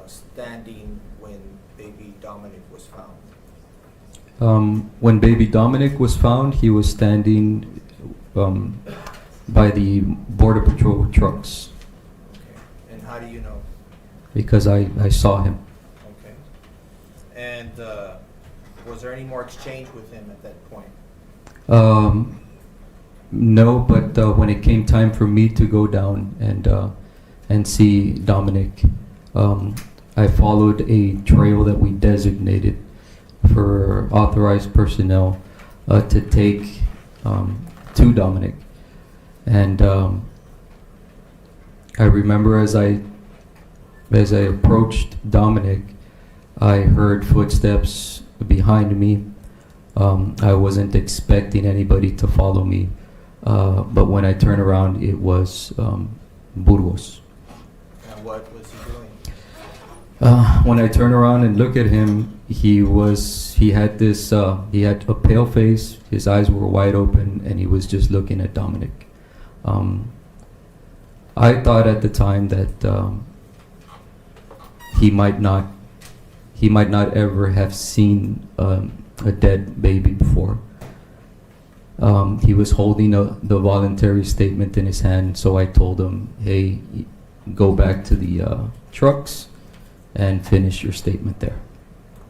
standing when Baby Dominic was found? When Baby Dominic was found, he was standing by the Border Patrol trucks Okay. And how do you know? because I saw him. Okay. And was there any more exchange with him at that point? No, but when it came time for me to go down and see Dominic, I followed a trail that we designated for authorized personnel to take to Dominic. And I remember as I approached Dominic, I heard footsteps behind me. I wasn't expecting anybody to follow me, but when I turned around, it was Burgos. And what was he doing? When I turn around and look at him, he had a pale face, his eyes were wide open, and he was just looking at Dominic. I thought at the time that he might not ever have seen a dead baby before. He was holding the voluntary statement in his hand, so I told him, hey, go back to the trucks and finish your statement there.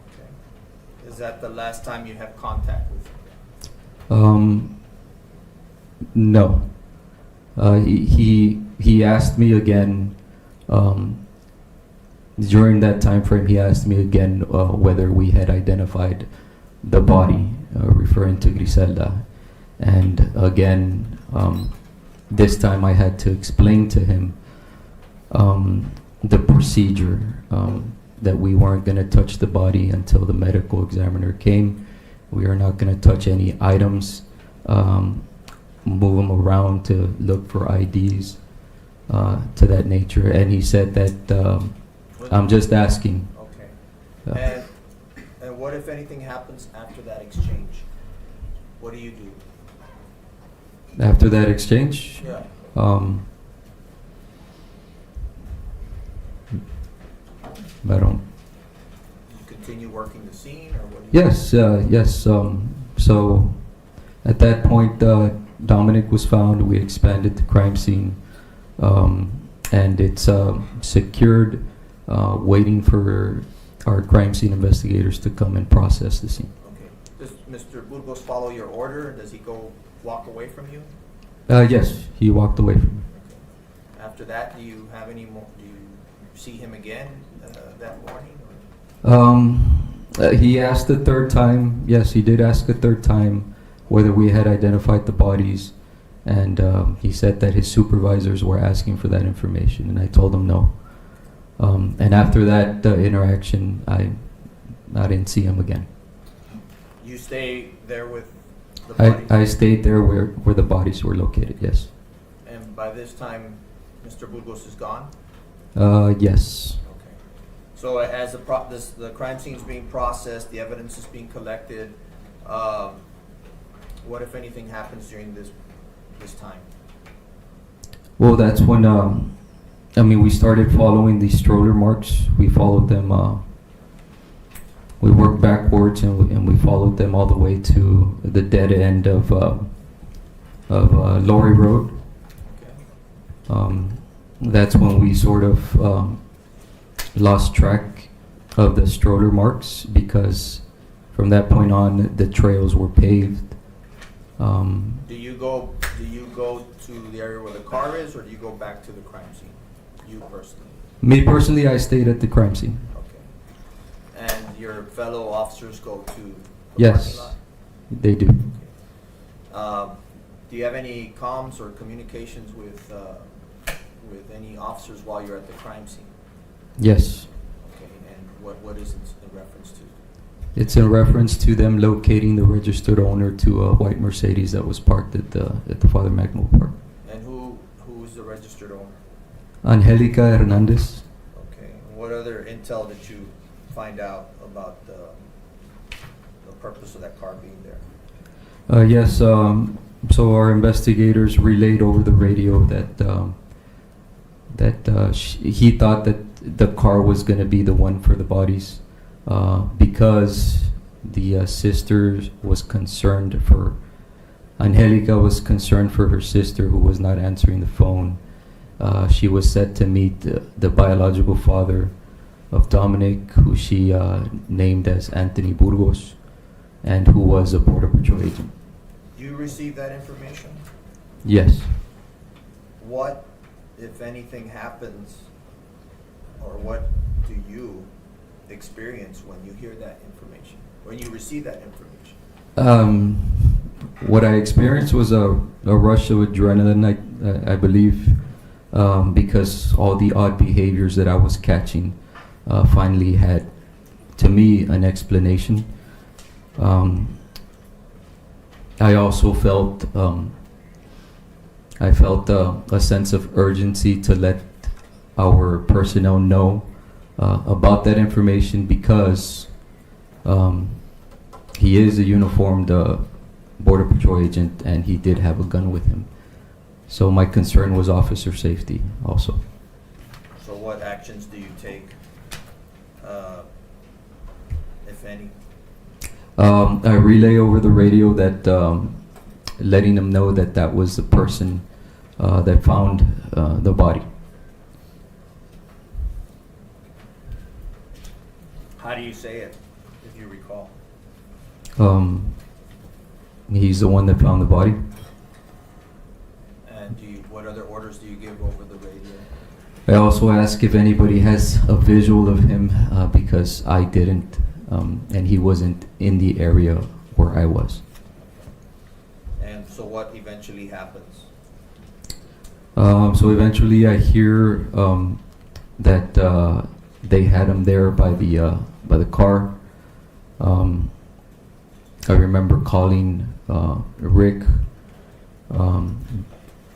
Okay. Is that the last time you have contact with him? No. He asked me again, during that time frame, he asked me again whether we had identified the body, referring to Grizelda. And again, this time I had to explain to him the procedure, that we weren't going to touch the body until the medical examiner came. We are not going to touch any items, move them around to look for IDs, to that nature. And he said that I'm just asking. Okay. And what if anything happens after that exchange? What do you do? After that exchange? Yeah. I don't. You continue working the scene, or what do you Yes. So at that point, Dominic was found. We expanded the crime scene, and it's secured, waiting for our crime scene investigators to come and process the scene. Okay. Does Mr. Burgos follow your order? Does he go walk away from you? Yes, he walked away from me. Okay. After that, do you have any more? Do you see him again that morning? He asked a third time. Yes, he did ask a third time whether we had identified the bodies, and he said that his supervisors were asking for that information, and I told him no. And after that interaction, I didn't see him again. You stay there with the bodies? I stayed there where the bodies were located, yes. And by this time, Mr. Burgos is gone? Yes. Okay. So as the crime scene is being processed, the evidence is being collected, what if anything happens during this time? Well, that's when we started following these stroller marks. We followed them. We worked backwards and we followed them all the way to the dead end of Lorry Road. Okay. That's when we sort of lost track of the stroller marks, because from that point on the trails were paved. Do you go to the area where the car is, or do you go back to the crime scene? You personally? Me personally, I stayed at the crime scene. Okay. And your fellow officers go to the Yes, parking lot? they do. Okay. Do you have any comms or communications with any officers while you're at the crime scene? Yes. Okay. And what is it in reference to? It's in reference to them locating the registered owner to a white Mercedes that was parked at the Father McNaboe Park. And who is the registered owner? Angelica Hernandez. Okay. And what other intel did you find out about the purpose of that car being there? Yes, So our investigators relayed over the radio that he thought that the car was going to be the one for the bodies because the sister was concerned for, Angelica was concerned for her sister who was not answering the phone. She was set to meet the biological father of Dominic, who she named as Anthony Burgos, and who was a Border Patrol agent. You received that information? Yes. What, if anything, happens, or what do you experience when you hear that information, when you receive that information? What I experienced was a rush of adrenaline, I believe, because all the odd behaviors that I was catching finally had, to me, an explanation. I also felt a sense of urgency to let our personnel know about that information because he is a uniformed Border Patrol agent and he did have a gun with him. So my concern was officer safety also. So what actions do you take, if any? I relay over the radio that letting them know that that was the person that found the body. How do you say it, if you recall? He's the one that found the body. And what other orders do you give over the radio? I also ask if anybody has a visual of him because I didn't, and he wasn't in the area where I was. And so what eventually happens? So eventually I hear that they had him there by the car. I remember calling Rick,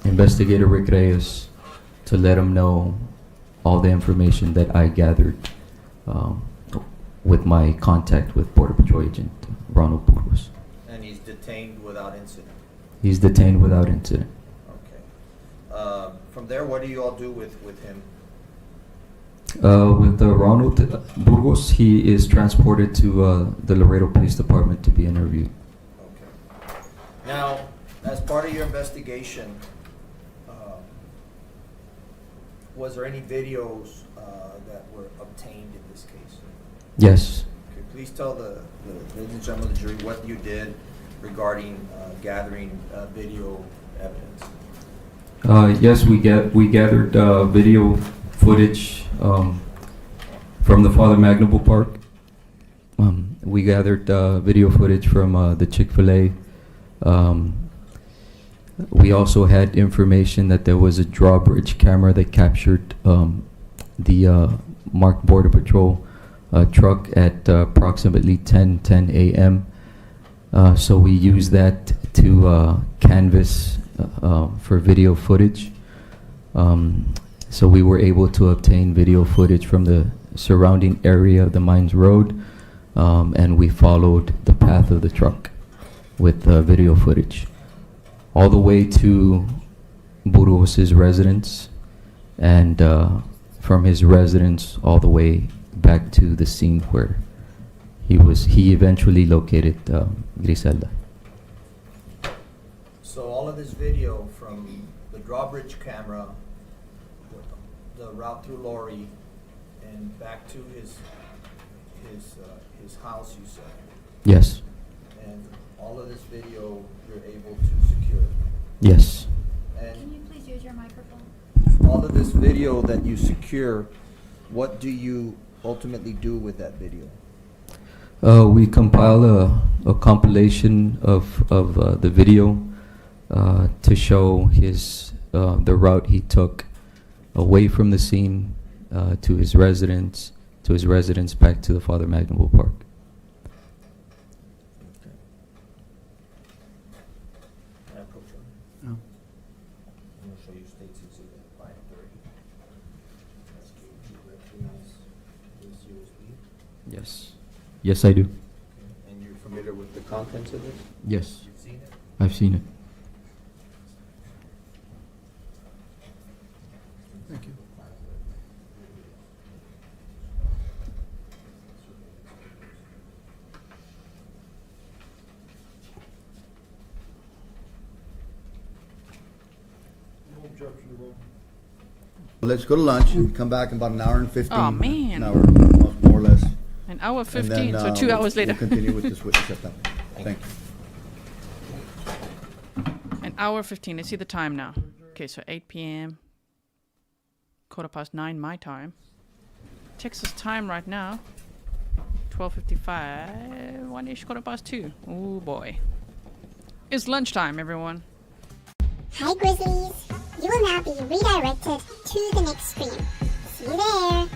Investigator Rick Reyes, to let him know all the information that I gathered with my contact with Border Patrol agent Ronald Burgos. And he's detained without incident? He's detained without incident. Okay. From there, what do you all do with him? With Ronald Burgos, he is transported to the Laredo Police Department to be interviewed. Okay. Now, as part of your investigation, was there any videos that were obtained in this case? Yes. Okay, please tell the ladies and gentlemen of the jury what you did regarding gathering video evidence. Yes, we gathered video footage from the Father McNaboe Park. We gathered video footage from the Chick-fil-A. We also had information that there was a drawbridge camera that captured the marked Border Patrol truck at approximately 10:10 a.m. So we used that to canvass for video footage. So we were able to obtain video footage from the surrounding area of the Mines Road, and we followed the path of the truck with video footage all the way to Burgos' residence, and from his residence all the way back to the scene where he eventually located Grizelda. So all of this video from the drawbridge camera, the route through Lori, and back to his house, you said? Yes. And all of this video you're able to secure? Yes. And can you please use your microphone? all of this video that you secure, what do you ultimately do with that video? We compile a compilation of the video to show the route he took away from the scene to his residence back to the Father McNaboe Park. Can I approach him? No. I'm going to show you State's Exhibit 530. That's good. You recognize this USB? Yes. Yes, I do. And you're familiar with the contents of it? Yes. You've seen it? I've seen it. Thank you. No objection to that. Let's go to lunch and come back in about an hour and 15. Aw, man. An hour, more or less. An hour And 15, then, so 2 hours later. We'll continue with this witness at that. Thank you. An hour 15. Let's see the time now. Okay, so 8 p.m. 9:15 my time. Texas time right now. 12:55. 1-ish, 2:15. Oh boy. It's lunchtime, everyone. Hi, Grizzlies. You will now be redirected to the next screen. See you there.